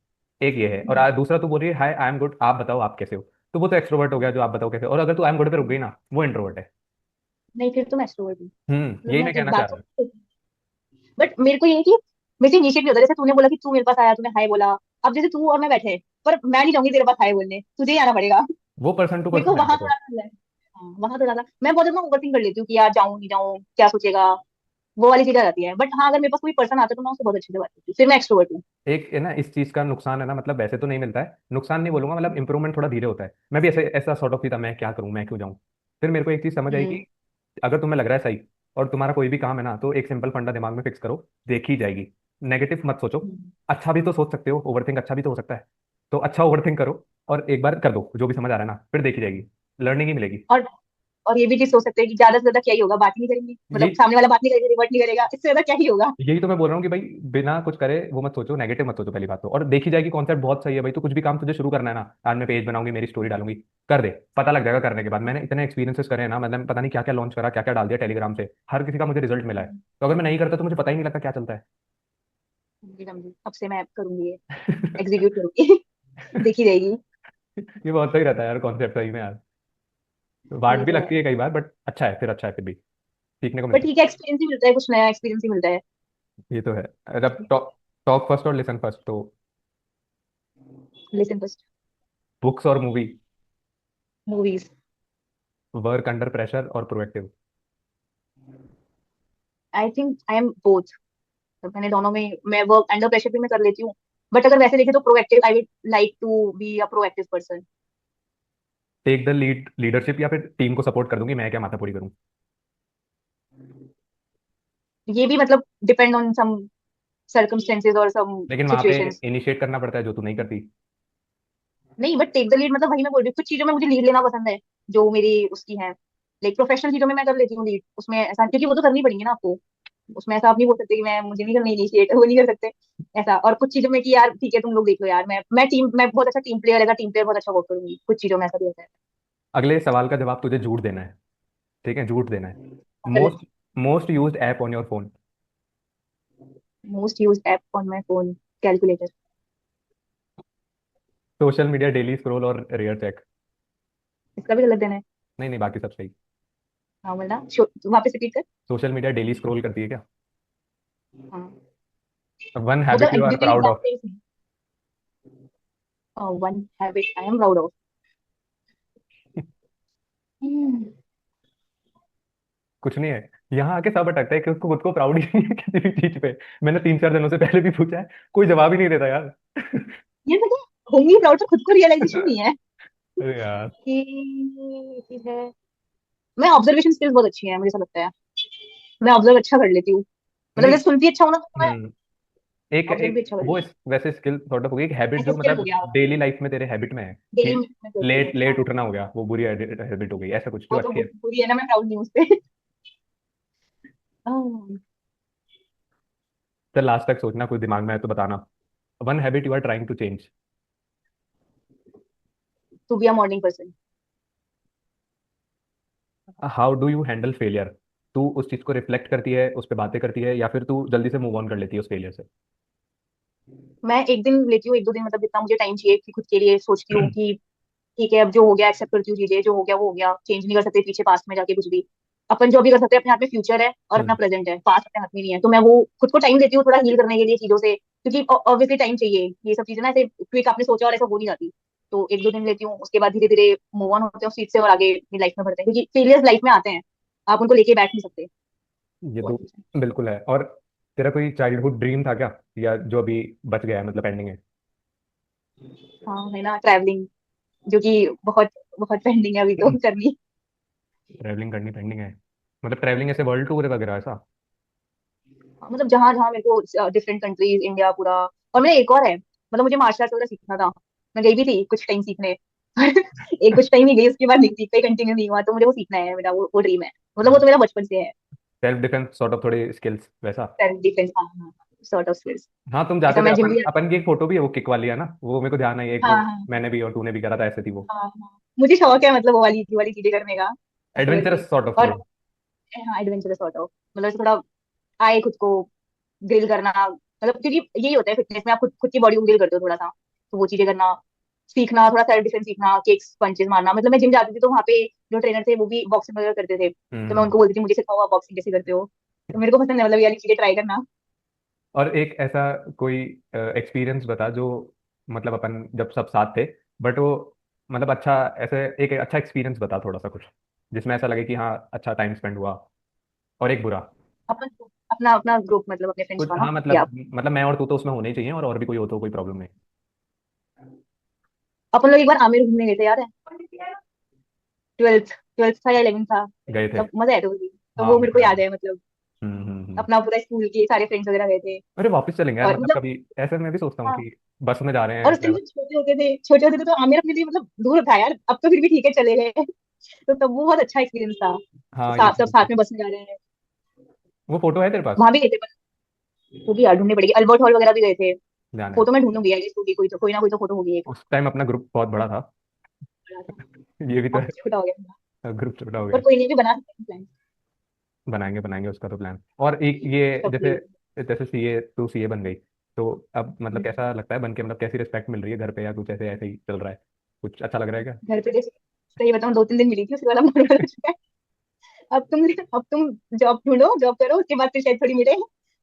Speaker 2: एक ये है, और दूसरा तू बोल रही है हाय आई एम गुड, आप बताओ आप कैसे हो। तो वो तो एक्सट्रोवर्ट हो गया जो आप बताओ कैसे हो। और अगर तू आई एम गुड पे रुक गई ना, वो इंट्रोवर्ट है।
Speaker 1: नहीं, फिर तो मैं एक्सट्रोवर्ट हूँ। मतलब
Speaker 2: यही
Speaker 1: मैं
Speaker 2: मैं
Speaker 1: एक
Speaker 2: कहना चाह
Speaker 1: बात
Speaker 2: रहा हूँ।
Speaker 1: तो, बट मेरे को ये है कि मेरे से इनिशिएट नहीं होता। जैसे तूने बोला कि तू मेरे पास आया, तूने हाय बोला। अब जैसे तू और मैं बैठे हैं, पर मैं नहीं जाऊंगी तेरे पास हाय बोलने, तुझे ही आना पड़ेगा।
Speaker 2: वो पर्सन टू
Speaker 1: मेरे को
Speaker 2: पर्सन है
Speaker 1: वहां
Speaker 2: देखो।
Speaker 1: थोड़ा सा है। हाँ वहां थोड़ा सा मैं बहुत ज्यादा ओवरथिंक कर लेती हूँ कि यार जाऊँ नहीं जाऊँ, क्या सोचेगा। वो वाली चीजें आ जाती है, बट हाँ अगर मेरे पास कोई पर्सन आता है तो मैं उससे बहुत अच्छे से बात करती हूँ, फिर मैं एक्सट्रोवर्ट हूँ।
Speaker 2: एक है ना इस चीज का नुकसान है ना, मतलब वैसे तो नहीं मिलता है, नुकसान नहीं बोलूंगा, मतलब इंप्रूवमेंट थोड़ा धीरे होता है। मैं भी ऐसे ऐसा सॉर्ट ऑफ ही था, मैं क्या करूं, मैं क्यों जाऊं। फिर मेरे को एक चीज समझ आई
Speaker 1: हम्म
Speaker 2: कि अगर तुम्हें लग रहा है सही और तुम्हारा कोई भी काम है ना, तो एक सिंपल फंडा दिमाग में फिक्स करो, देखी जाएगी। नेगेटिव मत सोचो।
Speaker 1: हम्म।
Speaker 2: अच्छा भी तो सोच सकते हो, ओवरथिंक अच्छा भी तो हो सकता है। तो अच्छा ओवरथिंक करो और एक बार कर दो, जो भी समझ आ रहा है ना, फिर देखी जाएगी, लर्निंग ही मिलेगी।
Speaker 1: और ये भी चीज सोच सकते हैं कि ज्यादा से ज्यादा क्या ही होगा, बात ही नहीं करेंगे, मतलब
Speaker 2: यही
Speaker 1: सामने वाला बात नहीं करेगा, रिवर्ट नहीं करेगा, इससे ज्यादा क्या ही होगा।
Speaker 2: यही तो मैं बोल रहा हूँ कि भाई बिना कुछ करे वो मत सोचो, नेगेटिव मत सोचो पहली बात तो। और देखी जाएगी कॉन्सेप्ट बहुत सही है भाई, तो कुछ भी काम तुझे शुरू करना है ना, आज मैं पेज बनाऊंगी, मेरी स्टोरी डालूंगी, कर दे, पता लग जाएगा करने के बाद। मैंने इतने एक्सपीरियंसेस करे हैं ना, मैंने पता नहीं क्या क्या लॉन्च करा, क्या क्या डाल दिया टेलीग्राम से, हर किसी का मुझे रिजल्ट मिला है। तो अगर मैं नहीं करता तो मुझे पता ही नहीं लगता क्या चलता है।
Speaker 1: समझी समझी, अब से मैं करूंगी ये, एग्जीक्यूट करूंगी। देखी जाएगी।
Speaker 2: ये बहुत सही रहता है यार कॉन्सेप्ट सही में यार। वाट
Speaker 1: ये
Speaker 2: भी
Speaker 1: तो
Speaker 2: लगती
Speaker 1: है,
Speaker 2: है कई बार, बट अच्छा है, फिर अच्छा है, फिर भी सीखने को
Speaker 1: बट
Speaker 2: मिलता
Speaker 1: ठीक है, एक्सपीरियंस ही मिलता है, कुछ नया एक्सपीरियंस ही मिलता है।
Speaker 2: है। ये तो है। अब टॉक टॉक फर्स्ट और लिसन फर्स्ट तो,
Speaker 1: लिसन फर्स्ट।
Speaker 2: बुक्स और movie,
Speaker 1: movies.
Speaker 2: Work under pressure और proactive.
Speaker 1: I think I am both. मैंने दोनों में, मैं वर्क अंडर प्रेशर भी मैं कर लेती हूँ, बट अगर वैसे देखे तो proactive, I would like to be a proactive person.
Speaker 2: Take the leadership या फिर टीम को सपोर्ट कर दूंगी, मैं क्या माथा पूरी करूँ।
Speaker 1: ये भी मतलब डिपेंड ऑन सम सर्कमस्टेंसेज और सम
Speaker 2: लेकिन वहां पे
Speaker 1: सिचुएशंस।
Speaker 2: इनिशिएट करना पड़ता है जो तू नहीं करती।
Speaker 1: नहीं, बट टेक द लीड मतलब वही मैं बोल रही हूँ, कुछ चीजों में मुझे लीड लेना पसंद है, जो मेरी उसकी है। लाइक प्रोफेशनल चीजों में मैं कर लेती हूँ लीड, उसमें ऐसा, क्योंकि वो तो करनी पड़ेंगी ना आपको। उसमें ऐसा आप नहीं बोल सकते कि मैं, मुझे नहीं करनी इनिशिएट, वो नहीं कर सकते ऐसा। और कुछ चीजों में कि यार ठीक है तुम लोग देख लो यार, मैं बहुत अच्छा टीम प्लेयर, अगर टीम प्लेयर बहुत अच्छा वर्क करूंगी, कुछ चीजों में ऐसा भी होता है।
Speaker 2: अगले सवाल का जवाब तुझे झूठ देना है, ठीक है, झूठ देना है।
Speaker 1: गलत।
Speaker 2: Most most used app on your phone.
Speaker 1: Most use app on my phone, calculator.
Speaker 2: Social media daily scroll और रेयर चेक।
Speaker 1: इसका भी गलत देना है।
Speaker 2: नहीं नहीं, बाकी सब सही।
Speaker 1: हाँ वरना वापस रिपीट कर।
Speaker 2: सोशल मीडिया डेली स्क्रॉल करती है क्या?
Speaker 1: हाँ,
Speaker 2: वन हैबिट
Speaker 1: मतलब
Speaker 2: यू आर
Speaker 1: जितने
Speaker 2: proud of.
Speaker 1: Exact, one habit I am proud of.
Speaker 2: कुछ नहीं है, यहाँ आके सब अटकता है कि उसको खुद को प्राउड ही नहीं है किसी भी चीज पे। मैंने 3-4 दिनों से पहले भी पूछा है, कोई जवाब ही नहीं देता यार।
Speaker 1: ये पता है, होंगी प्राउड तो खुद को रियलाइजेशन नहीं है
Speaker 2: अरे यार।
Speaker 1: कि ये चीज है। मैं ऑब्जर्वेशन स्किल्स बहुत अच्छी है, मुझे ऐसा लगता है। मैं ऑब्जर्व अच्छा कर लेती हूँ, मतलब
Speaker 2: नहीं।
Speaker 1: जैसे सुनती अच्छा हूँ ना, तो मैं
Speaker 2: हम्म। एक
Speaker 1: ऑब्जर्व भी
Speaker 2: एक
Speaker 1: अच्छा कर
Speaker 2: वो
Speaker 1: लेती
Speaker 2: वैसे स्किल सॉर्ट ऑफ हो गई, एक हैबिट
Speaker 1: हूँ।
Speaker 2: जो
Speaker 1: ऐसा स्किल हो
Speaker 2: मतलब
Speaker 1: गया,
Speaker 2: डेली लाइफ में तेरे हैबिट में है कि
Speaker 1: डेली में करती हूँ,
Speaker 2: लेट लेट
Speaker 1: हाँ।
Speaker 2: उठना हो गया, वो बुरी हैबिट हो गई, ऐसा कुछ जो
Speaker 1: वो तो
Speaker 2: अच्छी है।
Speaker 1: पूरी है ना, मैं प्राउड नहीं हूँ उस पे।
Speaker 2: चल लास्ट तक सोचना, कुछ दिमाग में है तो बताना। One habit you are trying to change.
Speaker 1: To be a morning person.
Speaker 2: How do you handle failure. तू उस चीज को रिफ्लेक्ट करती है, उस पर बातें करती है, या फिर तू जल्दी से मूव ऑन कर लेती है उस फेलियर से?
Speaker 1: मैं एक दिन लेती हूँ, एक दो दिन, मतलब जितना मुझे टाइम चाहिए कि खुद के लिए सोचती हूँ कि ठीक है अब जो हो गया एक्सेप्ट करती हूँ, चीजें जो हो गया वो हो गया, चेंज नहीं कर सकते पीछे पास्ट में जाके कुछ भी। अपन जो भी कर सकते हैं अपने हाथ में फ्यूचर है और अपना
Speaker 2: हम्म।
Speaker 1: प्रेजेंट है, पास्ट अपने हाथ में नहीं है। तो मैं वो खुद को टाइम देती हूँ थोड़ा हील करने के लिए चीजों से, क्योंकि ऑब्वियसली टाइम चाहिए, ये सब चीजें ना ऐसे क्विक आपने सोचा और ऐसा हो नहीं जाती। तो एक दो दिन लेती हूँ, उसके बाद धीरे धीरे मूव ऑन होते हैं उस चीज से और आगे अपनी लाइफ में बढ़ते हैं, क्योंकि फेलियर्स लाइफ में आते हैं, आप उनको लेके बैठ नहीं सकते।
Speaker 2: ये
Speaker 1: वो
Speaker 2: तो
Speaker 1: चीज़ है।
Speaker 2: बिल्कुल है। और तेरा कोई चाइल्डहुड ड्रीम था क्या, या जो अभी बच गया है, मतलब पेंडिंग है?
Speaker 1: हाँ है ना, ट्रैवलिंग, जो कि बहुत बहुत पेंडिंग है अभी तो करनी।
Speaker 2: ट्रैवलिंग करनी पेंडिंग है, मतलब ट्रैवलिंग ऐसे वर्ल्ड टूर वगैरह ऐसा?
Speaker 1: मतलब जहां जहां मेरे को डिफरेंट कंट्रीज, इंडिया पूरा। और मेरा एक और है, मतलब मुझे मार्शल आर्ट वगैरह सीखना था, मैं गई भी थी कुछ टाइम सीखने। एक कुछ टाइम ही गई, उसके बाद नहीं सीख पाई, कंटिन्यू नहीं हुआ, तो मुझे वो सीखना है, मेरा वो ड्रीम है, मतलब वो तो मेरा बचपन से है।
Speaker 2: सेल्फ डिफेंस सॉर्ट ऑफ, थोड़े स्किल्स वैसा?
Speaker 1: सेल्फ डिफेंस, हाँ, सॉर्ट ऑफ स्किल्स।
Speaker 2: हाँ तुम
Speaker 1: ऐसा
Speaker 2: जाते थे,
Speaker 1: मैं जिम
Speaker 2: अपन
Speaker 1: भी जाती
Speaker 2: अपन की एक फोटो भी है वो किक वाली है ना, वो मेरे को ध्यान है, एक
Speaker 1: हूँ।
Speaker 2: वो
Speaker 1: हाँ हाँ
Speaker 2: मैंने भी और तूने भी करा था, ऐसे थी वो।
Speaker 1: हाँ हाँ, मुझे शौक है, मतलब वो वाली चीजें करने का, ऐसे करके।
Speaker 2: एडवेंचरस सॉर्ट ऑफ
Speaker 1: और
Speaker 2: वो।
Speaker 1: हाँ, एडवेंचरस सॉर्ट ऑफ, मतलब ऐसे थोड़ा आए खुद को ग्रिल करना, मतलब क्योंकि यही होता है फिटनेस में, आप खुद खुद की बॉडी को ग्रिल करते हो थोड़ा सा, तो वो चीजें करना, सीखना, थोड़ा सेल्फ डिफेंस सीखना, किक्स पंचेस मारना। मतलब मैं जिम जाती थी तो वहाँ पे जो ट्रेनर थे वो भी बॉक्सिंग वगैरह करते थे, तो मैं
Speaker 2: हम्म।
Speaker 1: उनको बोलती थी मुझे सिखाओ, आप बॉक्सिंग कैसे करते हो। तो मेरे को पसंद है, मतलब ये वाली चीजें ट्राई करना।
Speaker 2: और एक ऐसा कोई एक्सपीरियंस बता जो, मतलब अपन जब सब साथ थे, बट वो मतलब अच्छा, ऐसे एक अच्छा एक्सपीरियंस बता थोड़ा सा कुछ, जिसमें ऐसा लगे कि हाँ अच्छा टाइम स्पेंड हुआ, और एक बुरा।
Speaker 1: अपन अपना अपना ग्रुप, मतलब अपने फ्रेंड्स
Speaker 2: कुछ
Speaker 1: का ना,
Speaker 2: हाँ,
Speaker 1: या
Speaker 2: मतलब मैं और तू तो उसमें होने ही चाहिए, और भी कोई हो तो कोई प्रॉब्लम नहीं।
Speaker 1: अपन लोग एक बार आमिर घूमने गए थे, याद है? ट्वेल्थ ट्वेल्थ था या 11th था,
Speaker 2: गए थे।
Speaker 1: मतलब मजा आया था वो भी। तो
Speaker 2: हाँ
Speaker 1: वो
Speaker 2: मेरे
Speaker 1: मेरे
Speaker 2: को
Speaker 1: को
Speaker 2: याद
Speaker 1: याद
Speaker 2: है।
Speaker 1: है, मतलब
Speaker 2: हम्म।
Speaker 1: अपना पूरा स्कूल के सारे फ्रेंड्स वगैरह गए थे।
Speaker 2: अरे वापस चलेंगे यार,
Speaker 1: और
Speaker 2: मतलब
Speaker 1: मतलब
Speaker 2: कभी ऐसे मैं भी सोचता हूँ
Speaker 1: हाँ,
Speaker 2: कि बस में जा रहे
Speaker 1: और
Speaker 2: हैं
Speaker 1: उस टाइम जब छोटे होते थे तो आमिर अपने लिए मतलब दूर था यार, अब तो फिर भी ठीक है चले गए। तो तब वो बहुत अच्छा एक्सपीरियंस था।
Speaker 2: हाँ ये
Speaker 1: सब
Speaker 2: चीज़
Speaker 1: साथ
Speaker 2: है।
Speaker 1: में बस में जा रहे हैं।
Speaker 2: वो फोटो है तेरे पास?
Speaker 1: वहां भी गए थे पर वो भी यार ढूंढनी पड़ेगी, अल्बर्ट हॉल वगैरह भी गए थे।
Speaker 2: ध्यान है।
Speaker 1: फोटो मैं ढूंढूंगी यार, इस होगी कोई तो, कोई ना कोई तो फोटो होगी एक।
Speaker 2: उस टाइम अपना ग्रुप बहुत बड़ा था।
Speaker 1: बड़ा था।
Speaker 2: ये भी तो
Speaker 1: अब
Speaker 2: है।
Speaker 1: छोटा हो गया।
Speaker 2: ग्रुप छोटा हो
Speaker 1: पर
Speaker 2: गया।
Speaker 1: कोई नहीं, भी बना सकते हैं प्लान।
Speaker 2: बनाएंगे बनाएंगे उसका तो प्लान। और एक ये
Speaker 1: सब
Speaker 2: जैसे,
Speaker 1: कोई।
Speaker 2: जैसे सीए, तू सीए बन गई, तो अब मतलब
Speaker 1: हम्म।
Speaker 2: कैसा लगता है बन के? मतलब कैसी रिस्पेक्ट मिल रही है घर पे, या कुछ ऐसे ऐसे ही चल रहा है? कुछ अच्छा लग रहा है क्या?
Speaker 1: घर पे जैसे, सही बताऊं 2-3 दिन मिली थी, उसके बाद अब नॉर्मल हो चुका है। अब तुम जॉब ढूंढो, जॉब करो, उसके बाद फिर शायद थोड़ी मिले।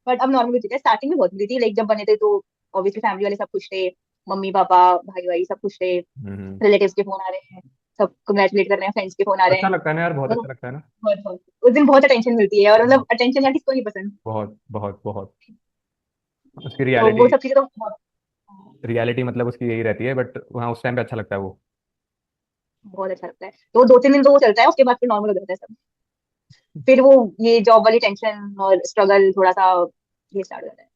Speaker 1: बट अब नॉर्मल हो चुका है। स्टार्टिंग में बहुत मिली थी, लाइक जब बने थे तो ऑब्वियसली फैमिली वाले सब खुश थे। मम्मी पापा, भाई भाई सब खुश थे।
Speaker 2: हम्म।
Speaker 1: रिलेटिव्स के फोन आ रहे हैं, सब कंग्रेचुलेट कर रहे हैं, फ्रेंड्स के फोन आ रहे
Speaker 2: अच्छा
Speaker 1: हैं।
Speaker 2: लगता है ना यार, बहुत
Speaker 1: तो
Speaker 2: अच्छा लगता है ना।
Speaker 1: बहुत बहुत उस दिन बहुत अटेंशन मिलती है, और मतलब अटेंशन यार किसको नहीं पसंद।
Speaker 2: बहुत बहुत बहुत। उसकी
Speaker 1: तो
Speaker 2: रियलिटी,
Speaker 1: वो सब चीजें तो बहुत
Speaker 2: रियलिटी मतलब उसकी यही रहती है, बट वहाँ उस टाइम पे अच्छा लगता है वो।
Speaker 1: बहुत अच्छा लगता है। तो 2-3 दिन तो वो चलता है, उसके बाद फिर नॉर्मल हो जाता है सब। फिर वो ये जॉब वाली टेंशन और स्ट्रगल थोड़ा सा ये स्टार्ट हो जाता है।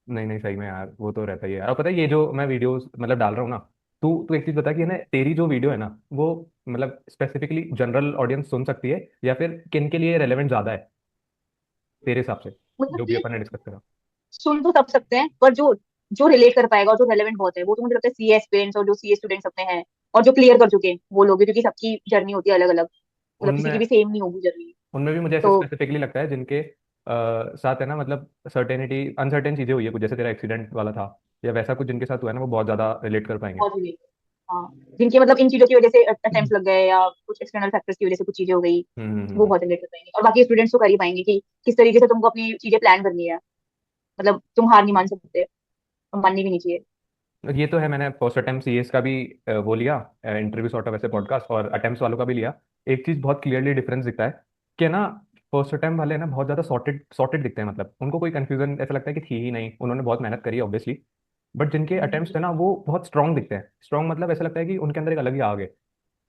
Speaker 2: नहीं नहीं, सही में यार वो तो रहता ही है। और पता है ये जो मैं वीडियोस मतलब डाल रहा हूँ ना, तू तू एक चीज बता कि है ना, तेरी जो वीडियो है ना वो मतलब स्पेसिफिकली जनरल ऑडियंस सुन सकती है, या फिर किन के लिए रेलेवेंट ज्यादा है तेरे हिसाब से,
Speaker 1: मतलब
Speaker 2: जो भी
Speaker 1: कि
Speaker 2: अपन ने डिस्कस करा?
Speaker 1: सुन तो सब सकते हैं, पर जो जो रिलेट कर पाएगा और जो रेलेवेंट बहुत है, वो तो मुझे लगता है सीए एस्पिरेंट्स और जो सीए स्टूडेंट्स अपने हैं, और जो क्लियर कर चुके हैं वो लोग भी, क्योंकि सबकी जर्नी होती है अलग अलग। मतलब किसी की
Speaker 2: उनमें
Speaker 1: भी सेम नहीं होगी जर्नी।
Speaker 2: उनमें भी मुझे ऐसे
Speaker 1: तो
Speaker 2: स्पेसिफिकली लगता है जिनके साथ है ना, मतलब सर्टेनिटी अनसर्टेन चीजें हुई है कुछ, जैसे तेरा एक्सीडेंट वाला था, या वैसा कुछ जिनके साथ हुआ है ना, वो बहुत ज्यादा रिलेट कर पाएंगे।
Speaker 1: बहुत रिलेट। हाँ, जिनके मतलब इन चीजों की वजह से अटेम्प्ट लग गए, या कुछ एक्सटर्नल फैक्टर्स की वजह से कुछ चीजें हो गई, वो
Speaker 2: हम्म।
Speaker 1: बहुत रिलेट कर पाएंगे। और बाकी स्टूडेंट्स तो कर ही पाएंगे कि किस तरीके से तुमको अपनी चीजें प्लान करनी है। मतलब तुम हार नहीं मान सकते, और माननी भी नहीं चाहिए।
Speaker 2: ये तो है। मैंने फर्स्ट अटेम्प्ट सीएस का भी वो लिया इंटरव्यू सॉर्ट ऑफ ऐसे
Speaker 1: हम्म।
Speaker 2: पॉडकास्ट, और अटेम्प्ट वालों का भी लिया। एक चीज बहुत क्लियरली डिफरेंस दिखता है कि ना, फर्स्ट अटेम्प्ट वाले ना बहुत ज्यादा सॉर्टेड सॉर्टेड दिखते हैं, मतलब उनको कोई कंफ्यूजन ऐसा लगता है कि थी ही नहीं, उन्होंने बहुत मेहनत करी ऑब्वियसली। बट जिनके अटेम्प्ट्स थे ना वो बहुत स्ट्रांग दिखते हैं। स्ट्रांग मतलब ऐसा लगता है कि उनके अंदर एक अलग ही आग है,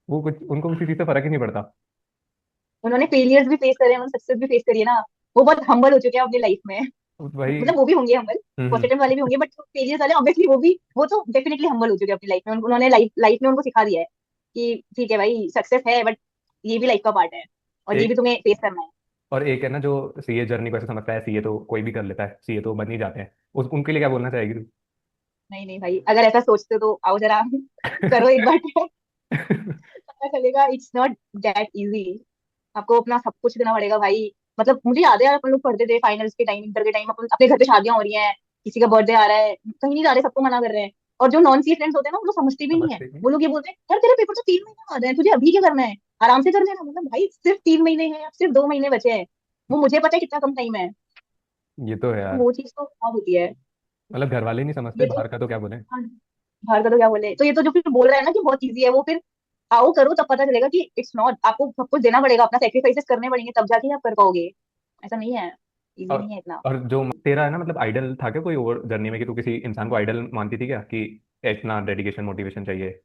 Speaker 2: वो कुछ उनको किसी चीज से फर्क ही नहीं पड़ता।
Speaker 1: उन्होंने फेलियर्स भी फेस करे हैं, उन्होंने सक्सेस भी फेस करी है ना। वो बहुत हम्बल हो चुके हैं अपनी लाइफ में।
Speaker 2: वही।
Speaker 1: मतलब वो भी होंगे हम्बल,
Speaker 2: हम्म।
Speaker 1: पॉजिटिव वाले भी होंगे, बट फेलियर्स वाले ऑब्वियसली वो भी, वो तो डेफिनेटली हम्बल हो चुके हैं अपनी लाइफ में। उन्होंने लाइफ लाइफ में उनको सिखा दिया है कि ठीक है भाई, सक्सेस है बट ये भी लाइफ का पार्ट है, और ये भी
Speaker 2: एक
Speaker 1: तुम्हें फेस करना है।
Speaker 2: और एक है ना जो सीए जर्नी को ऐसे समझता है, सीए तो कोई भी कर लेता है, सीए तो बन ही जाते हैं, उस उनके लिए क्या बोलना चाहेगी तू?
Speaker 1: नहीं नहीं भाई, अगर ऐसा सोचते हो तो आओ जरा करो एक बार try, पता चलेगा इट्स नॉट दैट इजी। आपको अपना सब कुछ देना पड़ेगा भाई। मतलब मुझे याद है यार, अपन लोग पढ़ते थे फाइनल्स के टाइम, इंटर के टाइम, अपन अपने घर पे शादियां हो रही हैं, किसी का बर्थडे आ रहा है, कहीं नहीं जा रहे, सबको मना कर रहे हैं। और जो नॉन सी फ्रेंड्स होते हैं ना, वो लोग समझते भी नहीं है।
Speaker 2: समझते ही नहीं।
Speaker 1: वो लोग ये बोलते हैं यार तेरे पेपर तो 3 महीने बाद है, तुझे अभी क्या करना है, आराम से कर लेना। मतलब भाई सिर्फ 3 महीने हैं, अब सिर्फ 2 महीने बचे हैं। वो मुझे पता है कितना कम टाइम है।
Speaker 2: ये तो है
Speaker 1: तो
Speaker 2: यार।
Speaker 1: वो चीज तो बहुत होती है।
Speaker 2: मतलब घर वाले नहीं समझते,
Speaker 1: ये तो,
Speaker 2: बाहर का तो क्या बोले।
Speaker 1: हाँ, बाहर का तो क्या बोले। तो ये तो जो फिर बोल रहा है ना कि बहुत इजी है, वो फिर आओ करो तब पता चलेगा कि इट्स नॉट। आपको सब कुछ देना पड़ेगा, अपना सेक्रीफाइसेस करने पड़ेंगे, तब जाके आप कर पाओगे। ऐसा नहीं है, इजी
Speaker 2: और
Speaker 1: नहीं है इतना।
Speaker 2: और जो तेरा है ना, मतलब आइडल था क्या कोई और जर्नी में, कि तू किसी इंसान को आइडल मानती थी क्या, कि इतना डेडिकेशन मोटिवेशन चाहिए,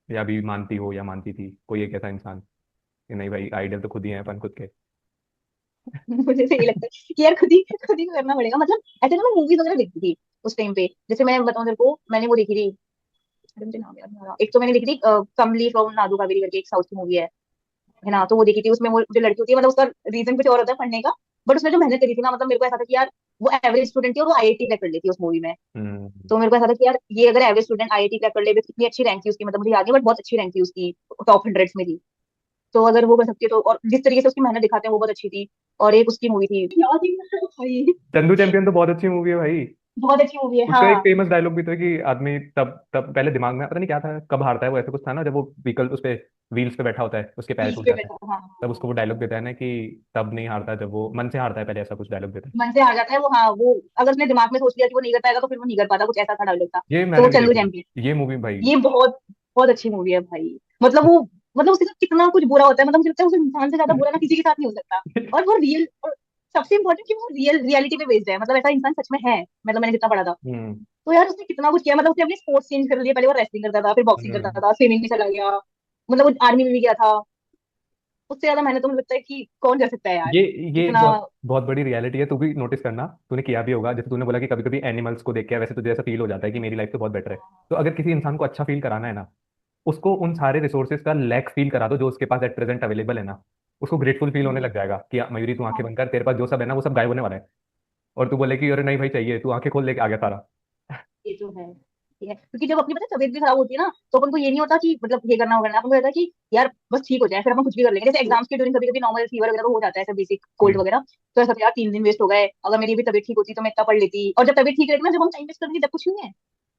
Speaker 2: या अभी मानती हो या मानती थी कोई एक ऐसा इंसान कि नहीं भाई आइडल तो खुद ही है अपन खुद के?
Speaker 1: मुझे तो ये लगता है कि यार खुद ही करना पड़ेगा। मतलब ऐसे ना मैं मूवीज वगैरह देखती थी उस टाइम पे। जैसे मैं बताऊं तेरे को, मैंने वो देखी थी, अरे मुझे नाम याद नहीं आ रहा। एक तो मैंने देखी थी कमली फ्रॉम नाडू कावेरी करके, एक साउथ की मूवी है ना। तो वो देखी थी। उसमें वो जो लड़की होती है, मतलब उसका रीजन कुछ और होता है पढ़ने का, बट उसने जो मेहनत करी थी ना, मतलब मेरे को ऐसा था कि यार वो एवरेज स्टूडेंट थी और वो आईआईटी क्रैक कर लेती है उस मूवी में।
Speaker 2: हम्म।
Speaker 1: तो मेरे को ऐसा था कि यार ये अगर एवरेज स्टूडेंट आईआईटी क्रैक कर ले, कितनी अच्छी रैंक थी उसकी, मतलब मुझे याद नहीं, बट बहुत अच्छी रैंक थी उसकी, टॉप 100 में थी। तो अगर वो कर सकती है तो, और जिस तरीके से उसकी मेहनत दिखाते हैं वो बहुत अच्छी थी। और एक उसकी मूवी थी याद ही नहीं आ रहा भाई।
Speaker 2: चंदू चैंपियन तो बहुत अच्छी मूवी है भाई।
Speaker 1: बहुत अच्छी मूवी है,
Speaker 2: उसका एक
Speaker 1: हाँ।
Speaker 2: फेमस डायलॉग भी तो है कि आदमी तब तब पहले दिमाग में पता नहीं क्या था, कब हारता है वो, ऐसा कुछ था ना, जब वो व्हीकल उस पे व्हील्स पे बैठा होता है, उसके पैर
Speaker 1: बीच
Speaker 2: टूट
Speaker 1: पे
Speaker 2: जाते हैं।
Speaker 1: बैठा, हाँ
Speaker 2: तब
Speaker 1: हाँ।
Speaker 2: उसको वो डायलॉग देता है ना कि तब नहीं हारता जब वो मन से हारता है, पहले ऐसा कुछ डायलॉग देता है।
Speaker 1: मन से आ जाता है वो, हाँ। वो अगर उसने दिमाग में सोच लिया कि वो नहीं कर पाएगा, तो फिर वो नहीं कर पाता, कुछ ऐसा था डायलॉग था।
Speaker 2: ये
Speaker 1: तो
Speaker 2: मैंने
Speaker 1: वो
Speaker 2: भी
Speaker 1: चंदू
Speaker 2: देखी
Speaker 1: चैंपियन,
Speaker 2: थी ये मूवी भाई।
Speaker 1: ये बहुत बहुत अच्छी मूवी है भाई। मतलब वो, मतलब उसके साथ कितना कुछ बुरा होता है, मतलब मुझे लगता है उस इंसान से ज्यादा बुरा ना किसी के साथ नहीं हो सकता। और वो रियल, और सबसे इम्पोर्टेंट कि वो रियलिटी पे बेस्ड है, मतलब ऐसा इंसान सच में है। मतलब मैंने जितना पढ़ा था,
Speaker 2: हम्म।
Speaker 1: तो यार उसने कितना कुछ किया। मतलब उसने अपने स्पोर्ट्स चेंज कर लिए, पहले वो रेसलिंग करता था, फिर बॉक्सिंग करता
Speaker 2: हम्म।
Speaker 1: था, स्विमिंग में चला गया, मतलब वो आर्मी में भी गया था। उससे ज्यादा मेहनत तो मुझे लगता है कि कौन कर सकता है यार,
Speaker 2: ये ये
Speaker 1: इतना।
Speaker 2: बहुत बहुत बड़ी रियलिटी है, तू भी नोटिस करना, तूने किया भी होगा। जैसे तूने बोला कि कभी कभी एनिमल्स को देख के वैसे तुझे ऐसा फील हो जाता है कि मेरी लाइफ तो बहुत बेटर है। तो अगर किसी इंसान को अच्छा फील कराना है ना, उसको उन सारे रिसोर्सेज का लैक फील करा दो जो उसके पास एट प्रेजेंट अवेलेबल है ना, उसको ग्रेटफुल फील होने
Speaker 1: हम्म,
Speaker 2: लग जाएगा कि मयूरी तू आंखें
Speaker 1: हाँ,
Speaker 2: बंद कर, तेरे पास जो सब है ना वो सब गायब होने वाला है। और तू बोले कि अरे नहीं भाई चाहिए, तू आंखें खोल लेके आ गया सारा।
Speaker 1: ये तो है। ठीक है, क्योंकि जब अपनी पता है तबीयत भी खराब होती है ना, तो अपन को ये नहीं होता कि मतलब ये करना होगा, अपन को रहता है कि यार बस ठीक हो जाए, फिर अपन कुछ भी कर लेंगे। जैसे एग्जाम्स के ड्यूरिंग कभी कभी नॉर्मल फीवर वगैरह तो हो जाता है, ऐसा बेसिक कोल्ड
Speaker 2: हम्म।
Speaker 1: वगैरह, तो ऐसा होता है, यार 3 दिन वेस्ट हो गए, अगर मेरी भी तबीयत ठीक होती तो मैं इतना पढ़ लेती। और जब तबीयत ठीक रहती है ना, जब हम टाइम वेस्ट करेंगे जब कुछ नहीं है।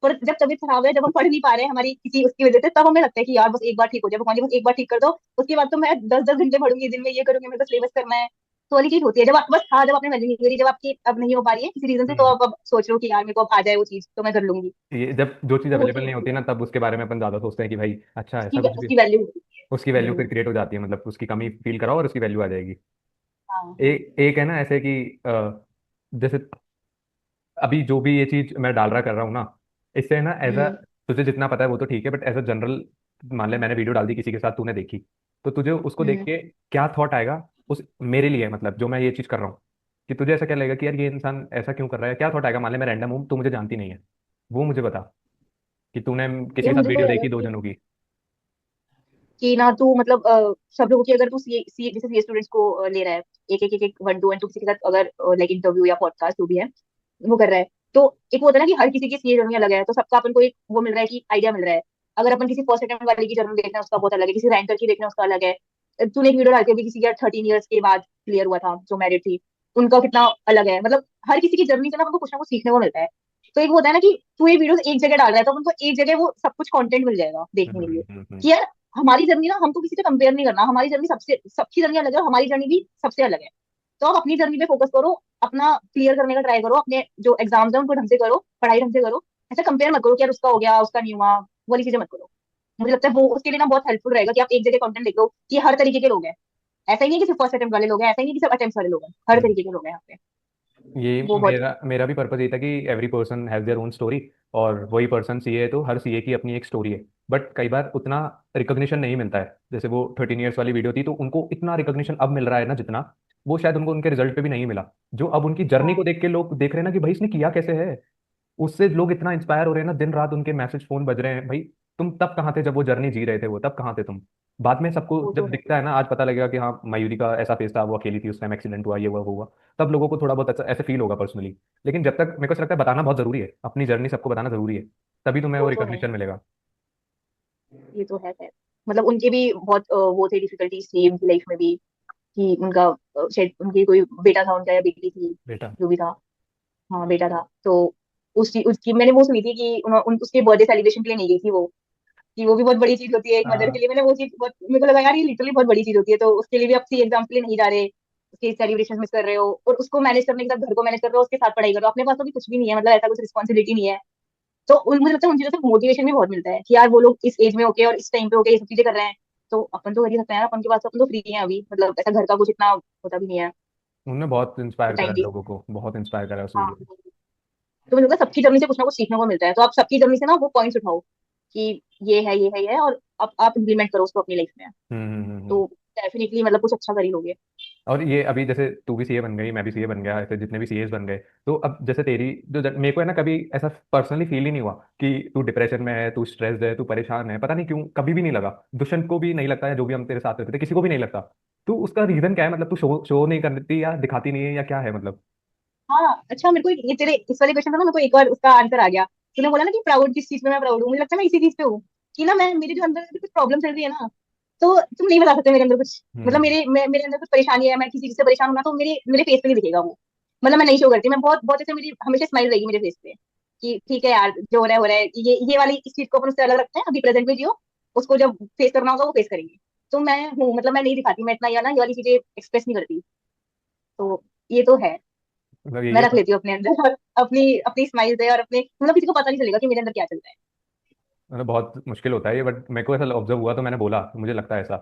Speaker 1: पर जब तबीयत खराब है, जब हम पढ़ नहीं पा रहे हैं हमारी किसी उसकी वजह से, तब हमें लगता है कि यार बस एक बार ठीक हो जाए, भगवान जी बस एक बार ठीक कर दो, उसके बाद तो मैं 10-10 घंटे पढ़ूंगी दिन में, ये करूंगी, मेरे को सिलेबस करना है। तो वाली चीज होती है जब बस हाँ, जब आपने वैल्यू नहीं करी, जब आपकी अब नहीं हो पा रही है किसी रीजन से, तो
Speaker 2: हम्म।
Speaker 1: आप अब सोच रहे हो कि यार मेरे को अब आ जाए वो चीज तो मैं कर लूंगी।
Speaker 2: ये जब जो चीज़
Speaker 1: वो
Speaker 2: अवेलेबल
Speaker 1: चीज
Speaker 2: नहीं
Speaker 1: होती
Speaker 2: होती
Speaker 1: है,
Speaker 2: ना तब उसके बारे में अपन ज्यादा सोचते हैं कि भाई अच्छा
Speaker 1: उसकी
Speaker 2: ऐसा कुछ भी।
Speaker 1: उसकी वैल्यू होती
Speaker 2: उसकी
Speaker 1: है।
Speaker 2: वैल्यू फिर क्रिएट हो जाती है, मतलब उसकी कमी फील कराओ और उसकी वैल्यू आ जाएगी।
Speaker 1: हाँ हाँ।
Speaker 2: एक है ना ऐसे कि जैसे अभी जो भी ये चीज मैं डाल रहा कर रहा हूँ ना, इससे ना एज अ,
Speaker 1: हम्म
Speaker 2: तुझे जितना पता है वो तो ठीक है, बट एज अ जनरल मान ले मैंने वीडियो डाल दी किसी के साथ, तूने देखी, तो तुझे उसको देख
Speaker 1: हम्म।
Speaker 2: के क्या थॉट आएगा उस मेरे लिए, मतलब जो मैं ये चीज कर रहा हूँ, कि तुझे ऐसा क्या लगेगा कि यार ये इंसान ऐसा क्यों कर रहा है, क्या थॉट आएगा। मान ले मैं रैंडम हूँ, तू मुझे जानती नहीं है, वो मुझे बता कि तूने किसी
Speaker 1: ये
Speaker 2: के साथ
Speaker 1: मुझे तो
Speaker 2: वीडियो
Speaker 1: रहेगा
Speaker 2: देखी दो
Speaker 1: कि
Speaker 2: जनों की।
Speaker 1: ना तू मतलब सब लोगों की, अगर तू सी सी जैसे सी स्टूडेंट्स को ले रहा है, एक एक एक एक 1 2 एंड 2 किसी के साथ अगर लाइक इंटरव्यू या पॉडकास्ट जो भी है वो कर रहा है, तो एक वो होता है ना कि हर किसी की सी जर्नी अलग है, तो सबका अपन को एक वो मिल रहा है कि आइडिया मिल रहा है। अगर अपन किसी फर्स्ट अटेम्प्ट वाले की जर्नी देख रहे हैं उसका बहुत अलग है, किसी रैंकर की देख रहे हैं उसका अलग है। तूने एक वीडियो डाल के भी किसी का 13 ईयर्स के बाद क्लियर हुआ था जो मैरिड थी, उनका कितना अलग है। मतलब हर किसी की जर्नी से ना हमको कुछ ना कुछ सीखने को मिलता है। तो एक वो होता है ना कि तू ये वीडियो एक जगह डाल रहा है, तो उनको एक जगह वो सब कुछ कंटेंट मिल जाएगा देखने के लिए
Speaker 2: हम्म।
Speaker 1: कि यार हमारी जर्नी ना, हमको किसी से कंपेयर नहीं करना, हमारी जर्नी सबसे, सबकी जर्नी अलग है, हमारी जर्नी भी सबसे अलग है। तो आप अपनी जर्नी पे फोकस करो, अपना क्लियर करने का ट्राई करो, अपने जो एग्जाम्स है उनको ढंग से करो, पढ़ाई ढंग से करो। ऐसा कंपेयर मत करो कि यार उसका हो गया उसका नहीं हुआ, वो वाली चीजें मत करो। मुझे लगता है वो उसके लिए ना बहुत हेल्पफुल रहेगा कि आप एक जगह कंटेंट देख लो कि हर तरीके के लोग हैं। ऐसा ही नहीं है कि सिर्फ फर्स्ट अटेम्प्ट वाले लोग हैं, ऐसा ही नहीं है कि सिर्फ अटेम्प्ट वाले लोग हैं, हर
Speaker 2: हम्म।
Speaker 1: तरीके के लोग हैं यहाँ पे।
Speaker 2: ये
Speaker 1: वो बहुत
Speaker 2: मेरा मेरा भी पर्पज ये था कि every person has their own story, और वही पर्सन सीए है तो हर सीए की अपनी एक स्टोरी है। बट कई बार उतना रिकॉग्निशन नहीं मिलता है, जैसे वो 13 ईयर्स वाली वीडियो थी तो उनको इतना रिकॉग्निशन अब मिल रहा है ना जितना वो शायद उनको उनके रिजल्ट पे भी नहीं मिला। जो अब उनकी जर्नी को
Speaker 1: हाँ।
Speaker 2: देख के लोग देख रहे हैं ना कि भाई इसने किया कैसे है, उससे लोग इतना इंस्पायर हो रहे हैं ना, दिन रात उनके मैसेज फोन बज रहे हैं। भाई तुम तब कहाँ थे जब वो जर्नी जी रहे थे, वो तब कहाँ थे तुम। बाद में सबको
Speaker 1: वो तो
Speaker 2: जब
Speaker 1: है।
Speaker 2: दिखता है ना, आज पता लगेगा कि हाँ मयूरी का ऐसा फेस था, वो अकेली थी, उस टाइम एक्सीडेंट हुआ, ये हुआ वो हुआ, तब लोगों को थोड़ा बहुत अच्छा ऐसे फील होगा पर्सनली। लेकिन जब तक मेरे को ऐसा लगता है बताना बहुत जरूरी है, अपनी जर्नी सबको बताना जरूरी है, तभी तुम्हें वो
Speaker 1: वो तो है।
Speaker 2: रिकॉग्निशन मिलेगा।
Speaker 1: ये तो है खैर। मतलब उनके भी बहुत वो थे, डिफिकल्टीज थी उनकी लाइफ में भी, कि उनका शायद उनकी कोई बेटा था उनका या बेटी थी,
Speaker 2: बेटा।
Speaker 1: जो भी था। हाँ बेटा था। तो उसकी मैंने वो सुनी थी कि उसके बर्थडे सेलिब्रेशन के लिए नहीं गई थी वो, कि वो भी बहुत बड़ी चीज होती है एक मदर के
Speaker 2: हाँ।
Speaker 1: लिए। मैंने वो चीज बहुत, मेरे को लगा यार ये लिटरली बहुत बड़ी चीज होती है, तो उसके लिए भी आप सी एग्जाम के लिए नहीं जा रहे, उसके सेलिब्रेशन मिस कर रहे हो, और उसको मैनेज करने के साथ घर को मैनेज कर रहे हो, उसके साथ पढ़ाई कर रहे हो, अपने पास तो भी कुछ भी नहीं है, मतलब ऐसा कुछ रिस्पॉन्सिबिलिटी नहीं है। तो मुझे लगता है उन चीजों से मोटिवेशन भी बहुत मिलता है कि यार वो लोग इस एज में होके और इस टाइम पे होके ये सब चीजें कर रहे हैं, तो अपन तो कर ही सकते हैं यार, अपन के पास तो, अपन तो फ्री है अभी, मतलब ऐसा घर का कुछ इतना होता भी नहीं है
Speaker 2: उन्होंने बहुत इंस्पायर करा
Speaker 1: टाइम
Speaker 2: है
Speaker 1: भी।
Speaker 2: लोगों को, बहुत इंस्पायर करा है उस
Speaker 1: हाँ,
Speaker 2: वीडियो में।
Speaker 1: तो मुझे लगता है सबकी जर्नी से कुछ ना कुछ सीखने को मिलता है, तो आप सबकी जर्नी से ना वो पॉइंट्स उठाओ कि ये है ये है ये है, और आप इम्प्लीमेंट करो उसको अपनी लाइफ में।
Speaker 2: हम्म।
Speaker 1: तो डेफिनेटली मतलब कुछ अच्छा कर ही लोगे।
Speaker 2: और ये अभी जैसे तू भी सीए बन गई, मैं भी सीए बन गया, ऐसे जितने भी सीएस बन गए, तो अब जैसे तेरी जो मेरे को है ना, कभी ऐसा पर्सनली फील ही नहीं हुआ कि तू डिप्रेशन में है, तू स्ट्रेस्ड है, तू परेशान है, पता नहीं क्यों कभी भी नहीं लगा। दुष्यंत को भी नहीं लगता है, जो भी हम तेरे साथ रहते थे किसी को भी नहीं लगता। तो उसका रीजन क्या है, मतलब तू शो शो नहीं करती या दिखाती नहीं है या क्या है मतलब।
Speaker 1: हाँ अच्छा, मेरे को ये तेरे इस वाले क्वेश्चन का ना मेरे को एक बार उसका आंसर आ गया। तूने बोला ना कि प्राउड किस चीज में मैं प्राउड हूँ, मुझे लगता है मैं इसी चीज पे हूँ कि ना मैं, मेरे जो अंदर अभी कुछ प्रॉब्लम चल रही है ना, तो तुम नहीं बता सकते मेरे अंदर कुछ, मतलब
Speaker 2: हम्म।
Speaker 1: मेरे अंदर कुछ परेशानी है, मैं किसी चीज से परेशान हूं ना, तो मेरे मेरे फेस पे नहीं दिखेगा वो। मतलब मैं नहीं शो करती, मैं बहुत बहुत ऐसे, मेरी हमेशा स्माइल रहेगी मेरे फेस पे कि ठीक है यार जो हो रहा है ये वाली इस चीज को अपन उससे अलग रखते हैं, अभी प्रेजेंट में जियो, उसको जब फेस करना होगा वो फेस करेंगे। तो मैं हूँ, मतलब मैं नहीं दिखाती, मैं इतना ये वाली चीजें एक्सप्रेस नहीं करती। तो ये तो है,
Speaker 2: मतलब यही
Speaker 1: मैं
Speaker 2: है।
Speaker 1: रख लेती हूँ अपने अंदर और अपनी अपनी स्माइल से, और अपने मतलब किसी को पता नहीं चलेगा कि मेरे अंदर क्या चल रहा है।
Speaker 2: मतलब बहुत मुश्किल होता है ये, बट मेरे को ऐसा ऑब्जर्व हुआ तो मैंने बोला, मुझे लगता है ऐसा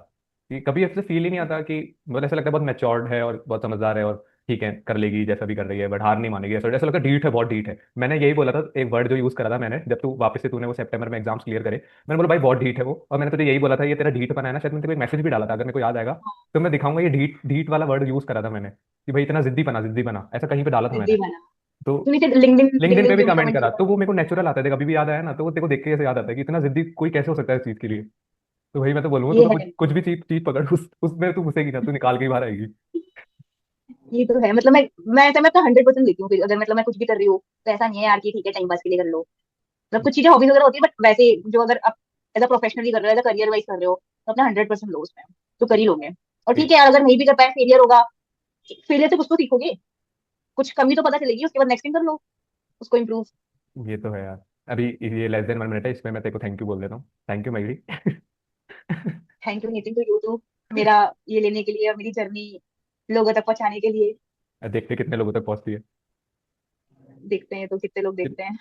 Speaker 2: कि कभी ऐसे फील ही नहीं आता कि, मतलब ऐसा लगता है बहुत मैच्योर्ड है और बहुत समझदार है और ठीक है कर लेगी जैसा भी कर रही है, बट हार नहीं मानेगी, ऐसा ऐसा लगता है ढीठ है, बहुत ढीठ है। मैंने यही बोला था, एक वर्ड जो यूज करा था मैंने, जब तू वापस से तूने वो सितंबर में एग्जाम्स क्लियर करे, मैंने बोला भाई बहुत ढीठ है वो, और मैंने तुझे यही बोला था ये तेरा ढीठ बना है ना, शायद मैंने तेरे को एक मैसेज भी डाला था, अगर मेरे को याद आएगा तो मैं दिखाऊंगा, ये ढीठ ढीठ वाला वर्ड यूज करा था मैंने कि भाई इतना जिद्दी बना ऐसा कहीं पे डाला था मैंने।
Speaker 1: जिद्दी बना।
Speaker 2: तो
Speaker 1: तू नीचे लिंक्डइन
Speaker 2: लिंक्डइन पे
Speaker 1: लिंक्डइन
Speaker 2: भी
Speaker 1: पे भी
Speaker 2: कमेंट
Speaker 1: कमेंट
Speaker 2: करा,
Speaker 1: किया।
Speaker 2: तो वो मेरे को नेचुरल आता है, कभी भी याद आया ना तो वो तेरे को देख के ऐसे याद आता है कि इतना जिद्दी कोई कैसे हो सकता है इस चीज के लिए। तो वही मैं तो बोलूंगा, तू
Speaker 1: ये
Speaker 2: तो कुछ
Speaker 1: है,
Speaker 2: कुछ भी चीज चीज पकड़, उसमें तू घुसेगी ना, तू निकाल के ही बाहर आएगी।
Speaker 1: ये तो है। मतलब मैं ऐसा मैं अपना 100% देती हूँ फिर, अगर मतलब मैं कुछ भी कर रही हूँ तो ऐसा नहीं है यार कि ठीक है टाइम पास के लिए कर लो। मतलब कुछ चीजें हॉबीज वगैरह होती है, बट वैसे जो अगर आप एज अ प्रोफेशनली कर रहे हो, एज अ करियर वाइज कर रहे हो, तो अपना 100% लो उसमें, तो कर ही लोगे। और ठीक है यार, अगर नहीं भी कर पाए, फेलियर होगा, फेलियर से कुछ तो सीखोगे, कुछ कमी तो पता चलेगी, उसके बाद नेक्स्ट टाइम कर लो उसको इम्प्रूव।
Speaker 2: ये तो है यार। अभी ये लेस देन 1 मिनट है, इसमें मैं तेरे को थैंक यू बोल देता हूँ। Thank you Mayuri.
Speaker 1: Thank you Nitin, to you too, मेरा ये लेने के लिए और मेरी जर्नी लोगों तक पहुंचाने के लिए।
Speaker 2: देखते कितने लोगों तक पहुंचती है।
Speaker 1: देखते हैं तो कितने लोग देखते हैं।